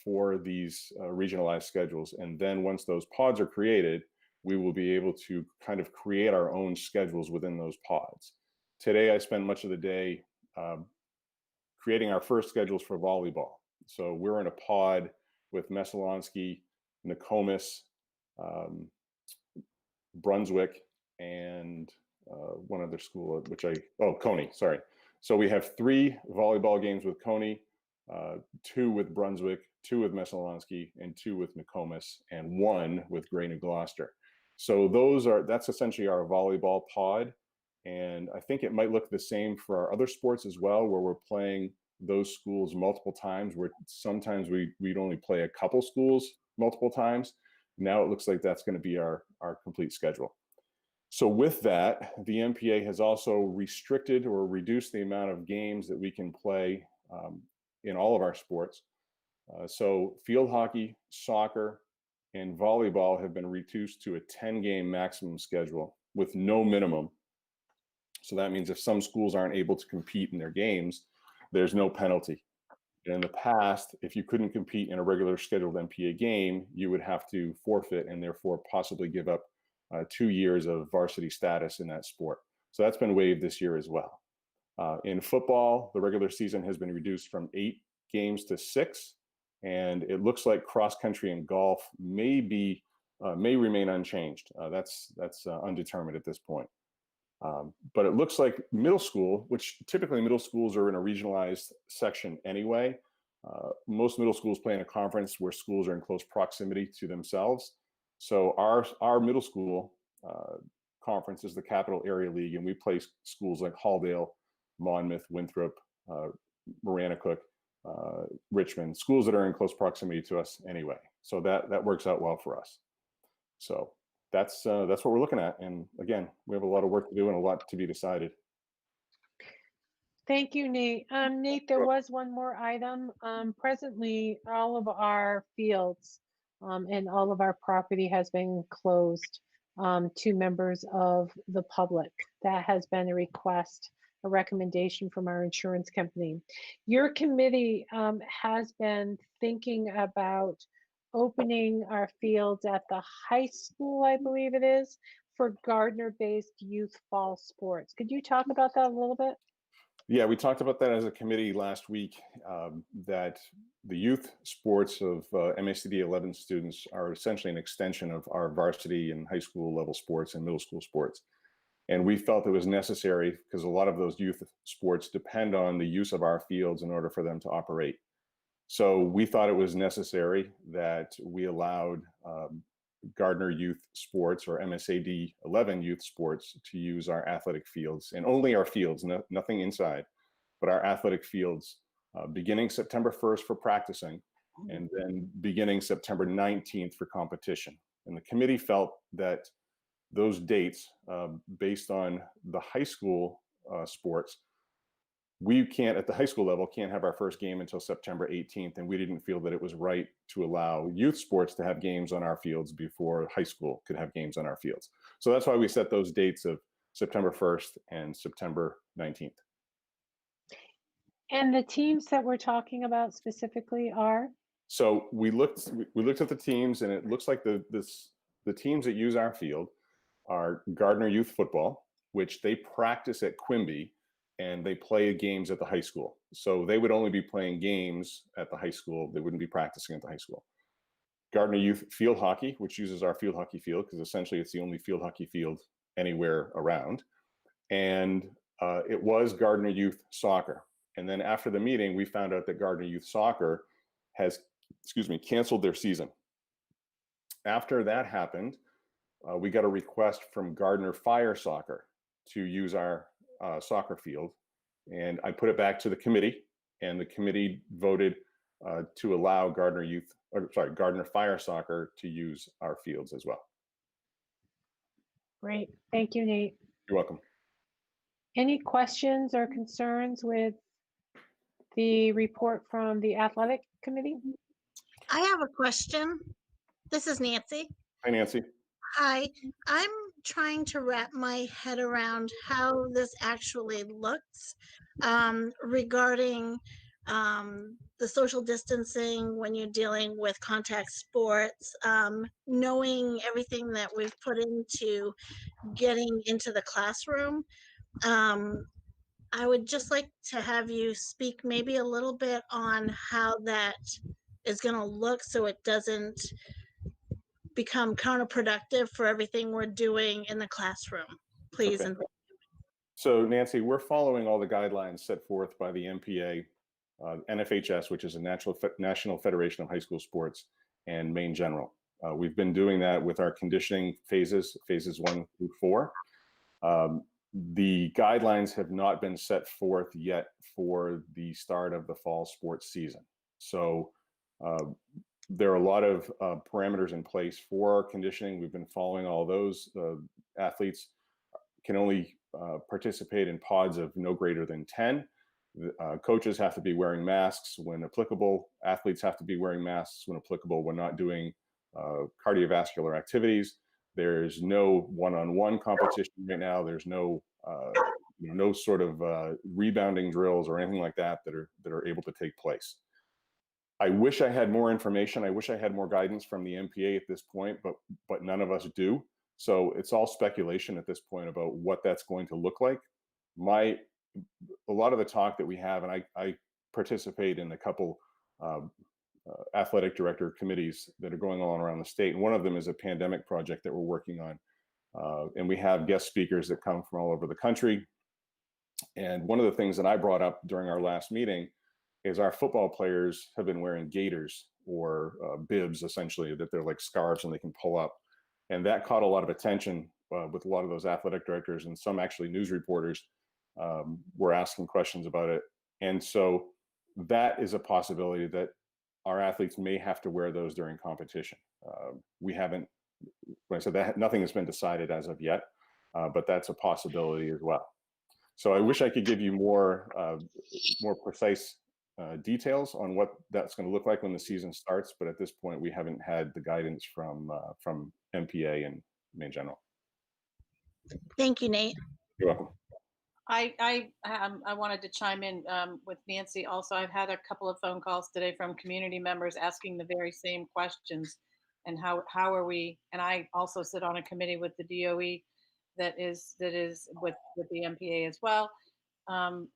for these regionalized schedules. And then once those pods are created, we will be able to kind of create our own schedules within those pods. Today, I spent much of the day creating our first schedules for volleyball. So we're in a pod with Messalonskee, Nokomis, Brunswick, and one other school, Coney, sorry. So we have 3 volleyball games with Coney, 2 with Brunswick, 2 with Messalonskee, and 2 with Nokomis, and 1 with Gray New Gloucester. So that's essentially our volleyball pod. And I think it might look the same for our other sports as well, where we're playing those schools multiple times, where sometimes we'd only play a couple schools multiple times. Now it looks like that's going to be our complete schedule. So with that, the MPA has also restricted or reduced the amount of games that we can play in all of our sports. So field hockey, soccer, and volleyball have been reduced to a 10-game maximum schedule with no minimum. So that means if some schools aren't able to compete in their games, there's no penalty. And in the past, if you couldn't compete in a regular scheduled MPA game, you would have to forfeit and therefore possibly give up 2 years of varsity status in that sport. So that's been waived this year as well. In football, the regular season has been reduced from 8 games to 6. And it looks like cross country and golf may remain unchanged. That's undetermined at this point. But it looks like middle school, which typically middle schools are in a regionalized section anyway. Most middle schools play in a conference where schools are in close proximity to themselves. So our middle school conference is the Capital Area League, and we play schools like Halldale, Monmouth, Winthrop, Maranacook, Richmond, schools that are in close proximity to us anyway. So that works out well for us. So that's what we're looking at. And again, we have a lot of work to do and a lot to be decided. Thank you, Nate. Nate, there was one more item. Presently, all of our fields and all of our property has been closed to members of the public. That has been a request a recommendation from our insurance company. Your committee has been thinking about opening our fields at the high school, I believe it is, for Gardner-based youth fall sports. Could you talk about that a little bit? Yeah, we talked about that as a committee last week, that the youth sports of MACD 11 students are essentially an extension of our varsity and high school level sports and middle school sports. And we felt it was necessary because a lot of those youth sports depend on the use of our fields in order for them to operate. So we thought it was necessary that we allowed Gardner Youth Sports or MSAD 11 Youth Sports to use our athletic fields, and only our fields, nothing inside, but our athletic fields beginning September 1st for practicing, and then beginning September 19th for competition. And the committee felt that those dates, based on the high school sports, we can't, at the high school level, can't have our first game until September 18th, and we didn't feel that it was right to allow youth sports to have games on our fields before high school could have games on our fields. So that's why we set those dates of September 1st and September 19th. And the teams that we're talking about specifically are? So we looked at the teams, and it looks like the teams that use our field are Gardner Youth Football, which they practice at Quimby, and they play games at the high school. So they would only be playing games at the high school. They wouldn't be practicing at the high school. Gardner Youth Field Hockey, which uses our field hockey field, because essentially it's the only field hockey field anywhere around. And it was Gardner Youth Soccer. And then after the meeting, we found out that Gardner Youth Soccer has, canceled their season. After that happened, we got a request from Gardner Fire Soccer to use our soccer field, and I put it back to the committee, and the committee voted to allow Gardner Fire Soccer to use our fields as well. Great, thank you, Nate. You're welcome. Any questions or concerns with the report from the athletic committee? I have a question. This is Nancy. Hi, Nancy. Hi, I'm trying to wrap my head around how this actually looks regarding the social distancing when you're dealing with contact sports, knowing everything that we've put into getting into the classroom. I would just like to have you speak maybe a little bit on how that is going to look so it doesn't become counterproductive for everything we're doing in the classroom, please. Okay. So Nancy, we're following all the guidelines set forth by the MPA, NFHS, which is a National Federation of High School Sports, and Maine General. We've been doing that with our conditioning phases 1 through 4. The guidelines have not been set forth yet for the start of the fall sports season. So there are a lot of parameters in place for our conditioning. We've been following all those. Athletes can only participate in pods of no greater than 10. Coaches have to be wearing masks when applicable. Athletes have to be wearing masks when applicable. We're not doing cardiovascular activities. There's no one-on-one competition right now. There's no no sort of rebounding drills or anything like that that are able to take place. I wish I had more information. I wish I had more guidance from the MPA at this point, but none of us do. So it's all speculation at this point about what that's going to look like. A lot of the talk that we have, and I participate in a couple athletic director committees that are going on around the state. And one of them is a pandemic project that we're working on. And we have guest speakers that come from all over the country. And one of the things that I brought up during our last meeting is our football players have been wearing gaiters or bibs, essentially, that they're like scarves and they can pull up. And that caught a lot of attention with a lot of those athletic directors, and some actually news reporters were asking questions about it. And so that is a possibility that our athletes may have to wear those during competition. We haven't, when I said that, nothing has been decided as of yet, but that's a possibility as well. So I wish I could give you more precise details on what that's going to look like when the season starts, but at this point we haven't had the guidance from MPA and Maine General. Thank you, Nate. You're welcome. I wanted to chime in with Nancy. Also, I've had a couple of phone calls today from community members asking the very same questions, and how are we? And I also sit on a committee with the DOE that is with the MPA as well,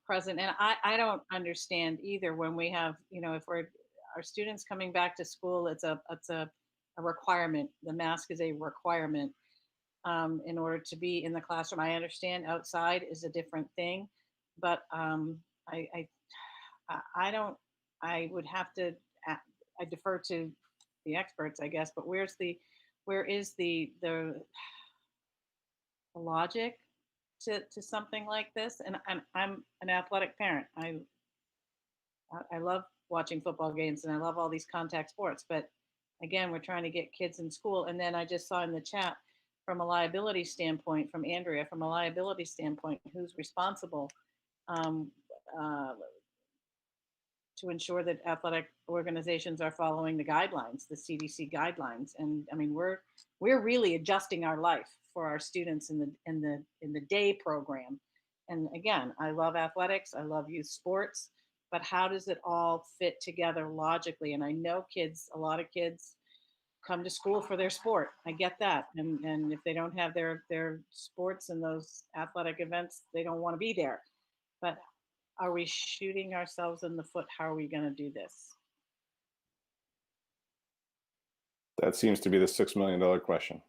present. And I don't understand either when we have, if our students coming back to school, it's a requirement. The mask is a requirement. In order to be in the classroom. I understand outside is a different thing, but I would have to, I defer to the experts, I guess, but where is the logic to something like this? And I'm an athletic parent. I love watching football games and I love all these contact sports, but again, we're trying to get kids in school. And then I just saw in the chat, from a liability standpoint, from Andrea, from a liability standpoint, who's responsible to ensure that athletic organizations are following the guidelines, the CDC guidelines? And I mean, we're really adjusting our life for our students in the day program. And again, I love athletics, I love youth sports, but how does it all fit together logically? And I know a lot of kids come to school for their sport. I get that. And if they don't have their sports and those athletic events, they don't want to be there. But are we shooting ourselves in the foot? How are we going to do this? That seems to be the $6 million question.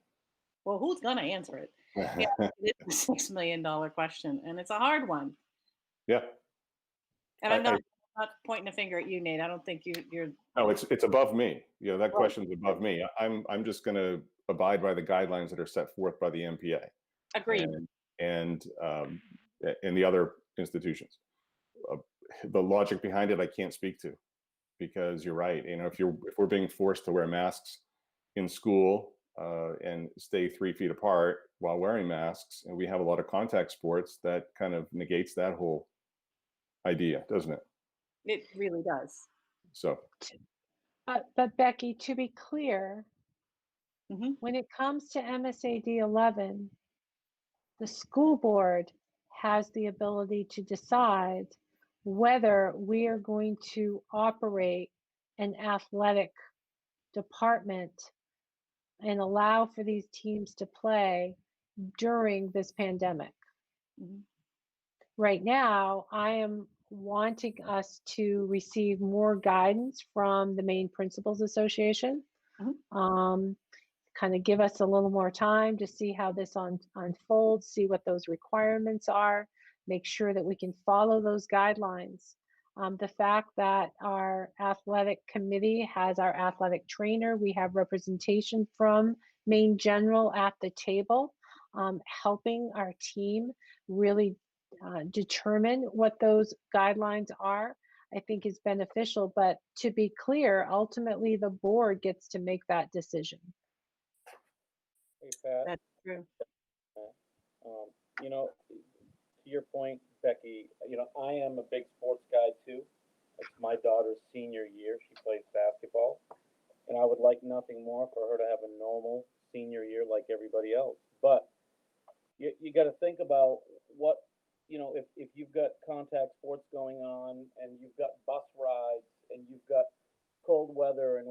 Well, who's going to answer it? Yeah, it is the $6 million question, and it's a hard one. Yeah. And I'm not pointing a finger at you, Nate. I don't think you're. No, it's above me. That question's above me. I'm just going to abide by the guidelines that are set forth by the MPA. Agreed. And in the other institutions. The logic behind it, I can't speak to, because you're right. If we're being forced to wear masks in school and stay 3 feet apart while wearing masks, and we have a lot of contact sports, that kind of negates that whole idea, doesn't it? It really does. So. But Becky, to be clear, when it comes to MSAD 11, the school board has the ability to decide whether we are going to operate an athletic department and allow for these teams to play during this pandemic. Right now, I am wanting us to receive more guidance from the Maine Principals Association. Kind of give us a little more time to see how this unfolds, see what those requirements are, make sure that we can follow those guidelines. The fact that our athletic committee has our athletic trainer, we have representation from Maine General at the table, helping our team really determine what those guidelines are, I think is beneficial. But to be clear, ultimately the board gets to make that decision. Hey, Pat. That's true. To your point, Becky, I am a big sports guy too. It's my daughter's senior year. She plays basketball, and I would like nothing more for her to have a normal senior year like everybody else. But you got to think about what, if you've got contact sports going on, and you've got bus rides, and you've got cold weather, and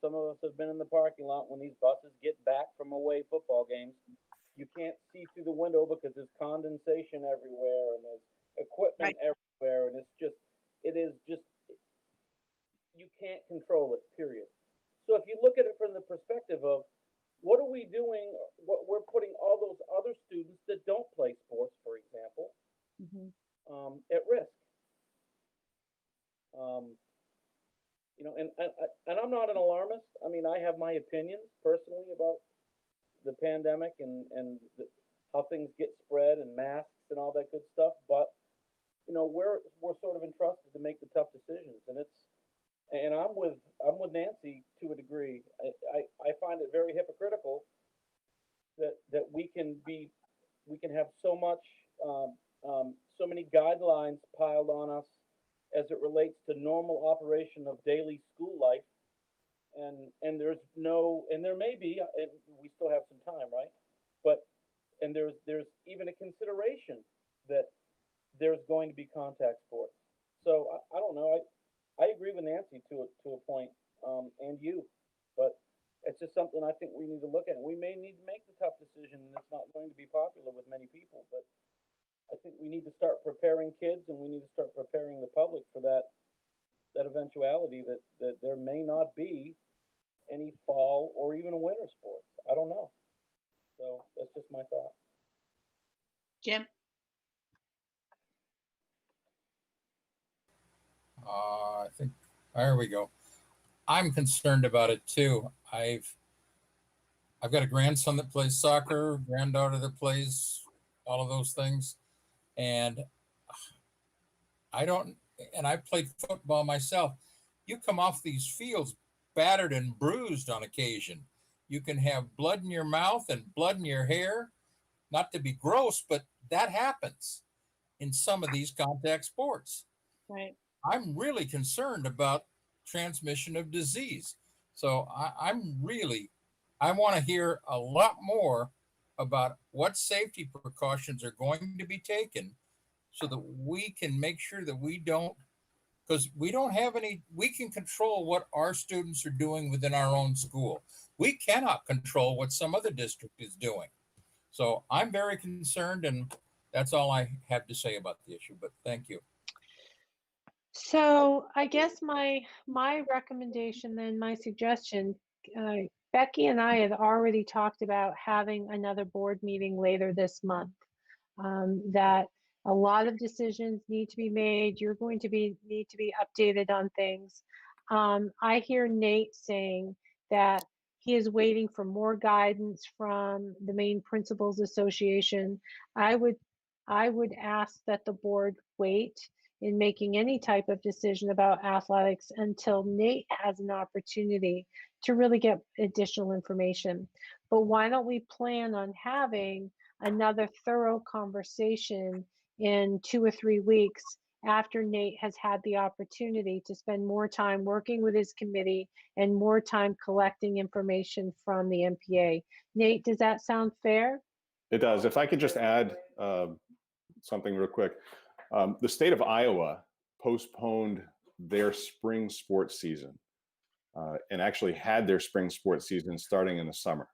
some of us have been in the parking lot when these buses get back from away football games. You can't see through the window because there's condensation everywhere and there's equipment everywhere, and you can't control it, period. So if you look at it from the perspective of what are we doing, what we're putting all those other students that don't play sports, for example, at risk. And I'm not an alarmist. I mean, I have my opinions personally about the pandemic and how things get spread and masks and all that good stuff. But we're sort of entrusted to make the tough decisions, and I'm with Nancy to a degree. I find it very hypocritical that we can have so many guidelines piled on us as it relates to normal operation of daily school life, and there may be, and we still have some time, right? And there's even a consideration that and youth. But it's just something I think we need to look at. We may need to make the tough decision, and it's not going to be popular with many people, but I think we need to start preparing kids, and we need to start preparing the public for that eventuality that there may not be any fall or even a winter sports. I don't know. So that's just my thought. Jim? I think, there we go. I'm concerned about it too. I've got a grandson that plays soccer, granddaughter that plays all of those things. And I played football myself. You come off these fields battered and bruised on occasion. You can have blood in your mouth and blood in your hair. Not to be gross, but that happens in some of these contact sports. Right. I'm really concerned about transmission of disease. So I want to hear a lot more about what safety precautions are going to be taken so that we can make sure that we don't, because we don't have any, we can control what our students are doing within our own school. We cannot control what some other district is doing. So I'm very concerned, and that's all I have to say about the issue, but thank you. So I guess my recommendation, then my suggestion, Becky and I had already talked about having another board meeting later this month. That a lot of decisions need to be made. You're going to need to be updated on things. I hear Nate saying that he is waiting for more guidance from the Maine Principals Association. I would ask that the board wait in making any type of decision about athletics until Nate has an opportunity to really get additional information. But why don't we plan on having another thorough conversation in 2 or 3 weeks after Nate has had the opportunity to spend more time working with his committee and more time collecting information from the MPA. Nate, does that sound fair? It does. If I could just add something real quick. The state of Iowa postponed their spring sports season and actually had their spring sports season starting in the summer.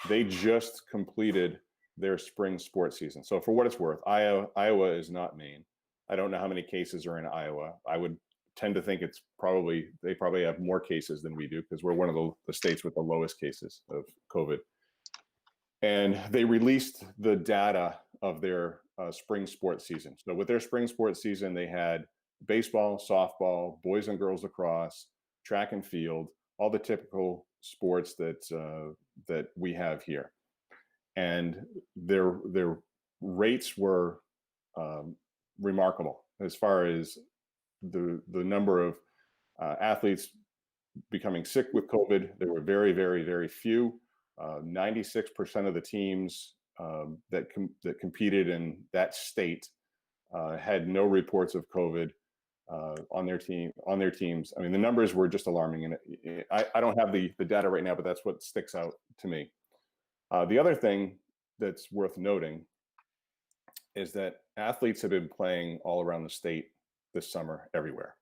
They just completed their spring sports season. So for what it's worth, Iowa is not Maine. I don't know how many cases are in Iowa. I would tend to think they probably have more cases than we do because we're one of the states with the lowest cases of COVID. And they released the data of their spring sports season. So with their spring sports season, they had baseball, softball, boys and girls lacrosse, track and field, all the typical sports that we have here. And their rates were remarkable as far as the number of athletes becoming sick with COVID. There were very, very, very few. 96% of the teams that competed in that state had no reports of COVID on their teams. I mean, the numbers were just alarming, and I don't have the data right now, but that's what sticks out to me. The other thing that's worth noting is that athletes have been playing all around the state this summer, everywhere.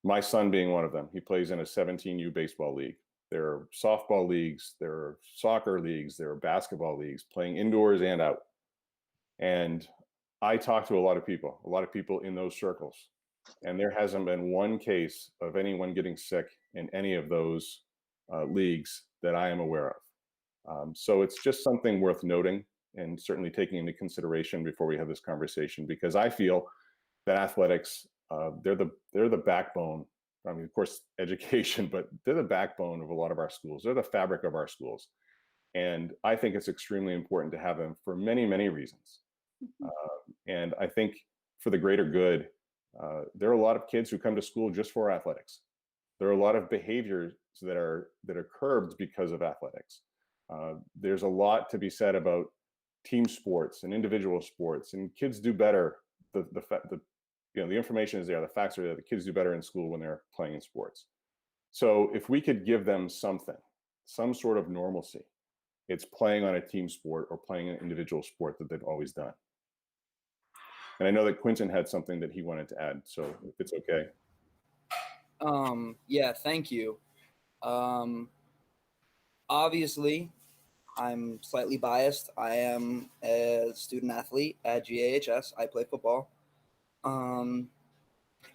My son being one of them. He plays in a 17U baseball league. There are softball leagues, there are soccer leagues, there are basketball leagues, playing indoors and out. And I talk to a lot of people in those circles. And there hasn't been one case of anyone getting sick in any of those leagues that I am aware of. So it's just something worth noting and certainly taking into consideration before we have this conversation, because I feel that athletics, they're the backbone. I mean, of course, education, but they're the backbone of a lot of our schools. They're the fabric of our schools. And I think it's extremely important to have them for many, many reasons. And I think for the greater good, there are a lot of kids who come to school just for athletics. There are a lot of behaviors that are curbed because of athletics. There's a lot to be said about team sports and individual sports, and kids do better. The information is there. The facts are there. The kids do better in school when they're playing in sports. So if we could give them some sort of normalcy, it's playing on a team sport or playing an individual sport that they've always done. And I know that Quentin had something that he wanted to add. So if it's okay. Yeah, thank you. Obviously, I'm slightly biased. I am a student athlete at GAHS. I play football.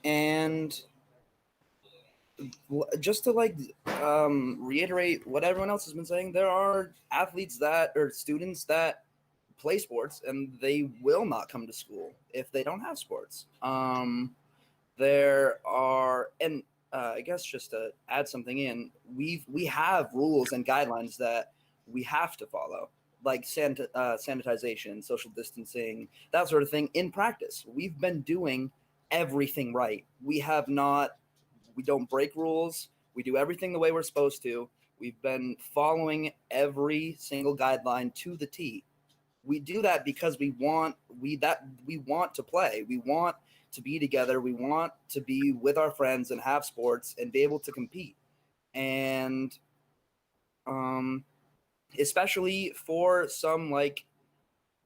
And just to reiterate what everyone else has been saying, there are athletes or students that play sports and they will not come to school if they don't have sports. There are, and I guess just to add something in, we have rules and guidelines that we have to follow, like sanitization, social distancing, that sort of thing in practice. We've been doing everything right. We don't break rules. We do everything the way we're supposed to. We've been following every single guideline to the T. We do that because we want to play. We want to be together. We want to be with our friends and have sports and be able to compete. And especially for some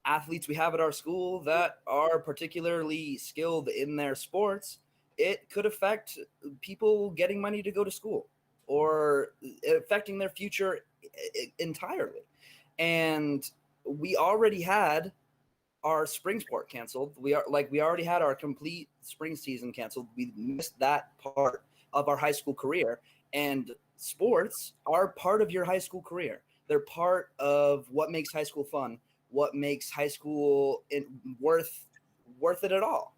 athletes we have at our school that are particularly skilled in their sports, it could affect people getting money to go to school or affecting their future entirely. And we already had our spring sport canceled. We already had our complete spring season canceled. We missed that part of our high school career. And sports are part of your high school career. They're part of what makes high school fun, what makes high school worth it at all.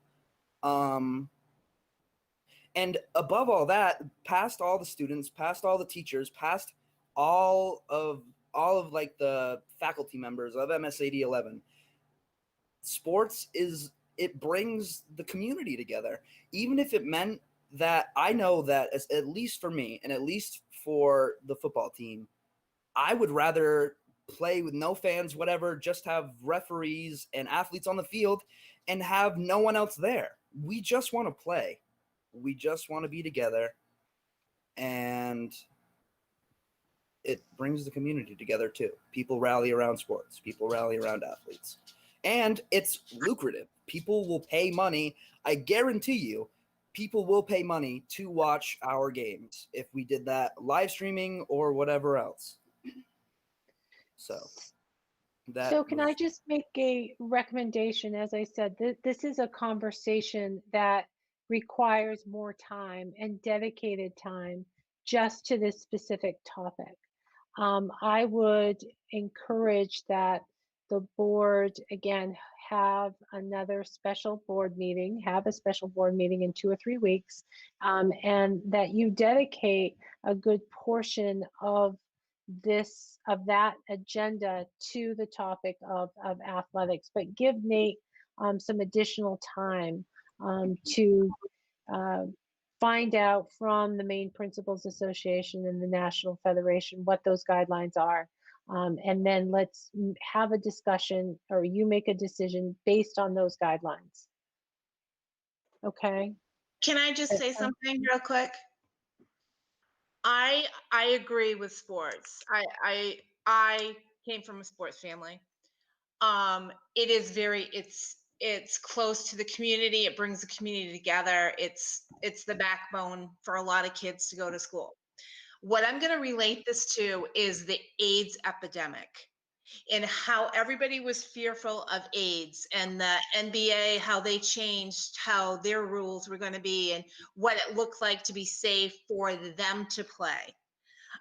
And above all that, past all the students, past all the teachers, past all of the faculty members of MSAD 11, sports it brings the community together. Even if it meant that, I know that at least for me and at least for the football team, I would rather play with no fans, whatever, just have referees and athletes on the field and have no one else there. We just want to play. We just want to be together, and it brings the community together too. People rally around sports. People rally around athletes. And it's lucrative. People will pay money. I guarantee you, people will pay money to watch our games if we did that live streaming or whatever else. So can I just make a recommendation? As I said, this is a conversation that requires more time and dedicated time just to this specific topic. I would encourage that the board, again, have another special board meeting, have a special board meeting in 2 or 3 weeks, and that you dedicate a good portion of that agenda to the topic of athletics, but give Nate some additional time to find out from the Maine Principals Association and the National Federation what those guidelines are. And then let's have a discussion, or you make a decision based on those guidelines. Okay? Can I just say something real quick? I agree with sports. I came from a sports family. It is it's close to the community. It brings the community together. It's the backbone for a lot of kids to go to school. What I'm going to relate this to is the AIDS epidemic and how everybody was fearful of AIDS, and the NBA, how they changed how their rules were going to be and what it looked like to be safe for them to play.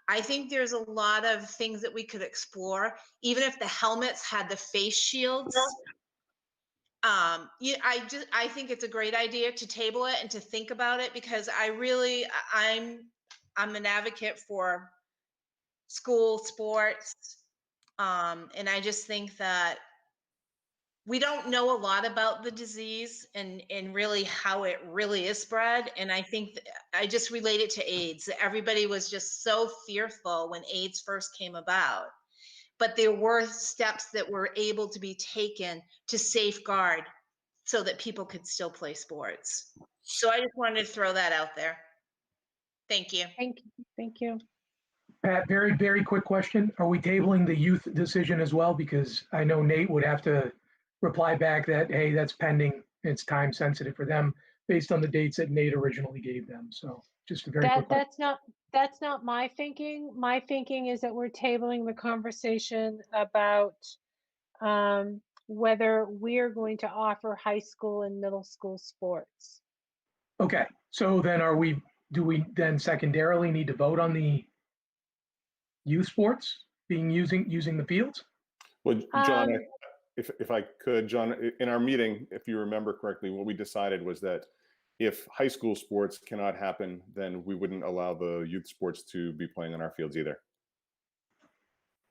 I think there's a lot of things that we could explore, even if the helmets had the face shields. I think it's a great idea to table it and to think about it, because I'm an advocate for school sports. And I just think that we don't know a lot about the disease and really how it really is spread. And I think I just relate it to AIDS. Everybody was just so fearful when AIDS first came about, but there were steps that were able to be taken to safeguard so that people could still play sports. So I just wanted to throw that out there. Thank you. Thank you. Pat, very, very quick question. Are we tabling the youth decision as well? Because I know Nate would have to reply back that, hey, that's pending. It's time sensitive for them based on the dates that Nate originally gave them. So just a very quick question. That's not my thinking. My thinking is that we're tabling the conversation about whether we're going to offer high school and middle school sports. Okay, so then do we then secondarily need to vote on the youth sports using the fields? Well, John, if I could, John, in our meeting, if you remember correctly, what we decided was that if high school sports cannot happen, then we wouldn't allow the youth sports to be playing on our fields either.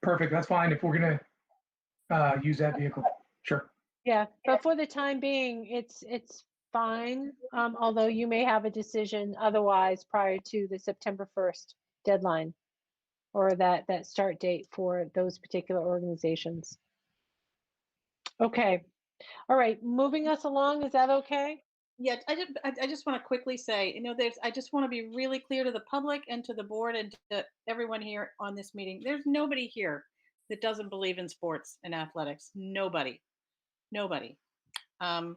Perfect, that's fine if we're gonna use that vehicle, sure. Yeah, but for the time being, it's fine. Although you may have a decision otherwise prior to the September 1st deadline, or that start date for those particular organizations. Okay, all right, moving us along, is that okay? Yeah, I just want to quickly say, I just want to be really clear to the public and to the board and to everyone here on this meeting. There's nobody here that doesn't believe in sports and athletics. Nobody. I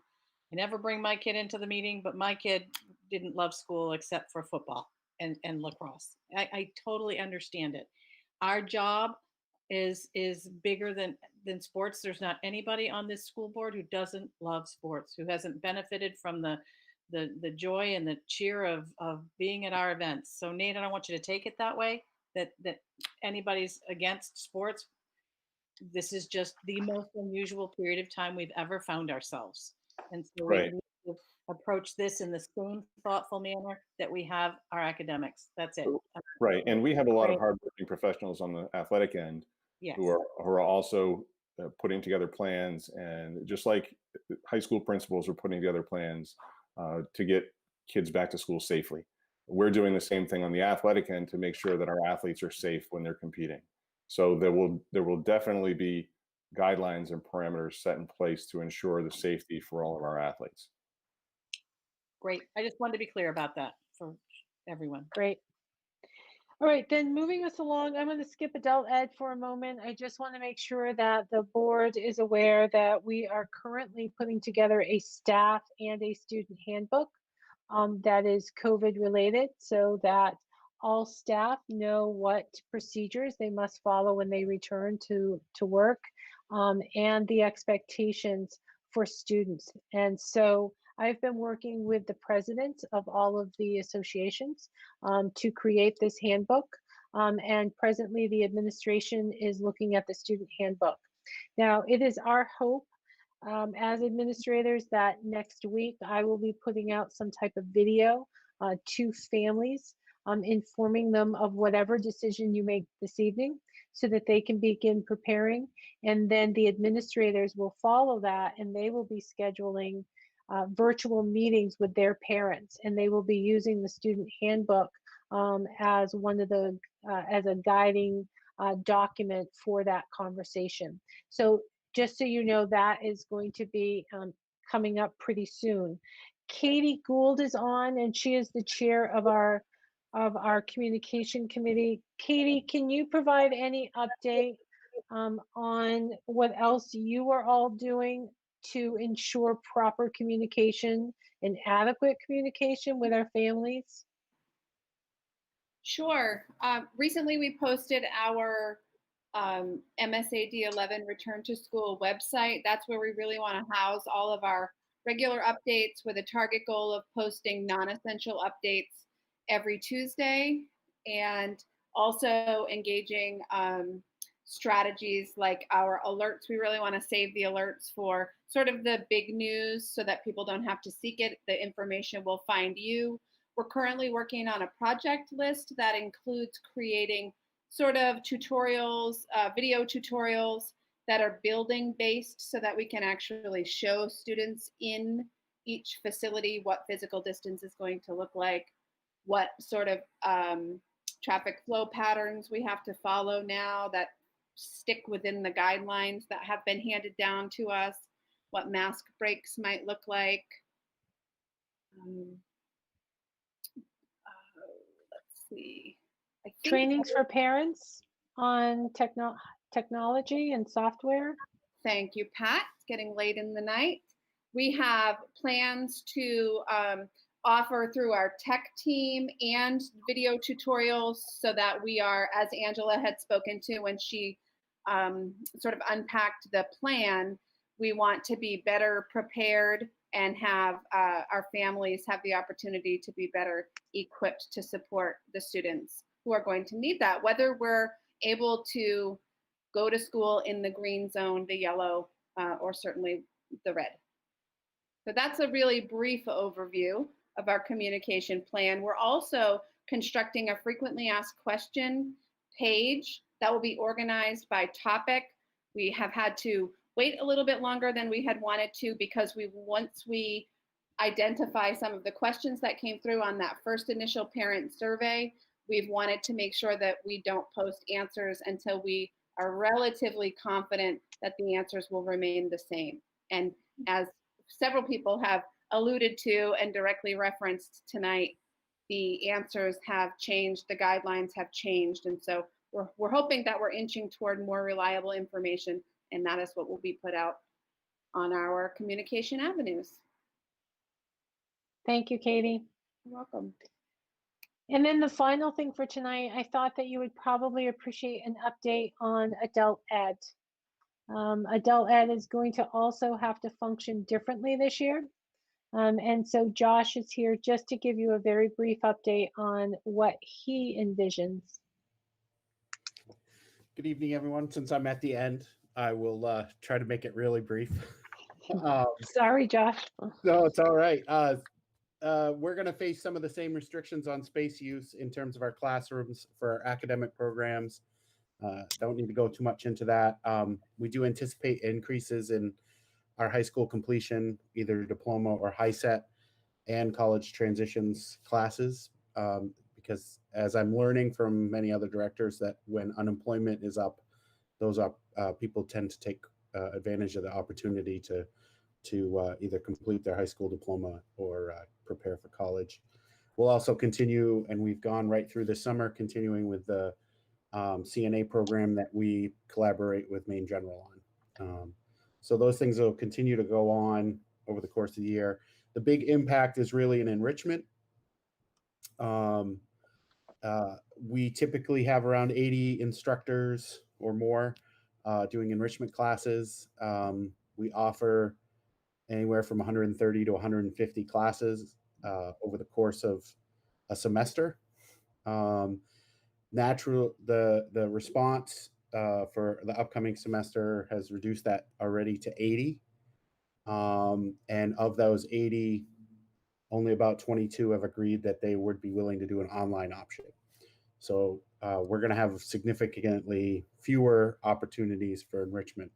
never bring my kid into the meeting, but my kid didn't love school except for football and lacrosse. I totally understand it. Our job is bigger than sports. There's not anybody on this school board who doesn't love sports, who hasn't benefited from the joy and the cheer of being at our events. So Nate, I don't want you to take it that way, that anybody's against sports. This is just the most unusual period of time we've ever found ourselves. And so we need to approach this in the same thoughtful manner that we have our academics. That's it. Right, and we have a lot of hardworking professionals on the athletic end who are also putting together plans, and just like high school principals are putting together plans to get kids back to school safely. We're doing the same thing on the athletic end to make sure that our athletes are safe when they're competing. So there will definitely be guidelines and parameters set in place to ensure the safety for all of our athletes. Great. I just wanted to be clear about that for everyone. Great. All right, then moving us along, I'm going to skip adult ed for a moment. I just want to make sure that the board is aware that we are currently putting together a staff and a student handbook that is COVID related, so that all staff know what procedures they must follow when they return to work, and the expectations for students. And so I've been working with the presidents of all of the associations to create this handbook. And presently the administration is looking at the student handbook. Now, it is our hope as administrators that next week I will be putting out some type of video to families, informing them of whatever decision you make this evening so that they can begin preparing. And then the administrators will follow that, and they will be scheduling virtual meetings with their parents, and they will be using the student handbook as one of the as a guiding document for that conversation. So just so you know, that is going to be coming up pretty soon. Katie Gould is on, and she is the chair of our communication committee. Katie, can you provide any update on what else you are all doing to ensure proper communication and adequate communication with our families? Sure. Recently, we posted our MSAD 11 Return to School website. That's where we really want to house all of our regular updates, with a target goal of posting non-essential updates every Tuesday, and also engaging strategies like our alerts. We really want to save the alerts for sort of the big news so that people don't have to seek it. The information will find you. We're currently working on a project list that includes creating sort of tutorials, video tutorials that are building based, so that we can actually show students in each facility what physical distance is going to look like, what sort of traffic flow patterns we have to follow now that stick within the guidelines that have been handed down to us, what mask breaks might look like. Let's see. Trainings for parents on technology and software. Thank you, Pat. It's getting late in the night. We have plans to offer through our tech team and video tutorials so that we are, as Angela had spoken to when she sort of unpacked the plan, we want to be better prepared and have our families have the opportunity to be better equipped to support the students who are going to need that, whether we're able to go to school in the green zone, the yellow, or certainly the red. So that's a really brief overview of our communication plan. We're also constructing a frequently asked question page that will be organized by topic. We have had to wait a little bit longer than we had wanted to because once we identify some of the questions that came through on that first initial parent survey, we've wanted to make sure that we don't post answers until we are relatively confident that the answers will remain the same. And as several people have alluded to and directly referenced tonight, the answers have changed, the guidelines have changed. And so we're hoping that we're inching toward more reliable information, and that is what will be put out on our communication avenues. Thank you, Katie. You're welcome. And then the final thing for tonight, I thought that you would probably appreciate an update on adult ed. Adult ed is going to also have to function differently this year. And so Josh is here just to give you a very brief update on what he envisions. Good evening, everyone. Since I'm at the end, I will try to make it really brief. Sorry, Josh. No, it's all right. We're going to face some of the same restrictions on space use in terms of our classrooms for our academic programs. Don't need to go too much into that. We do anticipate increases in our high school completion, either diploma or high set, and college transitions classes, because as I'm learning from many other directors, that when unemployment is up, those people tend to take advantage of the opportunity to either complete their high school diploma or prepare for college. We'll also continue, and we've gone right through the summer, continuing with the CNA program that we collaborate with Maine General on. So those things will continue to go on over the course of the year. The big impact is really in enrichment. We typically have around 80 instructors or more doing enrichment classes. We offer anywhere from 130 to 150 classes over the course of a semester. The response for the upcoming semester has reduced that already to 80. And of those 80, only about 22 have agreed that they would be willing to do an online option. So we're going to have significantly fewer opportunities for enrichment.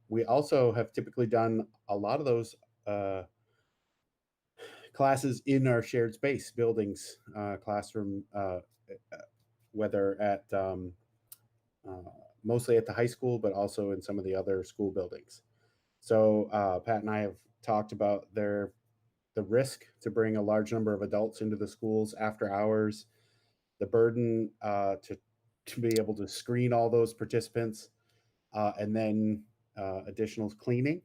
We also have typically done a lot of those classes in our shared space buildings, classroom, whether at mostly at the high school, but also in some of the other school buildings. So Pat and I have talked about the risk to bring a large number of adults into the schools after hours, the burden to be able to screen all those participants, and then additional cleaning.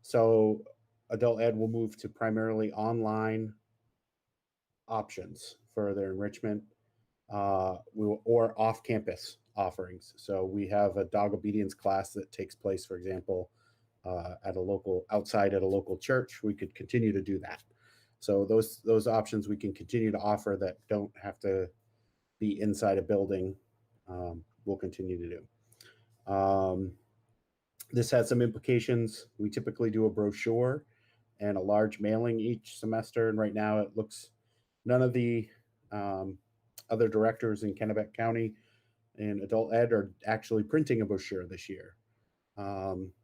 So adult ed will move to primarily online options for their enrichment or off-campus offerings. So we have a dog obedience class that takes place, for example, outside at a local church. We could continue to do that. So those options we can continue to offer that don't have to be inside a building, we'll continue to do. This has some implications. We typically do a brochure and a large mailing each semester. And right now it looks, none of the other directors in Kennebec County in adult ed are actually printing a brochure this year,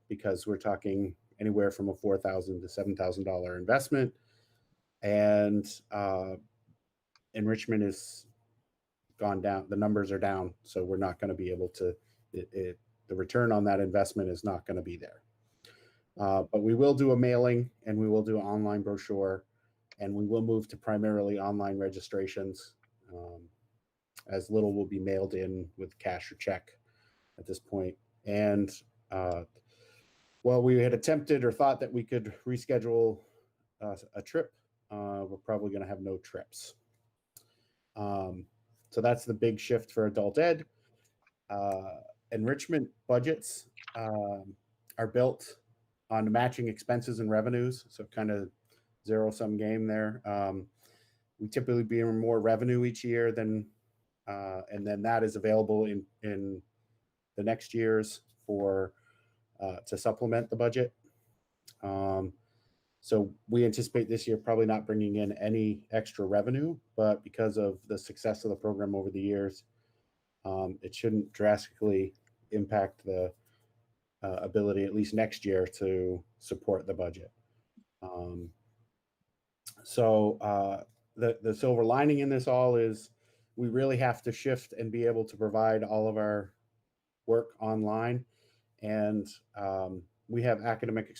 because we're talking anywhere from a $4,000 to $7,000 investment, and enrichment is gone down. The numbers are down, so we're not going to be able to. The return on that investment is not going to be there. But we will do a mailing, and we will do an online brochure, and we will move to primarily online registrations. As little will be mailed in with cash or check at this point. And well, we had attempted or thought that we could reschedule a trip, we're probably going to have no trips. So that's the big shift for adult ed. Enrichment budgets are built on matching expenses and revenues, so kind of zero-sum game there. We typically be more revenue each year than, and then that is available in the next years for to supplement the budget. So we anticipate this year probably not bringing in any extra revenue, but because of the success of the program over the years, it shouldn't drastically impact the ability, at least next year, to support the budget. The silver lining in this all is we really have to shift and be able to provide all of our work online. And we have academic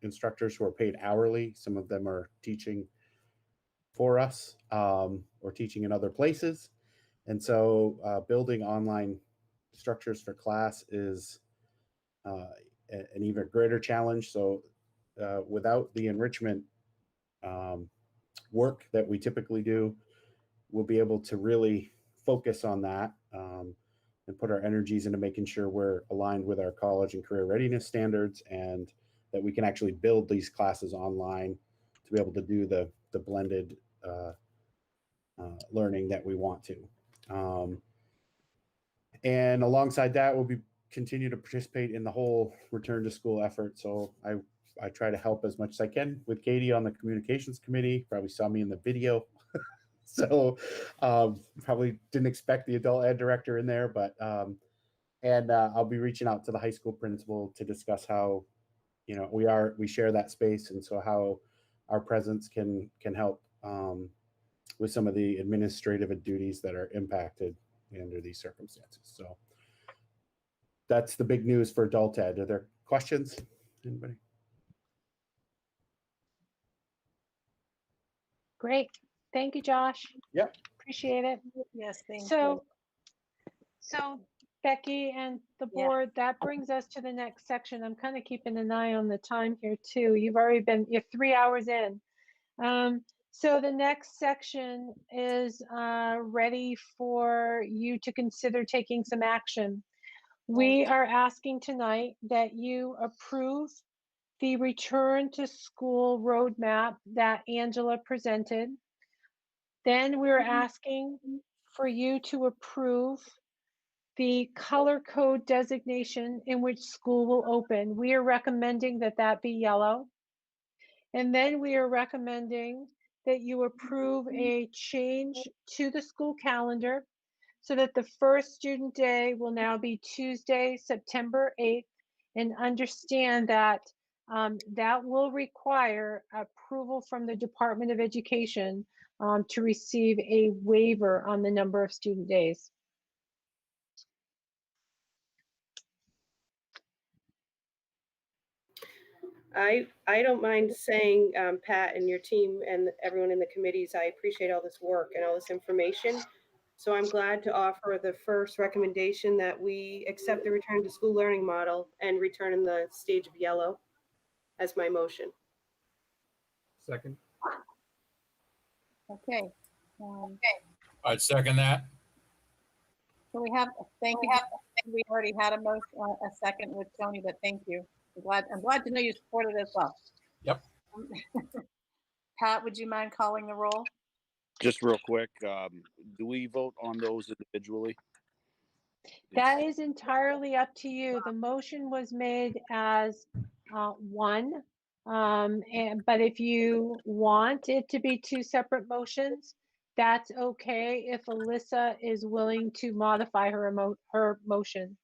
instructors who are paid hourly. Some of them are teaching for us or teaching in other places. And so building online structures for class is an even greater challenge. So without the enrichment work that we typically do, we'll be able to really focus on that and put our energies into making sure we're aligned with our college and career readiness standards, and that we can actually build these classes online to be able to do the blended learning that we want to. And alongside that, we'll be continue to participate in the whole return to school effort. So I try to help as much as I can with Katie on the communications committee. Probably saw me in the video. So probably didn't expect the adult ed director in there, but I'll be reaching out to the high school principal to discuss how, you know, we share that space, and so how our presence can help with some of the administrative duties that are impacted under these circumstances. So that's the big news for adult ed. Are there questions? Anybody? Great. Thank you, Josh. Yep. Appreciate it. Yes, thank you. So Becky and the board, that brings us to the next section. I'm kind of keeping an eye on the time here too. You're 3 hours in. So the next section is ready for you to consider taking some action. We are asking tonight that you approve the return to school roadmap that Angela presented. Then we're asking for you to approve the color code designation in which school will open. We are recommending that that be yellow. And then we are recommending that you approve a change to the school calendar so that the first student day will now be Tuesday, September 8th, and understand that that will require approval from the Department of Education to receive a waiver on the number of student days. I don't mind saying, Pat and your team and everyone in the committees, I appreciate all this work and all this information. So I'm glad to offer the first recommendation that we accept the return to school learning model and return in the stage of yellow as my motion. Second. Okay. I'd second that. So we have, thank you. We already had a second with Tony, but thank you. I'm glad to know you supported as well. Yep. Pat, would you mind calling the roll? Just real quick, do we vote on those individually? That is entirely up to you. The motion was made as one, but if you want it to be two separate motions, that's okay if Alyssa is willing to modify her motion.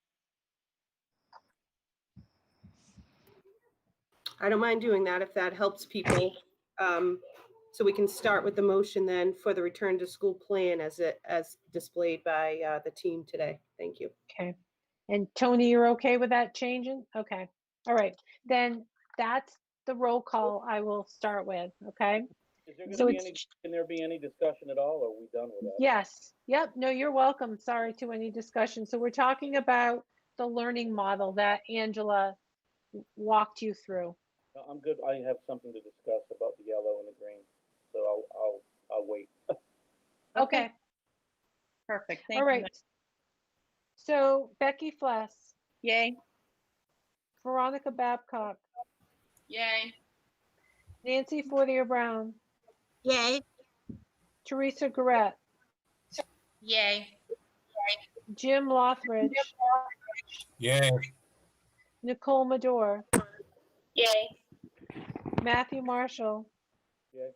I don't mind doing that if that helps people. So we can start with the motion then for the return to school plan as displayed by the team today. Thank you. Okay. And Tony, you're okay with that changing? Okay. All right. Then that's the roll call I will start with. Okay. Is there going to be can there be any discussion at all, or are we done with that? Yes. Yep. No, you're welcome. Sorry to any discussion. So we're talking about the learning model that Angela walked you through. No, I'm good. I have something to discuss about the yellow and the green, so I'll wait. Okay. Perfect. Thank All you. right. So Becky Fless, Yay. Veronica Babcock, Yay. Nancy Fortier Brown, Yay. Theresa Gorette, Yay. Jim Lothridge, Yay. Nicole Madore, Yay. Matthew Marshall, Yay.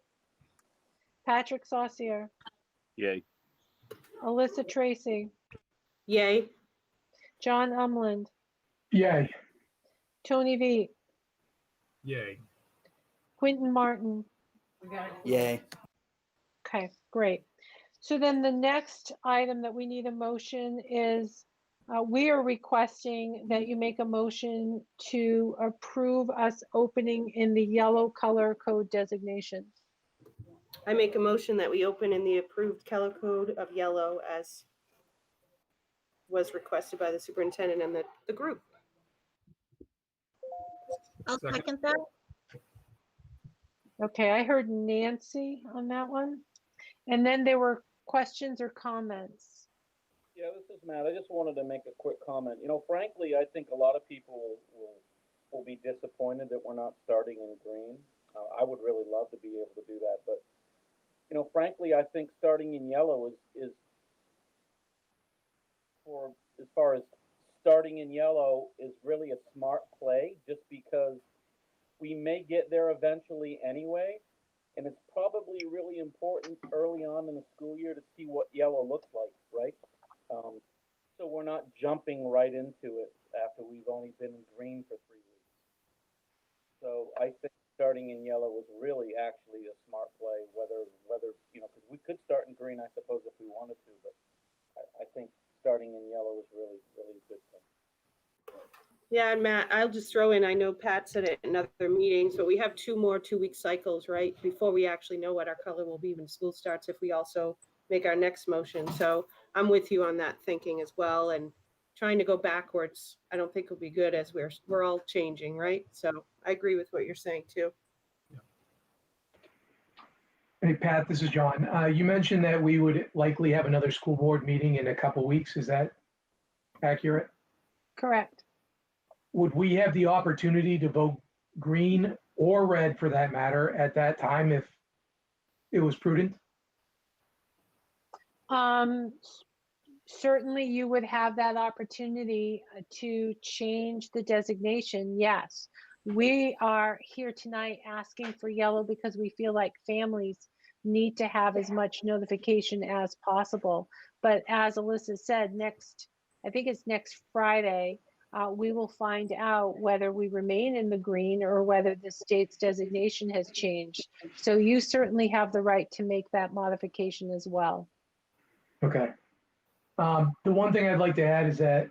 Patrick Saucier, Yay. Alyssa Tracy, Yay. John Umland, Yay. Tony Veet, Yay. Quentin Martin. Yay. Okay, great. So then the next item that we need a motion is we are requesting that you make a motion to approve us opening in the yellow color code designation. I make a motion that we open in the approved color code of yellow as was requested by the superintendent and the group. I'll second that. Okay, I heard Nancy on that one. And then there were questions or comments. Yeah, this is Matt. I just wanted to make a quick comment. You know, frankly, I think a lot of people will be disappointed that we're not starting in green. I would really love to be able to do that, but you know, frankly, I think starting in yellow is for as far as starting in yellow is really a smart play, just because we may get there eventually anyway, and it's probably really important early on in the school year to see what yellow looks like, right? So we're not jumping right into it after we've only been in green for 3 weeks. So I think starting in yellow was really actually a smart play, whether you know, because we could start in green, I suppose, if we wanted to, but I think starting in yellow is really a good thing. Yeah, and Matt, I'll just throw in, I know Pat said it in other meetings, but we have 2 more 2-week cycles, right? Before we actually know what our color will be when school starts, if we also make our next motion. So I'm with you on that thinking as well. And trying to go backwards, I don't think will be good as we're all changing, right? So I agree with what you're saying too. Hey, Pat, this is John. You mentioned that we would likely have another school board meeting in a couple weeks. Is that accurate? Correct. Would we have the opportunity to vote green or red for that matter at that time if it was prudent? Certainly you would have that opportunity to change the designation. Yes, we are here tonight asking for yellow because we feel like families need to have as much notification as possible. But as Alyssa said, I think it's next Friday, we will find out whether we remain in the green or whether the state's designation has changed. So you certainly have the right to make that modification as well. Okay. The one thing I'd like to add is that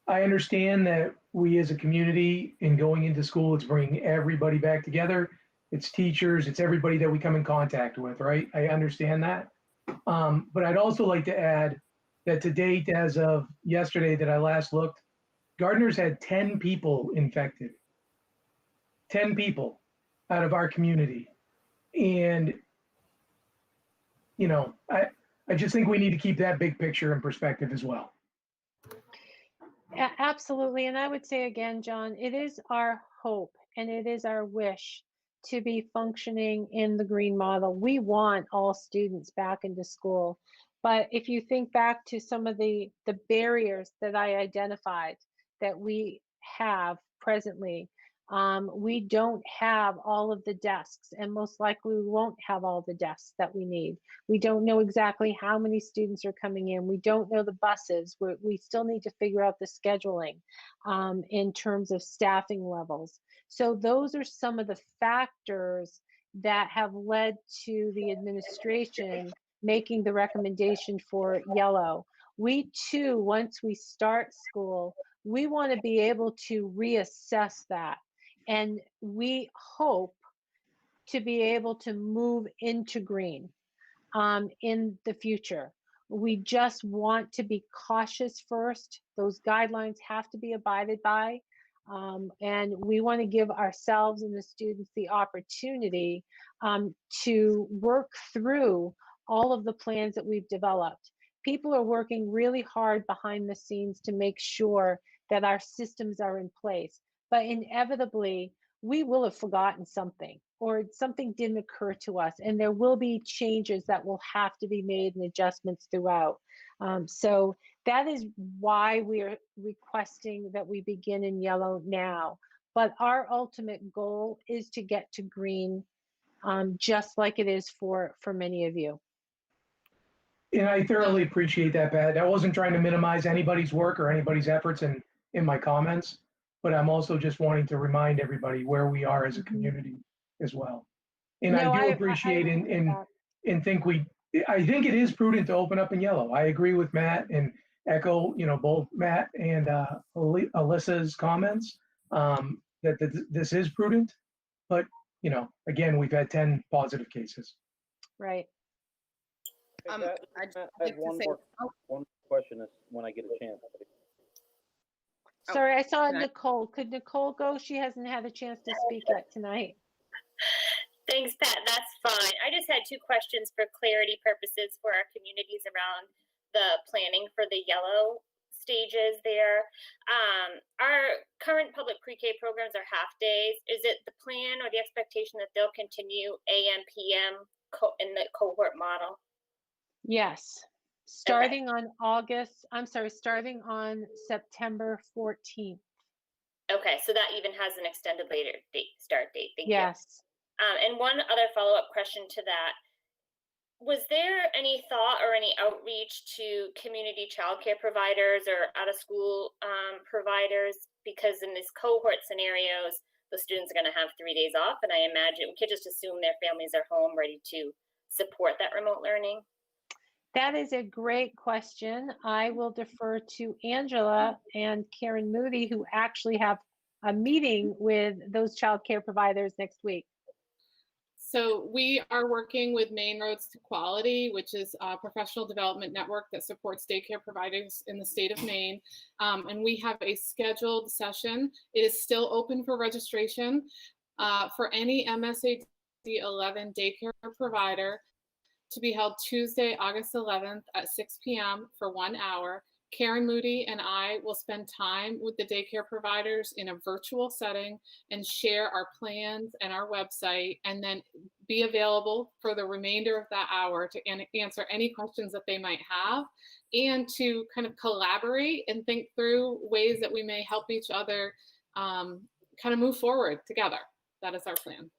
I understand that we as a community in going into school, it's bringing everybody back together. It's teachers, it's everybody that we come in contact with, right? I understand that. But I'd also like to add that to date, as of yesterday that I last looked, Gardner's had 10 people infected. 10 people out of our community. And, you know, I just think we need to keep that big picture in perspective as well. Absolutely. And I would say again, John, it is our hope and it is our wish to be functioning in the green model. We want all students back into school. But if you think back to some of the barriers that I identified that we have presently, we don't have all of the desks, and most likely we won't have all the desks that we need. We don't know exactly how many students are coming in. We don't know the buses. We still need to figure out the scheduling in terms of staffing levels. So those are some of the factors that have led to the administration making the recommendation for yellow. We too, once we start school, we want to be able to reassess that. And we hope to be able to move into green in the future. We just want to be cautious first. Those guidelines have to be abided by. And we want to give ourselves and the students the opportunity to work through all of the plans that we've developed. People are working really hard behind the scenes to make sure that our systems are in place. But inevitably, we will have forgotten something, or something didn't occur to us, and there will be changes that will have to be made and adjustments throughout. So that is why we're requesting that we begin in yellow now. But our ultimate goal is to get to green, just like it is for many of you. And I thoroughly appreciate that, Pat. I wasn't trying to minimize anybody's work or anybody's efforts in my comments, but I'm also just wanting to remind everybody where we are as a community as well. And No, I do appreciate and think I think it is prudent to open up in yellow. I agree with Matt and echo, both Matt and Alyssa's comments, that this is prudent, but, again, we've had 10 positive cases. Right. Hey, Pat, I have one more question when I get a chance. Sorry, I saw Nicole. Could Nicole go? She hasn't had a chance to speak yet tonight. Thanks, Pat. That's fine. I just had two questions for clarity purposes for our communities around the planning for the yellow stages there. Our current public pre-K programs are half days. Is it the plan or the expectation that they'll continue AM, PM in the cohort model? Yes. Starting on starting on September 14th. Okay, so that even has an extended later start date. Thank you. Yes. And one other follow-up question to that. Was there any thought or any outreach to community childcare providers or out-of-school providers? Because in these cohort scenarios, the students are going to have 3 days off, and I imagine we could just assume their families are home ready to support that remote learning. That is a great question. I will defer to Angela and Karen Moody, who actually have a meeting with those child care providers next week. So we are working with Maine Roads to Quality, which is a professional development network that supports daycare providers in the state of Maine. And we have a scheduled session. It is still open for registration for any MSAD 11 daycare provider, to be held Tuesday, August 11th at 6 p.m. for 1 hour. Karen Moody and I will spend time with the daycare providers in a virtual setting and share our plans and our website, and then be available for the remainder of that hour to answer any questions that they might have, and to kind of collaborate and think through ways that we may help each other kind of move forward together. That is our plan.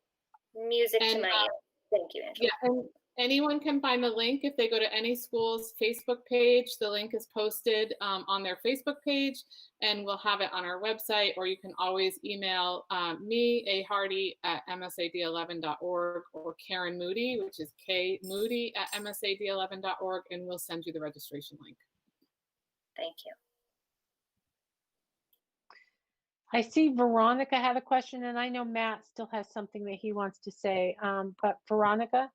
Music to my ears. Thank you, Angela. Yeah, and anyone can find the link if they go to any school's Facebook page. The link is posted on their Facebook page, and we'll have it on our website, or you can always email me, ahardy@msad11.org, or Karen Moody, which is kmoody@msad11.org, and we'll send you the registration link. Thank you. I see Veronica had a question, and I know Matt still has something that he wants to say, but Veronica?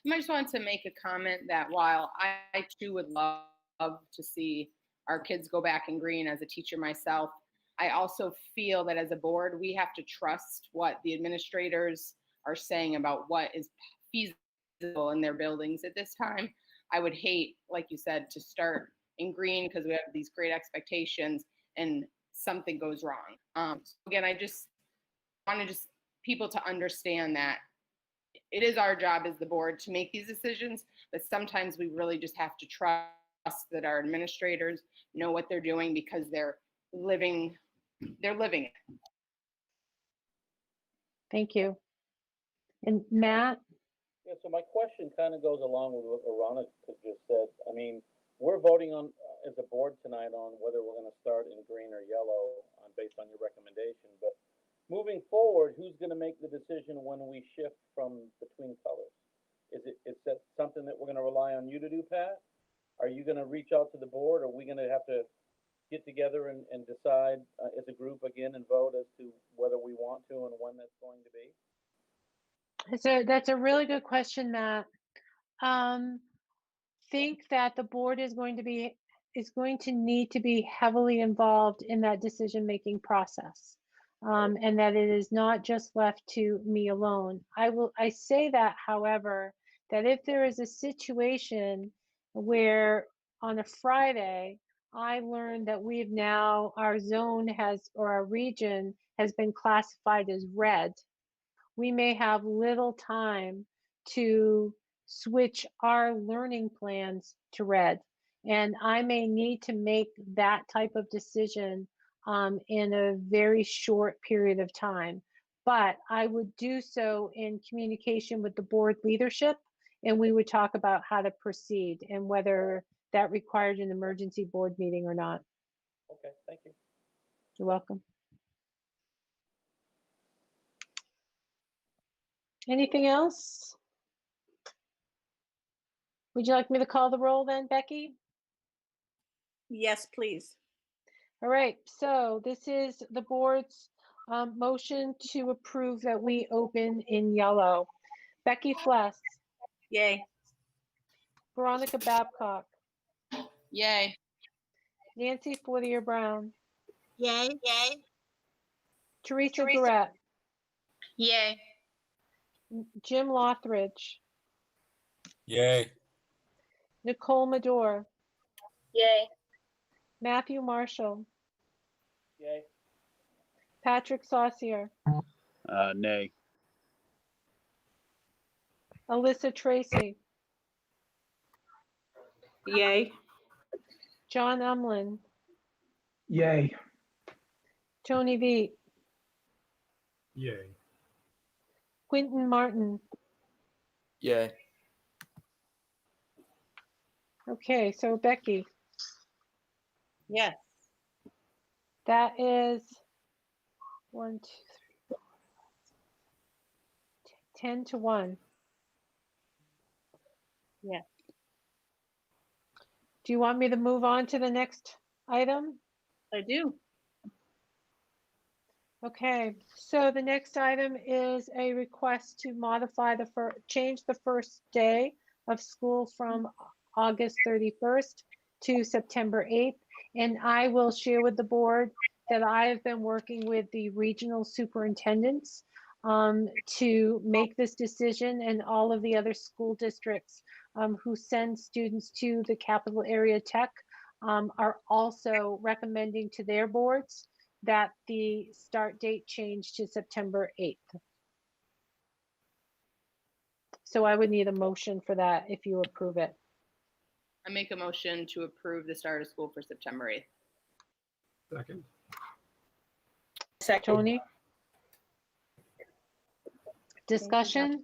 I just wanted to make a comment that while I too would love to see our kids go back in green as a teacher myself, I also feel that as a board, we have to trust what the administrators are saying about what is feasible in their buildings at this time. I would hate, like you said, to start in green because we have these great expectations and something goes wrong. So again, I just wanted people to understand that it is our job as the board to make these decisions, but sometimes we really just have to trust that our administrators know what they're doing because they're living it. Thank you. And Matt? Yeah, so my question kind of goes along with what Veronica just said. I mean, we're voting on as a board tonight on whether we're going to start in green or yellow based on your recommendation, but moving forward, who's going to make the decision when we shift from between colors? Is that something that we're going to rely on you to do, Pat? Are you going to reach out to the board? Or are we going to have to get together and decide as a group again and vote as to whether we want to and when that's going to be? That's a really good question, Matt. Think that the board is going to be is going to need to be heavily involved in that decision-making process. And that it is not just left to me alone. I say that, however, that if there is a situation where on a Friday, I learned that we've now, our zone has, or our region has been classified as red, we may have little time to switch our learning plans to red. And I may need to make that type of decision in a very short period of time. But I would do so in communication with the board leadership, and we would talk about how to proceed and whether that required an emergency board meeting or not. Okay, thank you. You're welcome. Anything else? Would you like me to call the roll then, Becky? Yes, please. All right, so this is the board's motion to approve that we open in yellow. Becky Fless. Yay. Veronica Babcock. Yay. Nancy Fortier Brown. Yay. Yay. Theresa Gorette. Yay. Jim Lothridge. Yay. Nicole Medore. Yay. Matthew Marshall. Yay. Patrick Saucier. Nay. Alyssa Tracy. Yay. John Umlin. Yay. Tony Veet. Yay. Quentin Martin. Yay. Okay, so Becky, Yes. that is 1, 2, 3, 4, 10 to 1. Yes. Do you want me to move on to the next item? I do. Okay, so the next item is a request to modify change the first day of school from August 31st to September 8th. And I will share with the board that I have been working with the regional superintendents to make this decision, and all of the other school districts who send students to the capital area tech are also recommending to their boards that the start date change to September 8th. So I would need a motion for that if you approve it. I make a motion to approve the start of school for September 8th. Second. Second. Tony? Discussion?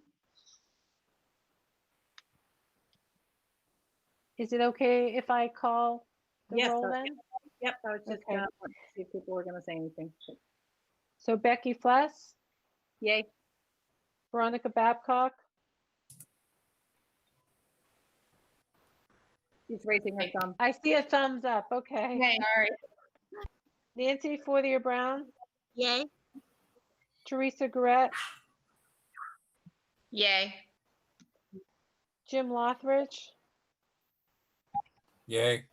Is it okay if I call the Yes, roll okay. then? Yep, I was just Okay. gonna see if people were gonna say anything. So Becky Fless, Yay. Veronica Babcock, She's raising her thumb. I see a thumbs up, okay. Yay. Sorry. Nancy Fortier Brown, Yay. Theresa Gorette, Yay. Jim Lothridge, Yay.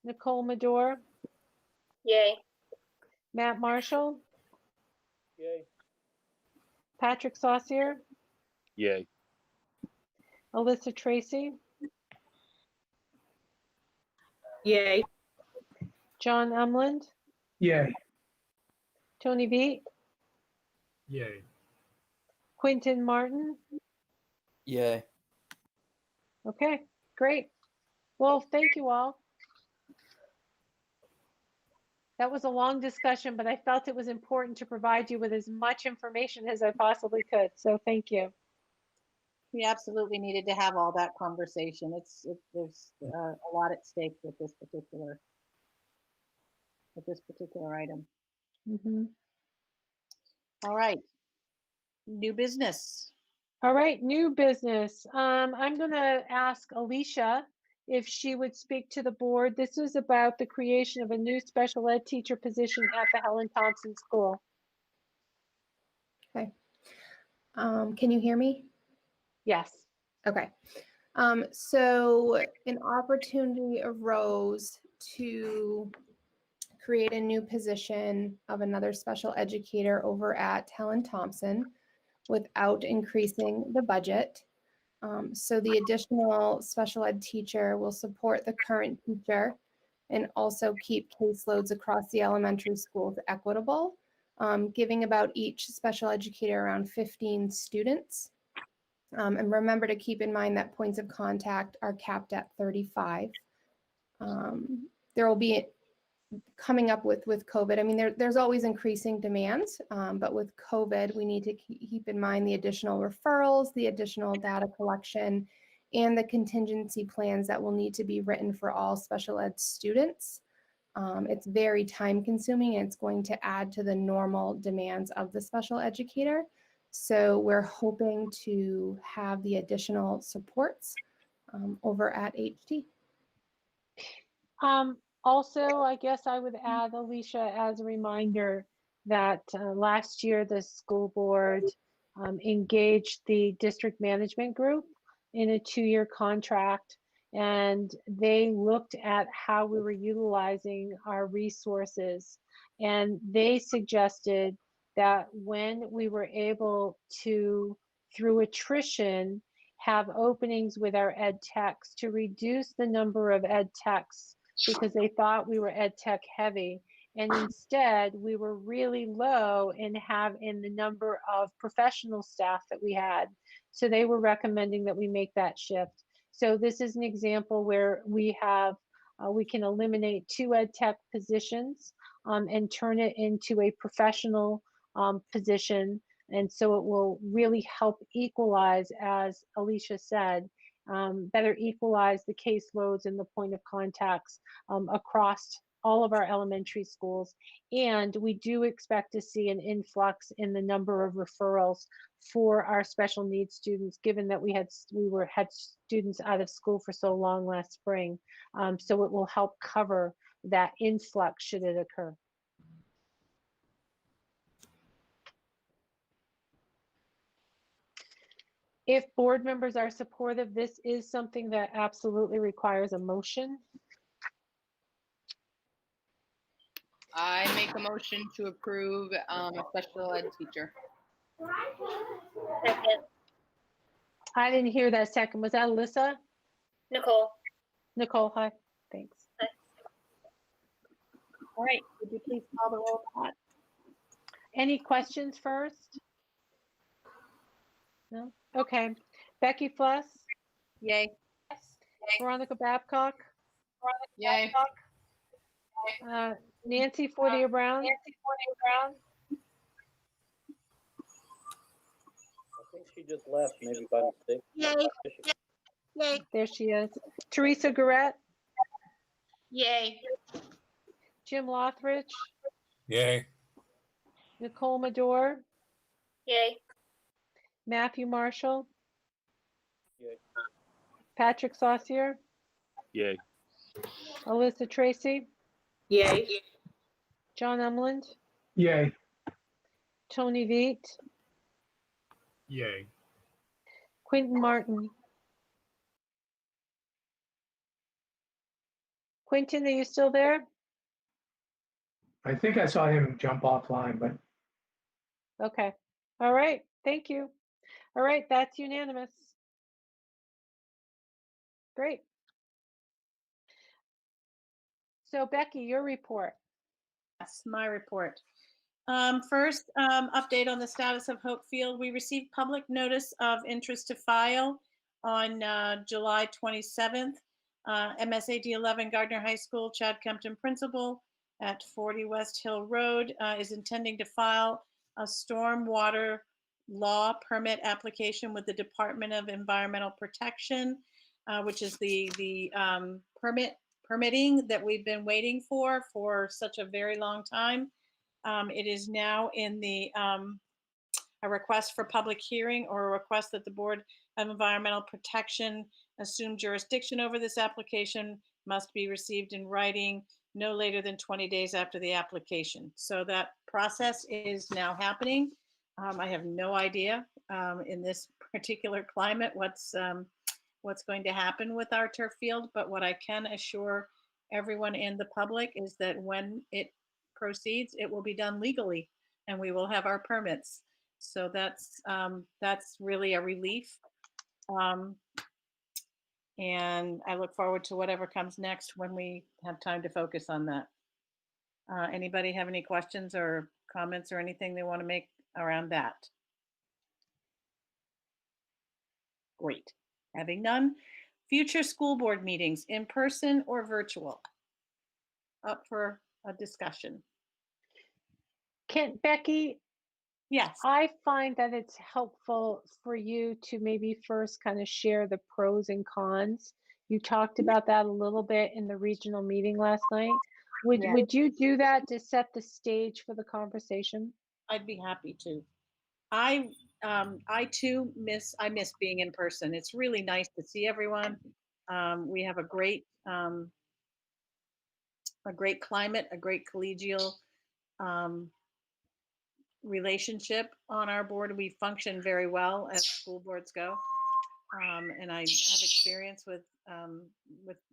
Nicole Medore, Yay. Matt Marshall, Yay. Patrick Saucier, Yay. Alyssa Tracy, Yay. John Umland, Yay. Tony Veet, Yay. Quentin Martin. Yay. Okay, great. Well, thank you all. That was a long discussion, but I felt it was important to provide you with as much information as I possibly could. So thank you. We absolutely needed to have all that conversation. There's a lot at stake with this particular item. Mm-hmm. All right, new business. All right, new business. I'm going to ask Alicia if she would speak to the board. This is about the creation of a new special ed teacher position at the Helen Thompson School. Okay. Can you hear me? Yes. Okay. So an opportunity arose to create a new position of another special educator over at Helen Thompson without increasing the budget. So the additional special ed teacher will support the current teacher and also keep caseloads across the elementary schools equitable, giving about each special educator around 15 students. And remember to keep in mind that points of contact are capped at 35. There will be, coming up with COVID, I mean, there's always increasing demands, but with COVID, we need to keep in mind the additional referrals, the additional data collection, and the contingency plans that will need to be written for all special ed students. It's very time consuming and it's going to add to the normal demands of the special educator. So we're hoping to have the additional supports over at HT. Also, I guess I would add, Alicia, as a reminder that last year the school board engaged the district management group in a 2-year contract, and they looked at how we were utilizing our resources, and they suggested that when we were able to, through attrition, have openings with our ed techs to reduce the number of ed techs because they thought we were ed tech heavy. And instead, we were really low in the number of professional staff that we had. So they were recommending that we make that shift. So this is an example where we can eliminate 2 ed tech positions and turn it into a professional position. And so it will really help equalize, as Alicia said, better equalize the caseloads and the point of contacts across all of our elementary schools. And we do expect to see an influx in the number of referrals for our special needs students, given that we had students out of school for so long last spring. So it will help cover that influx should it occur. If board members are supportive, this is something that absolutely requires a motion. I make a motion to approve a special ed teacher. Second. I didn't hear that second. Was that Alyssa? Nicole. Nicole, hi. Thanks. Hi. All right, would you please call the roll, Pat? Any questions first? No? Okay. Becky Fluss? Yay. Veronica Babcock? Yay. Nancy Fortier-Brown? I think she just left, maybe by mistake. Yay. Yay. There she is. Theresa Gorette? Yay. Jim Lothridge? Yay. Nicole Madore? Yay. Matthew Marshall? Yay. Patrick Saucier? Yay. Alyssa Tracy? Yay. John Umland? Yay. Tony Veet? Yay. Quentin Martin? Quentin, are you still there? I think I saw him jump offline, but Okay. All right. Thank you. All right. That's unanimous. Great. So Becky, your report. Yes, my report. First, update on the status of Hopefield. We received public notice of interest to file on July 27th. MSAD 11 Gardner High School, Chad Kempton principal at 40 West Hill Road is intending to file a stormwater law permit application with the Department of Environmental Protection, which is the permitting that we've been waiting for such a very long time. It is now in the a request for public hearing or a request that the Board of Environmental Protection assume jurisdiction over this application must be received in writing no later than 20 days after the application. So that process is now happening. I have no idea in this particular climate what's what's going to happen with our turf field, but what I can assure everyone in the public is that when it proceeds, it will be done legally and we will have our permits. So that's really a relief. And I look forward to whatever comes next when we have time to focus on that. Anybody have any questions or comments or anything they want to make around that? Great. Having none, future school board meetings, in person or virtual? Up for a discussion. Becky? Yes. I find that it's helpful for you to maybe first kind of share the pros and cons. You talked about that a little bit in the regional meeting last night. Would you do that to set the stage for the conversation? I'd be happy to. I too miss being in person. It's really nice to see everyone. We have a great climate, a great collegial relationship on our board. We function very well as school boards go. And I have experience with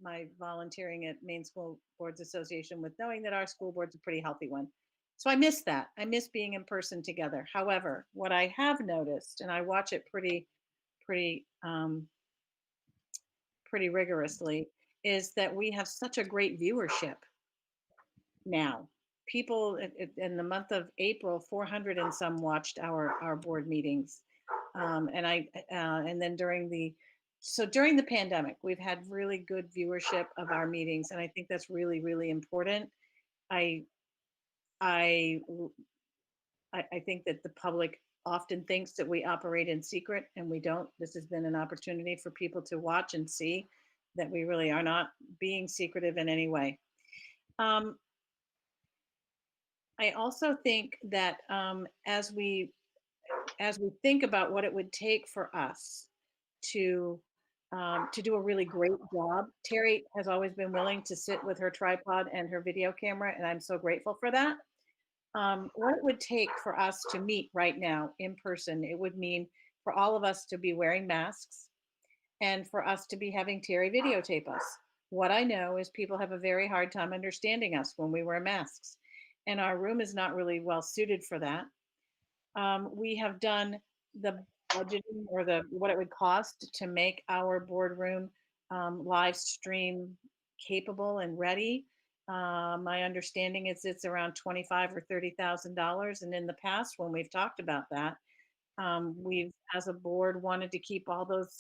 my volunteering at Maine School Boards Association with knowing that our school board's a pretty healthy one. So I miss that. I miss being in person together. However, what I have noticed, and I watch it pretty rigorously, is that we have such a great viewership now. People in the month of April, 400 and some watched our board meetings. And then during the pandemic, we've had really good viewership of our meetings. And I think that's really, really important. I think that the public often thinks that we operate in secret, and we don't. This has been an opportunity for people to watch and see that we really are not being secretive in any way. I also think that as we think about what it would take for us to do a really great job, Terry has always been willing to sit with her tripod and her video camera, and I'm so grateful for that. What it would take for us to meet right now in person, it would mean for all of us to be wearing masks and for us to be having Terry videotape us. What I know is people have a very hard time understanding us when we wear masks, and our room is not really well suited for that. We have done the budgeting or what it would cost to make our boardroom live stream capable and ready. My understanding is it's around $25,000 or $30,000. And in the past, when we've talked about that, we've, as a board, wanted to keep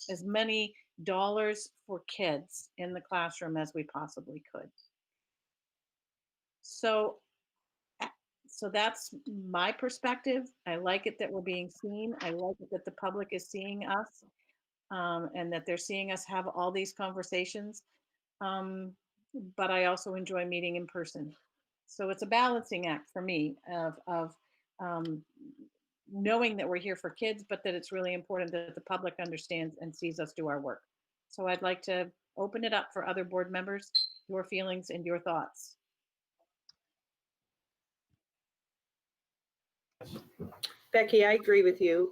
as many dollars for kids in the classroom as we possibly could. So that's my perspective. I like it that we're being seen. I like it that the public is seeing us, and that they're seeing us have all these conversations. But I also enjoy meeting in person. So it's a balancing act for me of knowing that we're here for kids, but that it's really important that the public understands and sees us do our work. So I'd like to open it up for other board members, your feelings and your thoughts. Becky, I agree with you.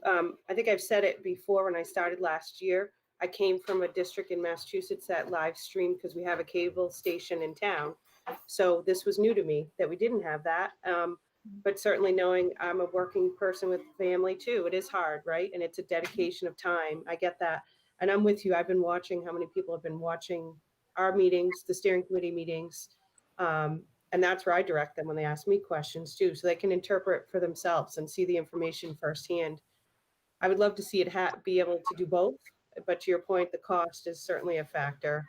I think I've said it before when I started last year. I came from a district in Massachusetts that live streamed because we have a cable station in town. So this was new to me that we didn't have that. But certainly knowing I'm a working person with family too, it is hard, right? And it's a dedication of time. I get that. And I'm with you. I've been watching how many people have been watching our meetings, the steering committee meetings. And that's where I direct them when they ask me questions too, so they can interpret for themselves and see the information firsthand. I would love to see it be able to do both, but to your point, the cost is certainly a factor.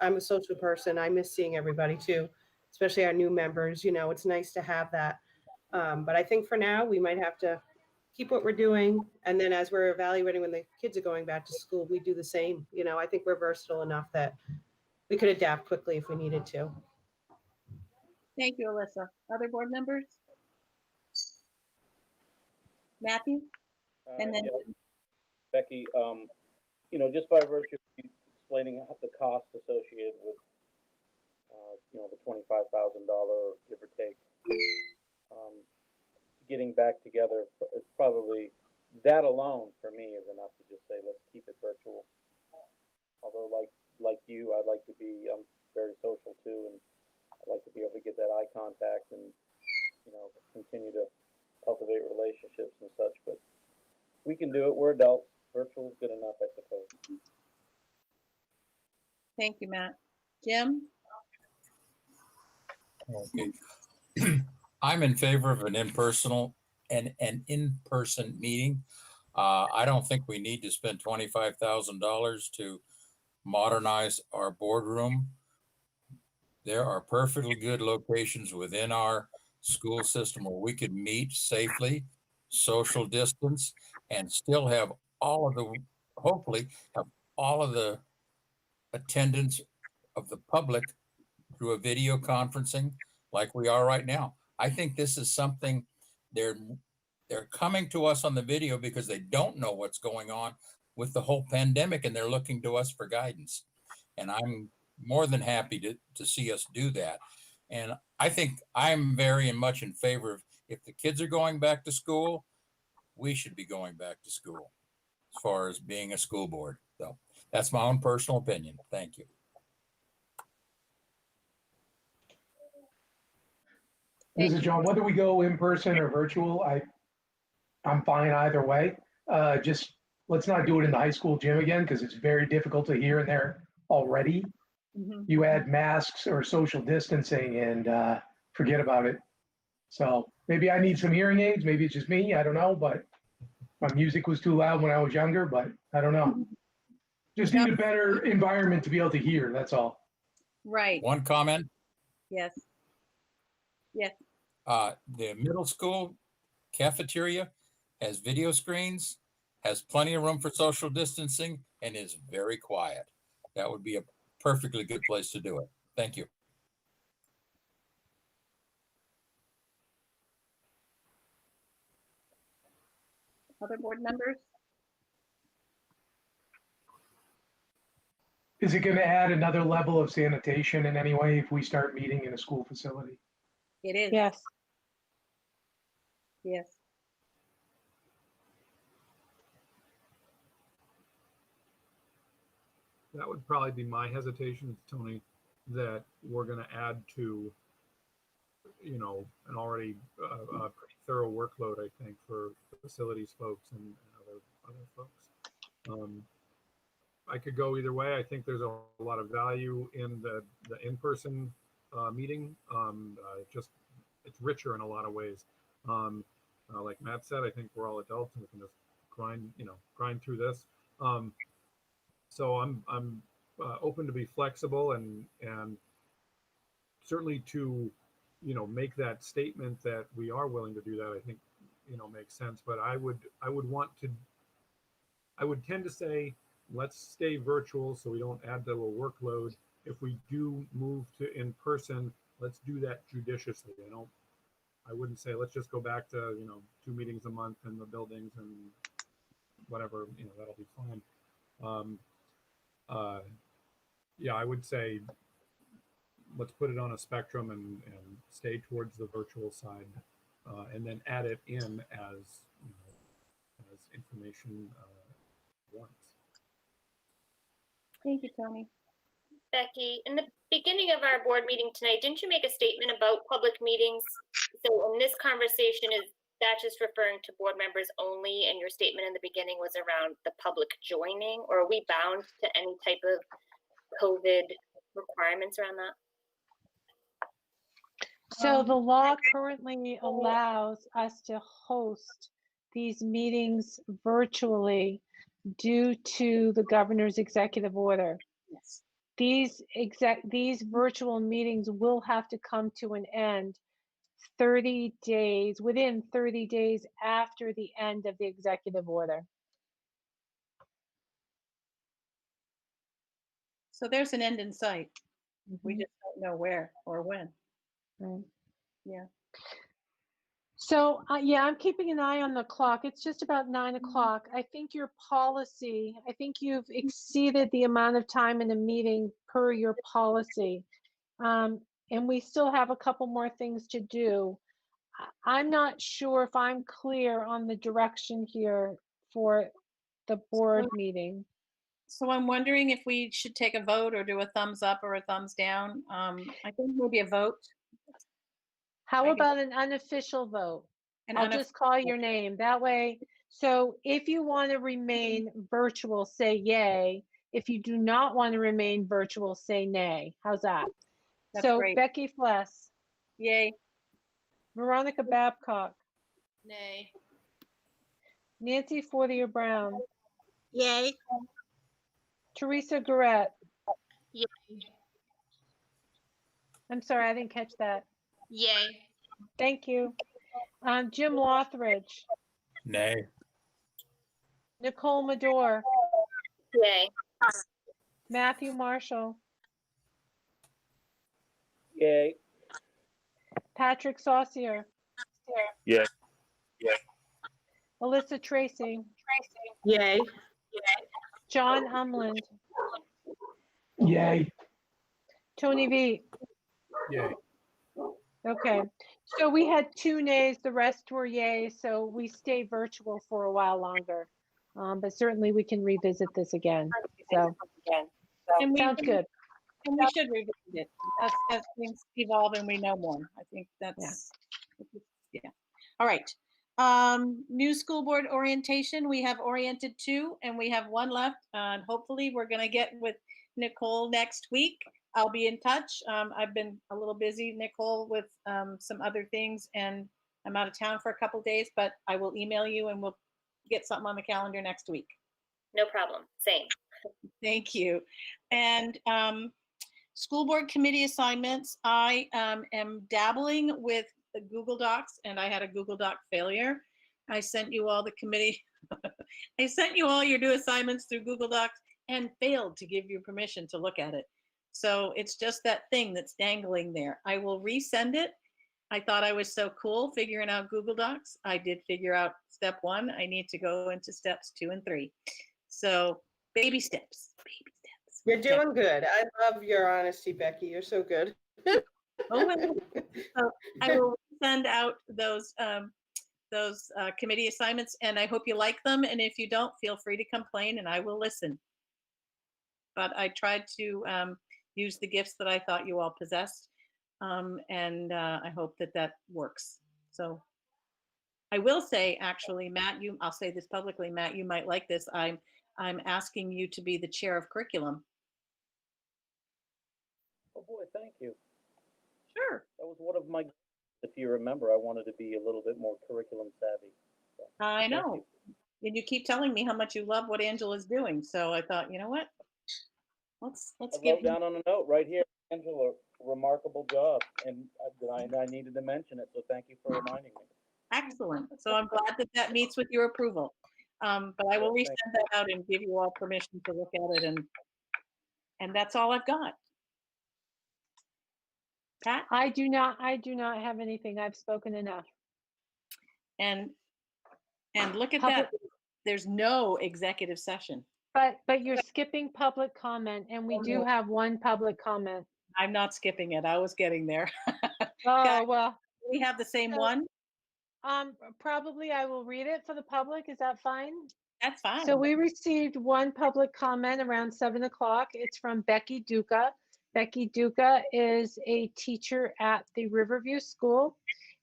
I'm a social person. I miss seeing everybody too, especially our new members. It's nice to have that. But I think for now, we might have to keep what we're doing. And then as we're evaluating when the kids are going back to school, we do the same. I think we're versatile enough that we could adapt quickly if we needed to. Thank you, Alyssa. Other board members? Matthew? And then yeah. Becky, just by virtue of explaining the cost associated with, the $25,000, give or take, getting back together, it's probably that alone for me is enough to just say, let's keep it virtual. Although like you, I'd like to be, I'm very social too, and I'd like to be able to get that eye contact and, you know, continue to cultivate relationships and such, but we can do it. We're adults. Virtual is good enough, I suppose. Thank you, Matt. Jim? Okay. I'm in favor of an in-person meeting. I don't think we need to spend $25,000 to modernize our boardroom. There are perfectly good locations within our school system where we could meet safely, social distance, and still have hopefully have all of the attendance of the public through a video conferencing like we are right now. I think this is something they're coming to us on the video because they don't know what's going on with the whole pandemic, and they're looking to us for guidance. And I'm more than happy to see us do that. And I think I'm very much in favor of, if the kids are going back to school, we should be going back to school as far as being a school board. So that's my own personal opinion. Thank you. This is John. Whether we go in person or virtual, I'm fine either way. Just let's not do it in the high school gym again, because it's very difficult to hear in there already. You add masks or social distancing and forget about it. So maybe I need some hearing aids. Maybe it's just me. I don't know, but my music was too loud when I was younger, but I don't know. Just need a better environment to be able to hear. That's all. Right. One comment. Yes. Yes. The middle school cafeteria has video screens, has plenty of room for social distancing, and is very quiet. That would be a perfectly good place to do it. Thank you. Other board members? Is it going to add another level of sanitation in any way if we start meeting in a school facility? It is. Yes. Yes. That would probably be my hesitation, Tony, that we're going to add to, you know, an already pretty thorough workload, I think, for facilities folks and other folks. I could go either way. I think there's a lot of value in the in-person meeting. Just it's richer in a lot of ways. Like Matt said, I think we're all adults and we can just grind through this. So I'm open to be flexible and certainly to, make that statement that we are willing to do that. I think, makes sense. But I would tend to say, let's stay virtual so we don't add to a workload. If we do move to in person, let's do that judiciously. I wouldn't say let's just go back to 2 meetings a month in the buildings and whatever, that'll be fine. Yeah, I would say let's put it on a spectrum and stay towards the virtual side, and then add it in as information warrants. Thank you, Tony. Becky, in the beginning of our board meeting tonight, didn't you make a statement about public meetings? So in this conversation, is that just referring to board members only? And your statement in the beginning was around the public joining, or are we bound to any type of COVID requirements around that? So the law currently allows us to host these meetings virtually due to the governor's executive order. Yes. These virtual meetings will have to come to an end within 30 days after the end of the executive order. So there's an end in sight. We just don't know where or when. Right. Yeah. So yeah, I'm keeping an eye on the clock. It's just about 9 o'clock. I think your policy, I think you've exceeded the amount of time in a meeting per your policy. And we still have a couple more things to do. I'm not sure if I'm clear on the direction here for the board meeting. So I'm wondering if we should take a vote or do a thumbs up or a thumbs down. I think maybe a vote. How about an unofficial vote? I'll just call your name. That way, so if you want to remain virtual, say yay. If you do not want to remain virtual, say nay. How's that? That's so great. Becky Fless. Yay. Veronica Babcock. Nay. Nancy Fortier Brown. Yay. Theresa Gorette. Yay. I'm sorry, I didn't catch that. Yay. Thank you. Jim Lothridge. Nay. Nicole Madore. Yay. Matthew Marshall. Yay. Patrick Saucier. Yeah. Alyssa Tracy. Yay. John Umland. Yay. Tony V. Yay. Okay, so we had 2 nays, the rest were yay, so we stay virtual for a while longer. But certainly we can revisit this again. So And sounds good. And we should revisit it as things evolve and we know more. I think that's, yeah. All right. New school board orientation. We have oriented 2 and we have 1 left. And hopefully we're going to get with Nicole next week. I'll be in touch. I've been a little busy, Nicole, with some other things, and I'm out of town for a couple days, but I will email you and we'll get something on the calendar next week. No problem. Same. Thank you. And school board committee assignments. I am dabbling with the Google Docs, and I had a Google Doc failure. I sent you all the committee. I sent you all your new assignments through Google Docs and failed to give you permission to look at it. So it's just that thing that's dangling there. I will resend it. I thought I was so cool figuring out Google Docs. I did figure out step 1. I need to go into steps 2 and 3. So baby steps, baby steps. You're doing good. I love your honesty, Becky. You're so good. Oh, well. So I will send out those committee assignments, and I hope you like them. And if you don't, feel free to complain, and I will listen. But I tried to use the gifts that I thought you all possessed, and I hope that works. So I will say, actually, Matt, I'll say this publicly, Matt, you might like this. I'm asking you to be the chair of curriculum. Oh boy, thank you. Sure. That was one of my, if you remember, I wanted to be a little bit more curriculum savvy. So, I know. And you keep telling me how much you love what Angela's doing. So I thought, you know what? Let's I give wrote down on a note right here, Angela, remarkable job, and I needed to mention it, so thank you for reminding me. Excellent. So I'm glad that meets with your approval. But I will resend that out and give you all permission to look at it, and that's all I've got. Pat? I do not have anything. I've spoken enough. And look at that. There's no executive session. But you're skipping public comment, and we do have 1 public comment. I'm not skipping it. I was getting there. Oh, Guys, well. we have the same one? Probably I will read it for the public. Is that fine? That's fine. So we received 1 public comment around 7 o'clock. It's from Becky Duca. Becky Duca is a teacher at the Riverview School.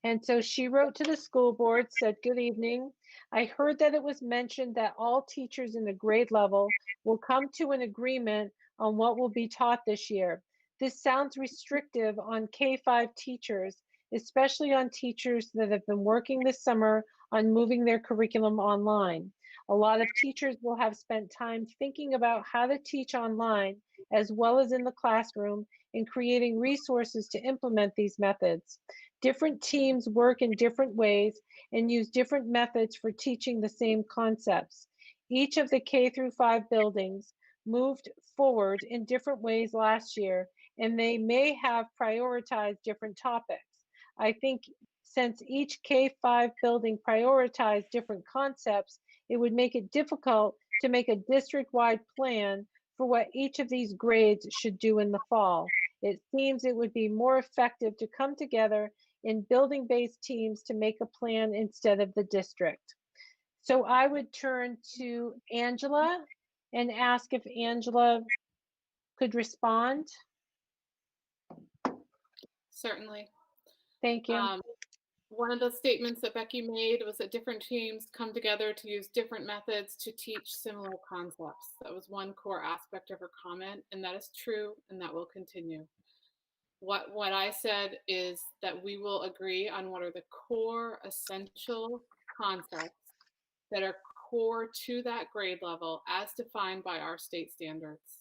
And so she wrote to the school board, said, "Good evening. I heard that it was mentioned that all teachers in the grade level will come to an agreement on what will be taught this year. This sounds restrictive on K-5 teachers, especially on teachers that have been working this summer on moving their curriculum online. A lot of teachers will have spent time thinking about how to teach online as well as in the classroom and creating resources to implement these methods. Different teams work in different ways and use different methods for teaching the same concepts. Each of the K-5 buildings moved forward in different ways last year, and they may have prioritized different topics. I think since each K-5 building prioritized different concepts, it would make it difficult to make a district-wide plan for what each of these grades should do in the fall. It seems it would be more effective to come together in building-based teams to make a plan instead of the district." So I would turn to Angela and ask if Angela could respond? Certainly. Thank you. One of the statements that Becky made was that different teams come together to use different methods to teach similar concepts. That was one core aspect of her comment, and that is true, and that will continue. What I said is that we will agree on what are the core essential concepts that are core to that grade level as defined by our state standards.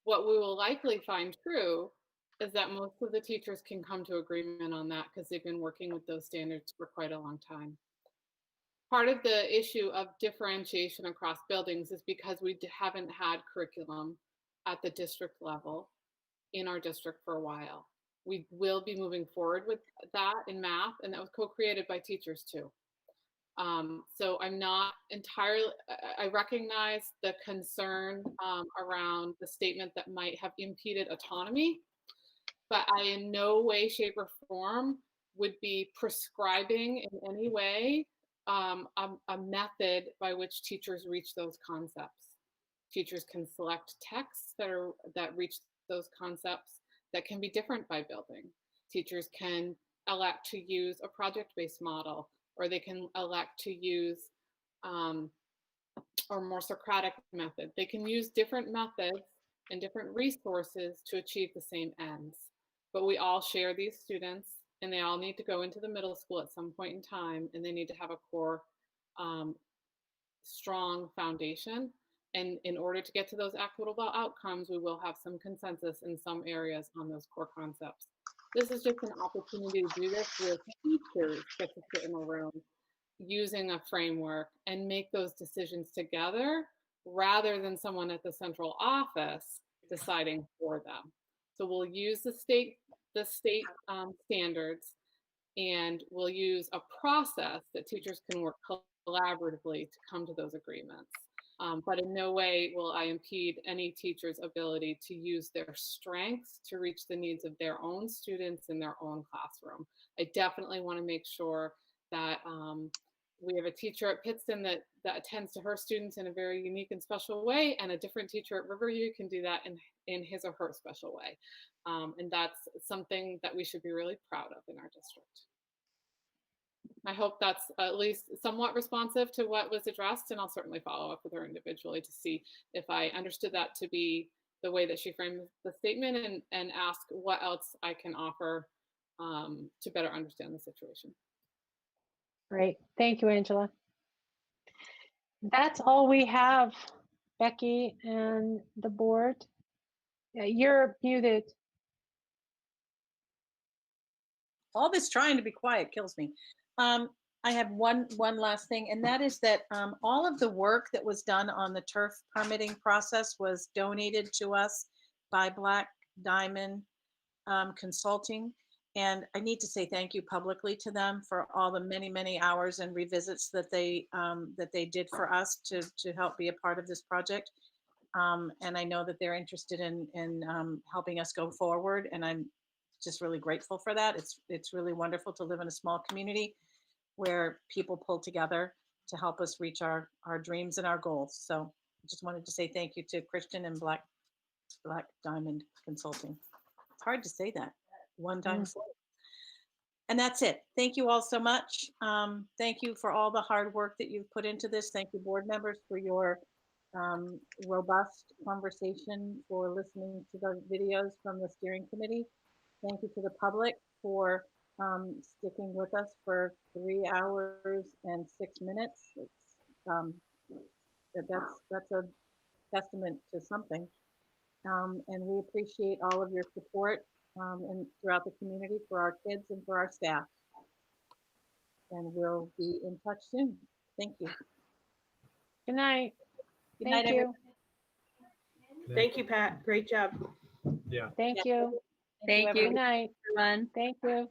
What we will likely find true is that most of the teachers can come to agreement on that because they've been working with those standards for quite a long time. Part of the issue of differentiation across buildings is because we haven't had curriculum at the district level in our district for a while. We will be moving forward with that in math, and that was co-created by teachers too. So I'm not entirely, I recognize the concern around the statement that might have impeded autonomy, but I in no way, shape, or form would be prescribing in any way a method by which teachers reach those concepts. Teachers can select texts that reach those concepts that can be different by building. Teachers can elect to use a project-based model, or they can elect to use a more Socratic method. They can use different methods and different resources to achieve the same ends. But we all share these students, and they all need to go into the middle school at some point in time, and they need to have a core strong foundation. And in order to get to those equitable outcomes, we will have some consensus in some areas on those core concepts. This is just an opportunity to do this where teachers get to sit in a room using a framework and make those decisions together rather than someone at the central office deciding for them. So we'll use the state standards, and we'll use a process that teachers can work collaboratively to come to those agreements. But in no way will I impede any teacher's ability to use their strengths to reach the needs of their own students in their own classroom. I definitely want to make sure that we have a teacher at Pittston that attends to her students in a very unique and special way, and a different teacher at Riverview can do that in his or her special way. And that's something that we should be really proud of in our district. I hope that's at least somewhat responsive to what was addressed, and I'll certainly follow up with her individually to see if I understood that to be the way that she framed the statement, and ask what else I can offer to better understand the situation. Great. Thank you, Angela. That's all we have, Becky and the board. You're muted. All this trying to be quiet kills me. I have one last thing, and that is that all of the work that was done on the turf permitting process was donated to us by Black Diamond Consulting. And I need to say thank you publicly to them for all the many hours and revisits that they did for us to help be a part of this project. And I know that they're interested in helping us go forward, and I'm just really grateful for that. It's really wonderful to live in a small community where people pull together to help us reach our dreams and our goals. So I just wanted to say thank you to Christian and Black Diamond Consulting. It's hard to say that one time. And that's it. Thank you all so much. Thank you for all the hard work that you've put into this. Thank you, board members, for your robust conversation, for listening to the videos from the steering committee. Thank you to the public for sticking with us for 3 hours and 6 minutes. That's a testament to something. And we appreciate all of your support and throughout the community for our kids and for our staff. And we'll be in touch soon. Thank you. Good night. Good night, everyone. Thank you, Pat. Great job. Yeah. Thank you. Thank you. Good night, everyone. Thank you.